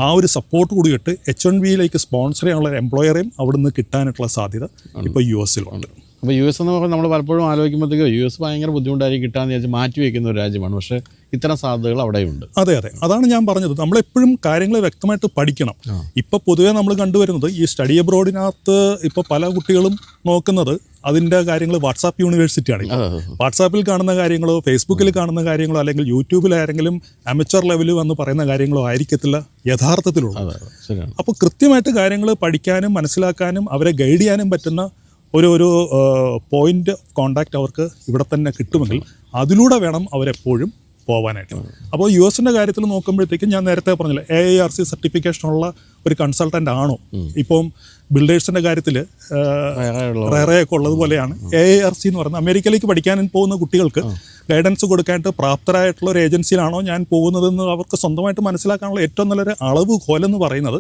ആ ഒരു സപ്പോർട്ട് കൂടിയിട്ട് H1Bയിലേക്ക് സ്പോൺസർ ചെയ്യാനുള്ള ഒരു എംപ്ലോയറേയും അവിടെ നിന്ന് കിട്ടാനായിട്ടുള്ള സാധ്യത ഇപ്പോൾ US-ലുണ്ട്. അപ്പോൾ US എന്ന് പറയുമ്പോൾ നമ്മൾ പലപ്പോഴും ആലോചിക്കുമ്പോഴത്തേക്കും US ഭയങ്കര ബുദ്ധിമുട്ടായിരിക്കും കിട്ടാമെന്ന് വിചാരിച്ച് മാറ്റി വയ്ക്കുന്ന ഒരു രാജ്യമാണ്. പക്ഷേ ഇത്തരം സാധ്യതകൾ അവിടെയുണ്ട്. അതെ, അതാണ് ഞാൻ പറഞ്ഞത്. നമ്മളെപ്പോഴും കാര്യങ്ങൾ വ്യക്തമായിട്ട് പഠിക്കണം. ഇപ്പോൾ പൊതുവേ നമ്മൾ കണ്ടുവരുന്നത് ഈ സ്റ്റഡി അബ്രോഡിനകത്ത് ഇപ്പോൾ പല കുട്ടികളും നോക്കുന്നത് അതിൻ്റെ കാര്യങ്ങൾ വാട്സാപ്പ് യൂണിവേഴ്സിറ്റിയാണ്. വാട്സാപ്പിൽ കാണുന്ന കാര്യങ്ങളോ ഫേസ്ബുക്കിൽ കാണുന്ന കാര്യങ്ങളോ അല്ലെങ്കിൽ യൂട്യൂബിൽ ആരെങ്കിലും അമച്ചർ ലെവലിൽ വന്ന് പറയുന്ന കാര്യങ്ങളോ ആയിരിക്കത്തില്ല യഥാർത്ഥത്തിലുള്ളത്. അപ്പോൾ കൃത്യമായിട്ട് കാര്യങ്ങൾ പഠിക്കാനും മനസ്സിലാക്കാനും അവരെ ഗൈഡ് ചെയ്യാനും പറ്റുന്ന ഒരു പോയിന്റ് ഓഫ് കോണ്ടാക്റ്റ് അവർക്ക് ഇവിടെ തന്നെ കിട്ടുമെങ്കിൽ അതിലൂടെ വേണം അവരെപ്പോഴും പോകാനായിട്ട്. അപ്പോൾ US-ൻ്റെ കാര്യത്തിൽ നോക്കുമ്പോഴത്തേക്കും ഞാൻ നേരത്തെ പറഞ്ഞില്ല, AIRC സർട്ടിഫിക്കേഷനുള്ള ഒരു കൺസൾട്ടൻ്റ് ആണോ ഇപ്പം ബിൽഡേഴ്സിൻ്റെ കാര്യത്തിൽ റേറെയൊക്കെ ഉള്ളതുപോലെയാണ് AIRC എന്ന് പറയുന്നത്. അമേരിക്കയിലേക്ക് പഠിക്കാൻ പോകുന്ന കുട്ടികൾക്ക് ഗൈഡൻസ് കൊടുക്കാനായിട്ട് പ്രാപ്തരായിട്ടുള്ള ഒരു ഏജൻസിയിലാണോ ഞാൻ പോകുന്നതെന്ന് അവർക്ക് സ്വന്തമായിട്ട് മനസ്സിലാക്കാനുള്ള ഏറ്റവും നല്ലൊരു അളവ് കോലെന്ന് പറയുന്നത്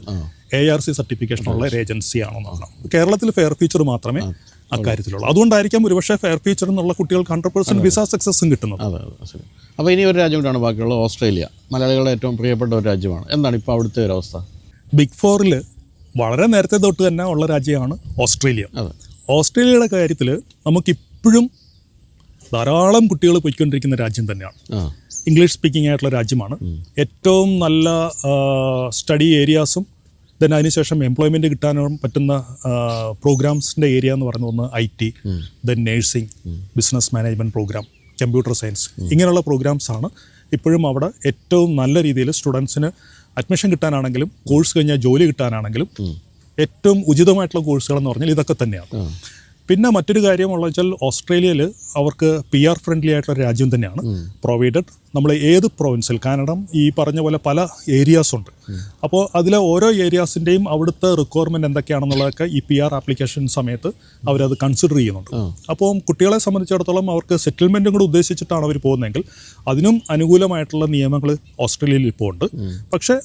AIRC സർട്ടിഫിക്കേഷനുള്ള ഒരു ഏജൻസി ആണെന്നാണ്. കേരളത്തിൽ ഫെയർ ഫീച്ചർ മാത്രമേ അക്കാര്യത്തിലുള്ളൂ. അതുകൊണ്ടായിരിക്കാം ഒരുപക്ഷെ ഫെയർ ഫീച്ചർ എന്നുള്ള കുട്ടികൾക്ക് 100% വിസ സക്സസും കിട്ടുന്നത്. അപ്പോൾ ഇനി ഒരു രാജ്യം കൂടാണ് ബാക്കിയുള്ളത്, ഓസ്ട്രേലിയ. മലയാളികളുടെ ഏറ്റവും പ്രിയപ്പെട്ട ഒരു രാജ്യമാണ്. എന്താണ് ഇപ്പോൾ അവിടുത്തെ ഒരു അവസ്ഥ? ബിഗ് ഫോറിൽ വളരെ നേരത്തെ തൊട്ട് തന്നെ ഉള്ള രാജ്യമാണ് ഓസ്ട്രേലിയ. ഓസ്ട്രേലിയയുടെ കാര്യത്തിൽ നമുക്കിപ്പോഴും ധാരാളം കുട്ടികൾ പോയിക്കൊണ്ടിരിക്കുന്ന രാജ്യം തന്നെയാണ്. ഇംഗ്ലീഷ് സ്പീക്കിംഗ് ആയിട്ടുള്ള രാജ്യമാണ്. ഏറ്റവും നല്ല സ്റ്റഡി ഏരിയാസും ദെൻ അതിനുശേഷം എംപ്ലോയ്മെൻറ്റ് കിട്ടാനും പറ്റുന്ന പ്രോഗ്രാംസിൻ്റെ ഏരിയ എന്ന് പറയുന്ന ഒന്ന് IT, then nursing, business management programme, computer science, ഇങ്ങനെയുള്ള പ്രോഗ്രാംസാണ് ഇപ്പോഴും അവിടെ ഏറ്റവും നല്ല രീതിയിൽ സ്റ്റുഡൻസിന് അഡ്മിഷൻ കിട്ടാനാണെങ്കിലും കോഴ്സ് കഴിഞ്ഞാൽ ജോലി കിട്ടാനാണെങ്കിലും ഏറ്റവും ഉചിതമായിട്ടുള്ള കോഴ്സുകളെന്ന് പറഞ്ഞാൽ ഇതൊക്കെ തന്നെയാണ്. പിന്നെ മറ്റൊരു കാര്യമുള്ള വെച്ചാൽ ഓസ്ട്രേലിയയിൽ അവർക്ക് PR ഫ്രണ്ട്ലി ആയിട്ടുള്ള രാജ്യം തന്നെയാണ്. പ്രൊവൈഡഡ് നമ്മൾ ഏത് പ്രൊവിൻസിൽ, കാരണം ഈ പറഞ്ഞ പോലെ പല ഏരിയാസ് ഉണ്ട്. അപ്പോൾ അതിലെ ഓരോ ഏരിയാസിൻ്റെയും അവിടുത്തെ റിക്വയർമെൻറ്റ് എന്തൊക്കെയാണെന്നുള്ളതൊക്കെ ഈ PR ആപ്ലിക്കേഷൻ സമയത്ത് അവരത് കൺസിഡർ ചെയ്യുന്നുണ്ട്. അപ്പോൾ കുട്ടികളെ സംബന്ധിച്ചിടത്തോളം അവർക്ക് സെറ്റിൽമെൻറ്റും കൂടെ ഉദ്ദേശിച്ചിട്ടാണ് അവർ പോകുന്നതെങ്കിൽ അതിനും അനുകൂലമായിട്ടുള്ള നിയമങ്ങൾ ഓസ്ട്രേലിയയിൽ ഇപ്പോൾ ഉണ്ട്. പക്ഷേ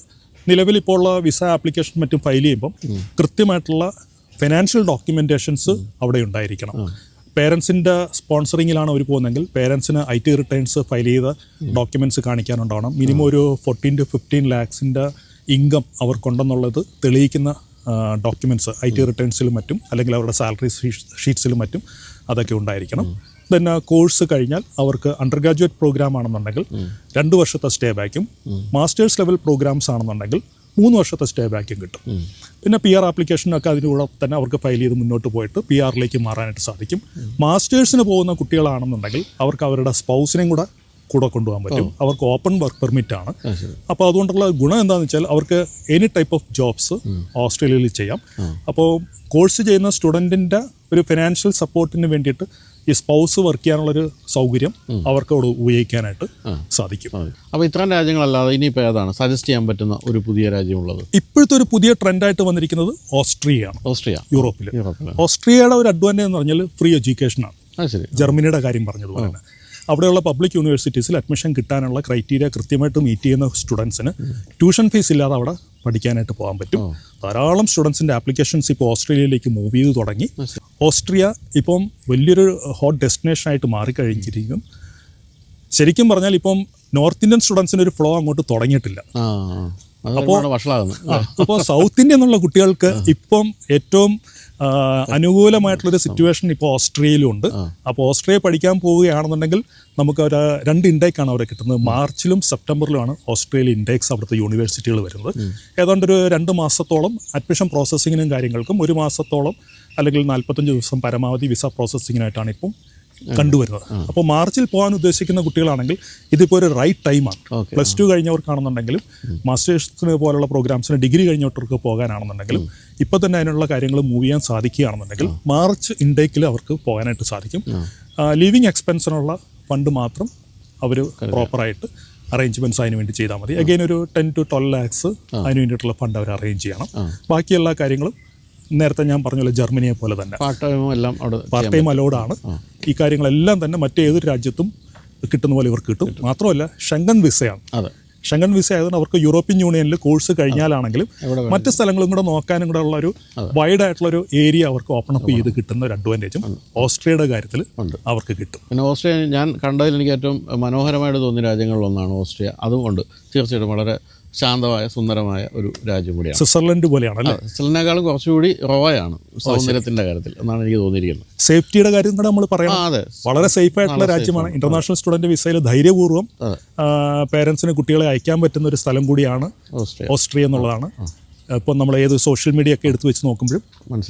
നിലവിൽ ഇപ്പോൾ ഉള്ള വിസ ആപ്ലിക്കേഷൻ മറ്റും ഫയൽ ചെയ്യുമ്പം കൃത്യമായിട്ടുള്ള ഫിനാൻഷ്യൽ ഡോക്യുമെൻറ്റേഷൻസ് അവിടെ ഉണ്ടായിരിക്കണം. പേരൻസിൻ്റെ സ്പോൺസറിങ്ങിലാണ് അവർ പോകുന്നതെങ്കിൽ പേരൻസിന് IT റിട്ടേൺസ് ഫയൽ ചെയ്ത ഡോക്യുമെൻറ്റ്സ് കാണിക്കാനുണ്ടാവണം. മിനിമം ഒരു 14 to 15 lakhs ഇൻകം അവർക്കുണ്ടെന്നുള്ളത് തെളിയിക്കുന്ന ഡോക്യുമെൻറ്റ്സ് IT റിട്ടേൺസിലും മറ്റും അല്ലെങ്കിൽ അവരുടെ സാലറി ഷീറ്റ്സിലും മറ്റും അതൊക്കെ ഉണ്ടായിരിക്കണം. ദെൻ കോഴ്സ് കഴിഞ്ഞാൽ അവർക്ക് അണ്ടർ ഗ്രാജുവേറ്റ് പ്രോഗ്രാം ആണെന്നുണ്ടെങ്കിൽ 2 വർഷത്തെ സ്റ്റേ ബാക്കും, മാസ്റ്റേഴ്സ് ലെവൽ പ്രോഗ്രാംസ് ആണെന്നുണ്ടെങ്കിൽ 3 വർഷത്തെ സ്റ്റേ ബാക്കും കിട്ടും. പിന്നെ PR ആപ്ലിക്കേഷനൊക്കെ അതിലൂടെ തന്നെ അവർക്ക് ഫയൽ ചെയ്ത് മുന്നോട്ട് പോയിട്ട് PR-ലേക്ക് മാറാനായിട്ട് സാധിക്കും. മാസ്റ്റേഴ്സിന് പോകുന്ന കുട്ടികളാണെന്നുണ്ടെങ്കിൽ അവർക്ക് അവരുടെ സ്പൗസിനെയും കൂടെ കൊണ്ടുപോകാൻ പറ്റും. അവർക്ക് ഓപ്പൺ വർക്ക് പെർമിറ്റ് ആണ്. അപ്പോൾ അതുകൊണ്ടുള്ള ഗുണം എന്താണെന്ന് വെച്ചാൽ അവർക്ക് എനി ടൈപ്പ് ഓഫ് ജോബ്സ് ഓസ്ട്രേലിയയിൽ ചെയ്യാം. അപ്പോൾ കോഴ്സ് ചെയ്യുന്ന സ്റ്റുഡൻറ്റിൻ്റെ ഒരു ഫിനാൻഷ്യൽ സപ്പോർട്ടിന് വേണ്ടിയിട്ട് ഈ സ്പൗസ് വർക്ക് ചെയ്യാനുള്ളൊരു സൗകര്യം അവർക്ക് അവിടെ ഉപയോഗിക്കാനായിട്ട് സാധിക്കും. അപ്പോൾ ഇത്തരം രാജ്യങ്ങളല്ലാതെ ഇനിയിപ്പോൾ ഏതാണ് സജസ്റ്റ് ചെയ്യാൻ പറ്റുന്ന ഒരു പുതിയ രാജ്യമുള്ളത്? ഇപ്പോഴത്തെ ഒരു പുതിയ ട്രെൻഡായിട്ട് വന്നിരിക്കുന്നത് ഓസ്ട്രിയയാണ്. യൂറോപ്പിൽ ഓസ്ട്രിയയുടെ ഒരു അഡ്വാൻറ്റേജ് എന്ന് പറഞ്ഞാൽ ഫ്രീ എഡ്യൂക്കേഷനാണ്. ജർമ്മനിയുടെ കാര്യം പറഞ്ഞതുപോലെ തന്നെ അവിടെയുള്ള പബ്ലിക് യൂണിവേഴ്സിറ്റീസിൽ അഡ്മിഷൻ കിട്ടാനുള്ള ക്രൈറ്റീരിയ കൃത്യമായിട്ട് മീറ്റ് ചെയ്യുന്ന സ്റ്റുഡൻസിന് ട്യൂഷൻ ഫീസ് ഇല്ലാതെ അവിടെ പഠിക്കാനായിട്ട് പോകാൻ പറ്റും. ധാരാളം സ്റ്റുഡൻസിൻ്റെ ആപ്ലിക്കേഷൻസ് ഇപ്പോൾ ഓസ്ട്രേലിയയിലേക്ക് മൂവ് ചെയ്ത് തുടങ്ങി. ഓസ്ട്രിയ ഇപ്പം വലിയൊരു ഹോട്ട് ഡെസ്റ്റിനേഷനായിട്ട് മാറിക്കഴിഞ്ഞിരിക്കും. ശരിക്കും പറഞ്ഞാൽ ഇപ്പം നോർത്ത് ഇന്ത്യൻ സ്റ്റുഡൻസിന് ഒരു ഫ്ലോ അങ്ങോട്ട് തുടങ്ങിയിട്ടില്ല. അപ്പോൾ സൗത്ത് ഇന്ത്യ എന്നുള്ള കുട്ടികൾക്ക് ഇപ്പം ഏറ്റവും അനുകൂലമായിട്ടുള്ളൊരു സിറ്റുവേഷൻ ഇപ്പോൾ ഓസ്ട്രേലിയയിലുണ്ട്. അപ്പോൾ ഓസ്ട്രേലിയ പഠിക്കാൻ പോവുകയാണെന്നുണ്ടെങ്കിൽ നമുക്ക് ഒരു 2 ഇൻടേക്കാണ് അവിടെ കിട്ടുന്നത്. മാർച്ചിലും സെപ്റ്റംബറിലുമാണ് ഓസ്ട്രേലിയ ഇൻടേക്സ് അവിടുത്തെ യൂണിവേഴ്സിറ്റികൾ വരുന്നത്. ഏതാണ്ട് ഒരു 2 മാസത്തോളം അഡ്മിഷൻ പ്രോസസ്സിങ്ങിനും കാര്യങ്ങൾക്കും 1 മാസത്തോളം അല്ലെങ്കിൽ 45 ദിവസം പരമാവധി വിസ പ്രോസസ്സിങ്ങിനായിട്ടാണ് ഇപ്പം കണ്ടുവരുന്നത്. അപ്പോൾ മാർച്ചിൽ പോകാൻ ഉദ്ദേശിക്കുന്ന കുട്ടികളാണെങ്കിൽ ഇതിപ്പോൾ ഒരു റൈറ്റ് ടൈമാണ്. +2 കഴിഞ്ഞവർക്കാണെന്നുണ്ടെങ്കിലും മാസ്റ്റേഴ്സിന് പോലുള്ള പ്രോഗ്രാംസിന് ഡിഗ്രി കഴിഞ്ഞവർക്ക് പോകാനാണെന്നുണ്ടെങ്കിലും ഇപ്പോൾ തന്നെ അതിനുള്ള കാര്യങ്ങൾ മൂവ് ചെയ്യാൻ സാധിക്കുകയാണെന്നുണ്ടെങ്കിൽ മാർച്ച് ഇൻടേക്കിൽ അവർക്ക് പോകാനായിട്ട് സാധിക്കും. ലിവിങ് എക്സ്പെൻസിനുള്ള ഫണ്ട് മാത്രം അവർ പ്രോപ്പറായിട്ട് അറേഞ്ച്മെൻറ്റ്സ് അതിന് വേണ്ടി ചെയ്താൽ മതി. അഗെയിൻ ഒരു 10 to 12 lakhs അതിന് വേണ്ടിയിട്ടുള്ള ഫണ്ട് അവർ അറേഞ്ച് ചെയ്യണം. ബാക്കി എല്ലാ കാര്യങ്ങളും നേരത്തെ ഞാൻ പറഞ്ഞ ജർമ്മനിയെ പോലെ തന്നെ പാർട്ട് ടൈമും എല്ലാം അവിടെ പാർട്ട് ടൈം അലൗഡാണ്. ഈ കാര്യങ്ങളെല്ലാം തന്നെ മറ്റേതൊരു രാജ്യത്തും കിട്ടുന്ന പോലെ ഇവർക്ക് കിട്ടും. മാത്രമല്ല ഷെങ്കൻ വിസയാണ്. അതെ, ഷെങ്കൻ വിസ ആയതുകൊണ്ട് അവർക്ക് യൂറോപ്യൻ യൂണിയനിൽ കോഴ്സ് കഴിഞ്ഞാലാണെങ്കിലും മറ്റ് സ്ഥലങ്ങളും കൂടെ നോക്കാനും കൂടെ ഉള്ള ഒരു വൈഡ് ആയിട്ടുള്ളൊരു ഏരിയ അവർക്ക് ഓപ്പൺ അപ്പ് ചെയ്ത് കിട്ടുന്ന ഒരു അഡ്വാൻറ്റേജും ഓസ്ട്രിയയുടെ കാര്യത്തിൽ അവർക്ക് കിട്ടും. പിന്നെ ഓസ്ട്രിയ ഞാൻ കണ്ടതിൽ എനിക്ക് ഏറ്റവും മനോഹരമായിട്ട് തോന്നിയ രാജ്യങ്ങളിലൊന്നാണ് ഓസ്ട്രിയ. അതുകൊണ്ട് തീർച്ചയായിട്ടും വളരെ ശാന്തമായ സുന്ദരമായ ഒരു രാജ്യം കൂടിയാണ്. സ്വിറ്റ്സർലൻഡ് പോലെയാണ് അല്ലേ? സ്വിറ്റ്സർലൻഡിനേക്കാളും കുറച്ചുകൂടി റോയാണ് സൗന്ദര്യത്തിന്റെ കാര്യത്തിൽ എന്നാണ് എനിക്ക് തോന്നിയിരിക്കുന്നത്. സേഫ്റ്റിയുടെ കാര്യം കൂടെ നമ്മൾ പറയണം. അതെ, വളരെ സേഫ് ആയിട്ടുള്ള രാജ്യമാണ്. ഇന്റർനാഷണൽ സ്റ്റുഡന്റ് വിസയിൽ ധൈര്യപൂർവ്വം പേരൻസിന് കുട്ടികളെ അയക്കാൻ പറ്റുന്ന ഒരു സ്ഥലം കൂടിയാണ് ഓസ്ട്രിയ എന്നുള്ളതാണ്. ഇപ്പോൾ നമ്മൾ ഏത് സോഷ്യൽ മീഡിയ ഒക്കെ എടുത്തു വെച്ച് നോക്കുമ്പോഴും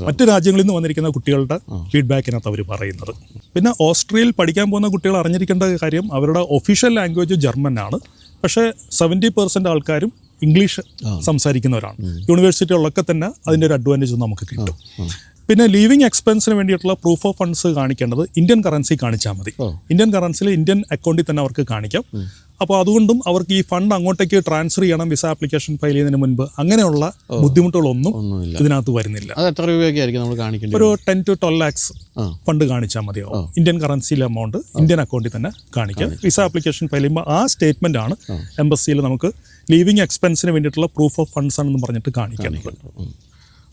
മറ്റു രാജ്യങ്ങളിൽ നിന്ന് വന്നിരിക്കുന്ന കുട്ടികളുടെ ഫീഡ്ബാക്കിനകത്ത് അവർ പറയുന്നത്. പിന്നെ ഓസ്ട്രിയയിൽ പഠിക്കാൻ പോകുന്ന കുട്ടികൾ അറിഞ്ഞിരിക്കേണ്ട കാര്യം അവരുടെ ഒഫീഷ്യൽ ലാംഗ്വേജ് ജർമ്മൻ ആണ്. പക്ഷേ 70% ആൾക്കാരും ഇംഗ്ലീഷ് സംസാരിക്കുന്നവരാണ്. യൂണിവേഴ്സിറ്റികളിലൊക്കെ തന്നെ അതിൻ്റെ ഒരു അഡ്വാൻറ്റേജ് നമുക്ക് കിട്ടും. പിന്നെ ലീവിങ് എക്സ്പെൻസിന് വേണ്ടിയിട്ടുള്ള പ്രൂഫ് ഓഫ് ഫണ്ട്സ് കാണിക്കേണ്ടത് ഇന്ത്യൻ കറൻസി കാണിച്ചാൽ മതി. ഇന്ത്യൻ കറൻസിയിൽ ഇന്ത്യൻ അക്കൗണ്ടിൽ തന്നെ അവർക്ക് കാണിക്കാം. അപ്പോൾ അതുകൊണ്ടും അവർക്ക് ഈ ഫണ്ട് അങ്ങോട്ടേക്ക് ട്രാൻസ്ഫർ ചെയ്യണം വിസ ആപ്ലിക്കേഷൻ ഫയൽ ചെയ്യുന്നതിന് മുൻപ്. അങ്ങനെയുള്ള ബുദ്ധിമുട്ടുകളൊന്നും ഇതിനകത്ത് വരുന്നില്ല. ഒരു 10 to 12 lakhs ഫണ്ട് കാണിച്ചാൽ മതിയാവും. ഇന്ത്യൻ കറൻസിയിലെ എമൗണ്ട് ഇന്ത്യൻ അക്കൗണ്ടിൽ തന്നെ കാണിക്കാം. വിസ ആപ്ലിക്കേഷൻ ഫയൽ ചെയ്യുമ്പോൾ ആ സ്റ്റേറ്റ്മെന്റ് ആണ് എംബസിയിൽ നമുക്ക് ലീവിങ് എക്സ്പെൻസിന് വേണ്ടിയിട്ടുള്ള പ്രൂഫ് ഓഫ് ഫണ്ട്സ് ആണെന്ന് പറഞ്ഞിട്ട് കാണിക്കുന്നത്.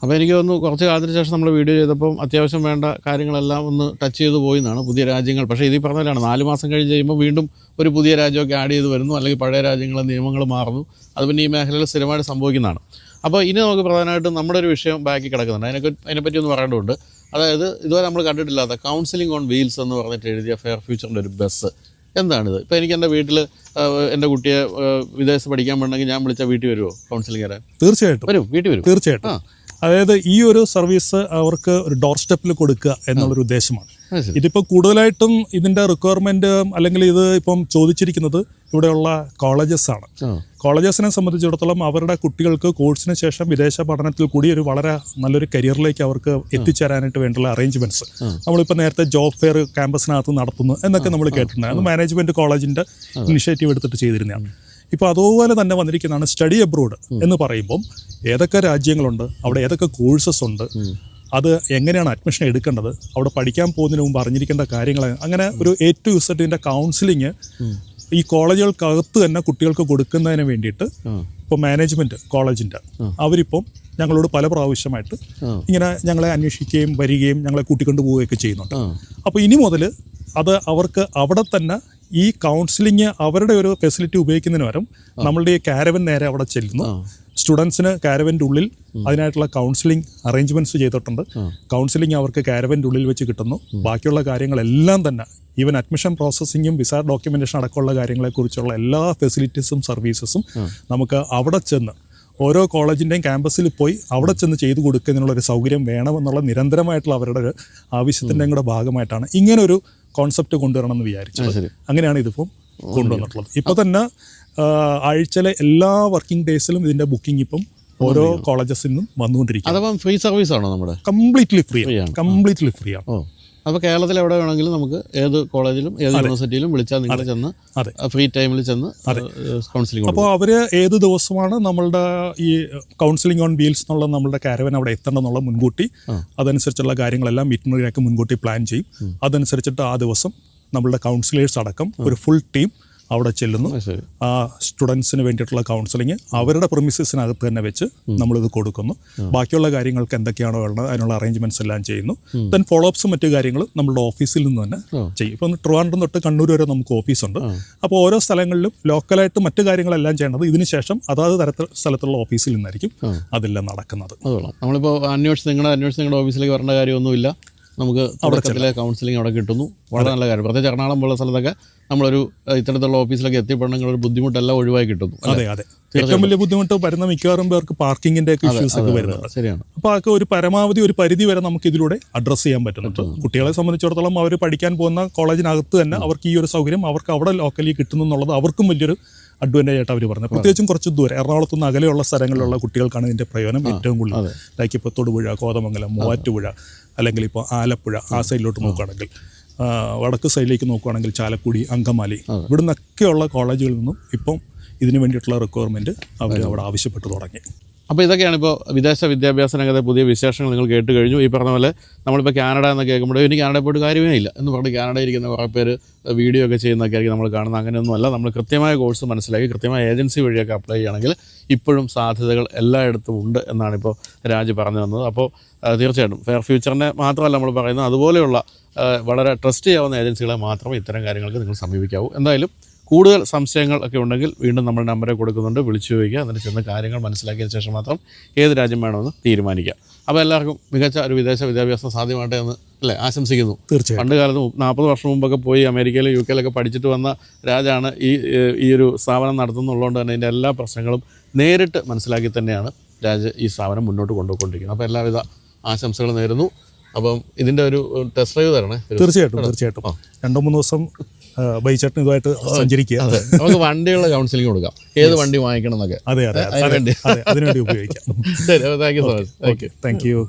അപ്പോൾ എനിക്ക് തോന്നുന്നു കുറച്ച് കാലത്തിന് ശേഷം നമ്മൾ വീഡിയോ ചെയ്തപ്പം അത്യാവശ്യം വേണ്ട കാര്യങ്ങളെല്ലാം ഒന്ന് ടച്ച് ചെയ്ത് പോയി എന്നാണ്. പുതിയ രാജ്യങ്ങൾ, പക്ഷേ ഇതിൽ പറഞ്ഞാലാണ് 4 മാസം കഴിഞ്ഞ് കഴിയുമ്പോൾ വീണ്ടും ഒരു പുതിയ രാജ്യമൊക്കെ ആഡ് ചെയ്ത് വരുന്നു, അല്ലെങ്കിൽ പഴയ രാജ്യങ്ങളെ നിയമങ്ങൾ മാറുന്നു. അത് പിന്നെ ഈ മേഖലയിൽ സ്ഥിരമായിട്ട് സംഭവിക്കുന്നതാണ്. അപ്പോൾ ഇനി നമുക്ക് പ്രധാനമായിട്ടും നമ്മുടെ ഒരു വിഷയം ബാക്കി കിടക്കുന്നുണ്ട്. അതിനെപ്പറ്റി ഒന്ന് പറയേണ്ടതുണ്ട്. അതായത് ഇതുവരെ നമ്മൾ കണ്ടിട്ടില്ലാത്ത കൗൺസിലിംഗ് ഓൺ വീൽസ് എന്ന് പറഞ്ഞിട്ട് എഴുതിയ ഫെയർ ഫ്യൂച്ചറിൻ്റെ ഒരു ബസ്. എന്താണിത്? ഇപ്പോൾ എനിക്ക് എൻ്റെ വീട്ടിൽ എൻ്റെ കുട്ടിയെ വിദേശത്ത് പഠിക്കാൻ വേണമെങ്കിൽ ഞാൻ വിളിച്ചാൽ വീട്ടിൽ വരുമോ കൗൺസിലിംഗ് തരാൻ? തീർച്ചയായിട്ടും വരും, വീട്ടിൽ വരും. തീർച്ചയായിട്ടും. അതായത് ഈ ഒരു സർവീസ് അവർക്ക് ഒരു ഡോർ സ്റ്റെപ്പിൽ കൊടുക്കുക എന്നുള്ളൊരു ഉദ്ദേശമാണ്. ഇതിപ്പോൾ കൂടുതലായിട്ടും ഇതിൻ്റെ റിക്വയർമെൻറ്റ് അല്ലെങ്കിൽ ഇത് ഇപ്പം ചോദിച്ചിരിക്കുന്നത് ഇവിടെയുള്ള കോളേജസ് ആണ്. കോളേജസിനെ സംബന്ധിച്ചിടത്തോളം അവരുടെ കുട്ടികൾക്ക് കോഴ്സിന് ശേഷം വിദേശ പഠനത്തിൽ കൂടി ഒരു വളരെ നല്ലൊരു കരിയറിലേക്ക് അവർക്ക് എത്തിച്ചേരാനായിട്ട് വേണ്ടിയുള്ള അറേഞ്ച്മെൻറ്റ്സ് നമ്മളിപ്പോൾ നേരത്തെ ജോബ് ഫെയർ ക്യാമ്പസിനകത്ത് നടത്തുന്നു എന്നൊക്കെ നമ്മൾ കേട്ടിട്ടുണ്ടായിരുന്നു. മാനേജ്മെൻറ്റ് കോളേജിൻ്റെ ഇനിഷ്യേറ്റീവ് എടുത്തിട്ട് ചെയ്തിരുന്നതാണ്. ഇപ്പോൾ അതുപോലെ തന്നെ വന്നിരിക്കുന്നതാണ് സ്റ്റഡി അബ്രോഡ് എന്ന് പറയുമ്പം ഏതൊക്കെ രാജ്യങ്ങളുണ്ട്, അവിടെ ഏതൊക്കെ കോഴ്സസ് ഉണ്ട്, അത് എങ്ങനെയാണ് അഡ്മിഷൻ എടുക്കേണ്ടത്, അവിടെ പഠിക്കാൻ പോകുന്നതിന് മുമ്പ് അറിഞ്ഞിരിക്കേണ്ട കാര്യങ്ങൾ, അങ്ങനെ ഒരു A to Z കൗൺസിലിങ് ഈ കോളേജുകൾക്കകത്ത് തന്നെ കുട്ടികൾക്ക് കൊടുക്കുന്നതിന് വേണ്ടിയിട്ട് ഇപ്പോൾ മാനേജ്മെൻറ്റ് കോളേജിൻ്റെ അവരിപ്പം ഞങ്ങളോട് പല പ്രാവശ്യമായിട്ട് ഇങ്ങനെ ഞങ്ങളെ അന്വേഷിക്കുകയും വരികയും ഞങ്ങളെ കൂട്ടിക്കൊണ്ടു പോവുകയൊക്കെ ചെയ്യുന്നുണ്ട്. അപ്പോൾ ഇനി മുതൽ അത് അവർക്ക് അവിടെ തന്നെ ഈ കൗൺസിലിംഗ് അവരുടെ ഒരു ഫെസിലിറ്റി ഉപയോഗിക്കുന്നതിന് പകരം നമ്മളുടെ ഈ കാരവൻ നേരെ അവിടെ ചെല്ലുന്നു. സ്റ്റുഡൻസിന് കാരവൻ്റെ ഉള്ളിൽ അതിനായിട്ടുള്ള കൗൺസിലിംഗ് അറേഞ്ച്മെൻറ്റ്സ് ചെയ്തിട്ടുണ്ട്. കൗൺസിലിംഗ് അവർക്ക് കാരവൻ്റെ ഉള്ളിൽ വെച്ച് കിട്ടുന്നു. ബാക്കിയുള്ള കാര്യങ്ങളെല്ലാം തന്നെ ഈവൻ അഡ്മിഷൻ പ്രോസസ്സിങ്ങും വിസ ഡോക്യുമെൻറ്റേഷൻ അടക്കമുള്ള കാര്യങ്ങളെക്കുറിച്ചുള്ള എല്ലാ ഫെസിലിറ്റീസും സർവീസസും നമുക്ക് അവിടെ ചെന്ന് ഓരോ കോളേജിൻ്റെയും ക്യാമ്പസിൽ പോയി അവിടെ ചെന്ന് ചെയ്തു കൊടുക്കുന്നതിനുള്ളൊരു സൗകര്യം വേണമെന്നുള്ള നിരന്തരമായിട്ടുള്ള അവരുടെ ഒരു ആവശ്യത്തിൻ്റെയും കൂടെ ഭാഗമായിട്ടാണ് ഇങ്ങനൊരു കോൺസെപ്റ്റ് കൊണ്ടുവരണമെന്ന് വിചാരിച്ചത്. അങ്ങനെയാണ് ഇതിപ്പം കൊണ്ടുവന്നിട്ടുള്ളത്. ഇപ്പോൾ തന്നെ ആഴ്ചയിലെ എല്ലാ വർക്കിംഗ് ഡേയ്സിലും ഇതിൻ്റെ ബുക്കിംഗ് ഇപ്പം ഓരോ കോളേജസിൽ നിന്നും വന്നുകൊണ്ടിരിക്കും. ഫ്രീ സർവീസ് ആണോ നമ്മുടെ? കംപ്ലീറ്റ്ലി ഫ്രീ ആണ്. അപ്പോൾ കേരളത്തിൽ എവിടെ വേണമെങ്കിലും നമുക്ക് ഏത് കോളേജിലും ഏത് യൂണിവേഴ്സിറ്റിയിലും വിളിച്ചാൽ നിങ്ങൾ ചെന്ന് ഫ്രീ ടൈമിൽ ചെന്ന് കൗൺസിലിംഗ്. അപ്പോൾ അവർ ഏത് ദിവസമാണ് നമ്മളുടെ ഈ കൗൺസിലിംഗ് ഓൺ വീൽസ് എന്നുള്ള നമ്മളുടെ കാരവൻ അവിടെ എത്തണം എന്നുള്ള മുൻകൂട്ടി അതനുസരിച്ചുള്ള കാര്യങ്ങളെല്ലാം മീറ്റിംഗിലേക്ക് മുൻകൂട്ടി പ്ലാൻ ചെയ്യും. അതനുസരിച്ചിട്ട് ആ ദിവസം നമ്മളുടെ കൗൺസിലേഴ്സ് അടക്കം ഒരു ഫുൾ ടീം അവിടെ ചെല്ലുന്നു. ആ സ്റ്റുഡൻസിന് വേണ്ടിയിട്ടുള്ള കൗൺസിലിംഗ് അവരുടെ പ്രിമിസസിനകത്ത് തന്നെ വെച്ച് നമ്മളിത് കൊടുക്കുന്നു. ബാക്കിയുള്ള കാര്യങ്ങൾക്ക് എന്തൊക്കെയാണോ വേണ്ടത് അതിനുള്ള അറേഞ്ച്മെന്റ്സ് എല്ലാം ചെയ്യുന്നു. ദെൻ ഫോളോ അപ്സും മറ്റു കാര്യങ്ങളും നമ്മളുടെ ഓഫീസിൽ നിന്ന് തന്നെ ചെയ്യും. ഇപ്പം ട്രിവാൻഡ്രം തൊട്ട് കണ്ണൂർ വരെ നമുക്ക് ഓഫീസുണ്ട്. അപ്പോൾ ഓരോ സ്ഥലങ്ങളിലും ലോക്കലായിട്ട് മറ്റു കാര്യങ്ങളെല്ലാം ചെയ്യേണ്ടത് ഇതിന് ശേഷം അതാത് സ്ഥലത്തുള്ള ഓഫീസിൽ നിന്നായിരിക്കും അതെല്ലാം നടക്കുന്നത്. നമ്മളിപ്പോൾ നിങ്ങളുടെ ഓഫീസിലേക്ക് വരേണ്ട കാര്യമൊന്നുമില്ല. നമുക്ക് തുടക്കത്തിലെ കൗൺസിലിംഗ് അവിടെ കിട്ടുന്നു. വളരെ നല്ല കാര്യം. പ്രത്യേകിച്ച് എറണാകുളം പോലുള്ള സ്ഥലത്തൊക്കെ നമ്മളൊരു ഇത്തരത്തിലുള്ള ഓഫീസിലേക്ക് എത്തിപ്പെടണമെങ്കിൽ ഒരു ബുദ്ധിമുട്ടെല്ലാം ഒഴിവായി കിട്ടുന്നു. അതെ. ഏറ്റവും വലിയ ബുദ്ധിമുട്ട് വരുന്ന മിക്കവാറും പേർക്ക് പാർക്കിങ്ങിന്റെ ഒക്കെ ഇഷ്യൂസ് ഒക്കെ വരുന്നുണ്ട്. ശരിയാണ്. അപ്പോൾ അതൊക്കെ ഒരു പരമാവധി ഒരു പരിധി വരെ നമുക്ക് ഇതിലൂടെ അഡ്രസ്സ് ചെയ്യാൻ പറ്റുന്നുണ്ട്. കുട്ടികളെ സംബന്ധിച്ചിടത്തോളം അവർ പഠിക്കാൻ പോകുന്ന കോളേജിനകത്ത് തന്നെ അവർക്ക് ഈ ഒരു സൗകര്യം അവർക്ക് അവിടെ ലോക്കലി കിട്ടുന്നു എന്നുള്ളത് അവർക്കും വലിയൊരു അഡ്വാൻറ്റേജ് ആയിട്ട് അവർ പറഞ്ഞത്. പ്രത്യേകിച്ചും കുറച്ച് ദൂരം എറണാകുളത്തുനിന്ന് അകലെയുള്ള സ്ഥലങ്ങളിലുള്ള കുട്ടികൾക്കാണ് ഇതിൻ്റെ പ്രയോജനം ഏറ്റവും കൂടുതൽ. ലൈക്ക് ഇപ്പോൾ തൊടുപുഴ, കോതമംഗലം, മൂവാറ്റുപുഴ, അല്ലെങ്കിൽ ഇപ്പോൾ ആലപ്പുഴ ആ സൈഡിലോട്ട് നോക്കുകയാണെങ്കിൽ, വടക്ക് സൈഡിലേക്ക് നോക്കുകയാണെങ്കിൽ ചാലക്കുടി, അങ്കമാലി, ഇവിടെ നിന്നൊക്കെയുള്ള കോളേജുകളിൽ നിന്നും ഇപ്പം ഇതിന് വേണ്ടിയിട്ടുള്ള റിക്വയർമെൻറ്റ് അവർ അവിടെ ആവശ്യപ്പെട്ടു തുടങ്ങി. അപ്പോൾ ഇതൊക്കെയാണ് ഇപ്പോൾ വിദേശ വിദ്യാഭ്യാസ രംഗത്തെ പുതിയ വിശേഷങ്ങൾ നിങ്ങൾ കേട്ട് കഴിഞ്ഞു. ഈ പറഞ്ഞ പോലെ നമ്മളിപ്പോൾ കാനഡ എന്ന് കേൾക്കുമ്പോൾ എനിക്ക് കാനഡയിൽ പോയിട്ട് കാര്യമേ ഇല്ല എന്ന് പറഞ്ഞ് കാനഡയിൽ ഇരിക്കുന്ന കുറേ പേര് വീഡിയോ ഒക്കെ ചെയ്യുന്നതൊക്കെ ആയിരിക്കും നമ്മൾ കാണുന്നത്. അങ്ങനെയൊന്നുമല്ല. നമ്മൾ കൃത്യമായ കോഴ്സ് മനസ്സിലാക്കി കൃത്യമായ ഏജൻസി വഴിയൊക്കെ അപ്ലൈ ചെയ്യുകയാണെങ്കിൽ ഇപ്പോഴും സാധ്യതകൾ എല്ലായിടത്തും ഉണ്ട് എന്നാണിപ്പോൾ രാജ് പറഞ്ഞു തന്നത്. അപ്പോൾ തീർച്ചയായിട്ടും ഫെയർ ഫ്യൂച്ചറിനെ മാത്രമല്ല നമ്മൾ പറയുന്നത്, അതുപോലെയുള്ള വളരെ ട്രസ്റ്റ് ചെയ്യാവുന്ന ഏജൻസികളെ മാത്രമേ ഇത്തരം കാര്യങ്ങൾക്ക് നിങ്ങൾ സമീപിക്കാവൂ. എന്തായാലും കൂടുതൽ സംശയങ്ങൾ ഒക്കെ ഉണ്ടെങ്കിൽ വീണ്ടും നമ്മൾ നമ്പറെ കൊടുക്കുന്നുണ്ട്, വിളിച്ചു ചോദിക്കുക. എന്നിട്ട് ചെന്ന് കാര്യങ്ങൾ മനസ്സിലാക്കിയതിന് ശേഷം മാത്രം ഏത് രാജ്യം വേണമെന്ന് തീരുമാനിക്കുക. അപ്പോൾ എല്ലാവർക്കും മികച്ച ഒരു വിദേശ വിദ്യാഭ്യാസം സാധ്യമാകട്ടെ എന്ന് അല്ലേ ആശംസിക്കുന്നു. തീർച്ചയായും. പണ്ട് കാലത്ത് 40 വർഷം മുമ്പൊക്കെ പോയി അമേരിക്കയിലും UK പഠിച്ചിട്ട് വന്ന രാജാണ് ഈ ഒരു സ്ഥാപനം നടത്തുന്നുള്ളതുകൊണ്ട് തന്നെ ഇതിൻ്റെ എല്ലാ പ്രശ്നങ്ങളും നേരിട്ട് മനസ്സിലാക്കി തന്നെയാണ് രാജ് ഈ സ്ഥാപനം മുന്നോട്ട് കൊണ്ടുപോയിക്കൊണ്ടിരിക്കുന്നത്. അപ്പോൾ എല്ലാവിധ ആശംസകൾ നേരുന്നു. അപ്പം ഇതിൻ്റെ ഒരു ടെസ്റ്റ് ഡ്രൈവ് തരണേ. തീർച്ചയായിട്ടും 2-3 ദിവസം ബൈച്ചേട്ടൻ ഇതുമായിട്ട് സഞ്ചരിക്കുക. നമുക്ക് വണ്ടികളുടെ കൗൺസിലിംഗ് കൊടുക്കാം, ഏത് വണ്ടി വാങ്ങിക്കണം എന്നൊക്കെ. അതെ അതിനുവേണ്ടി ഉപയോഗിക്കാം. ശരി, thank you so much. Thank you.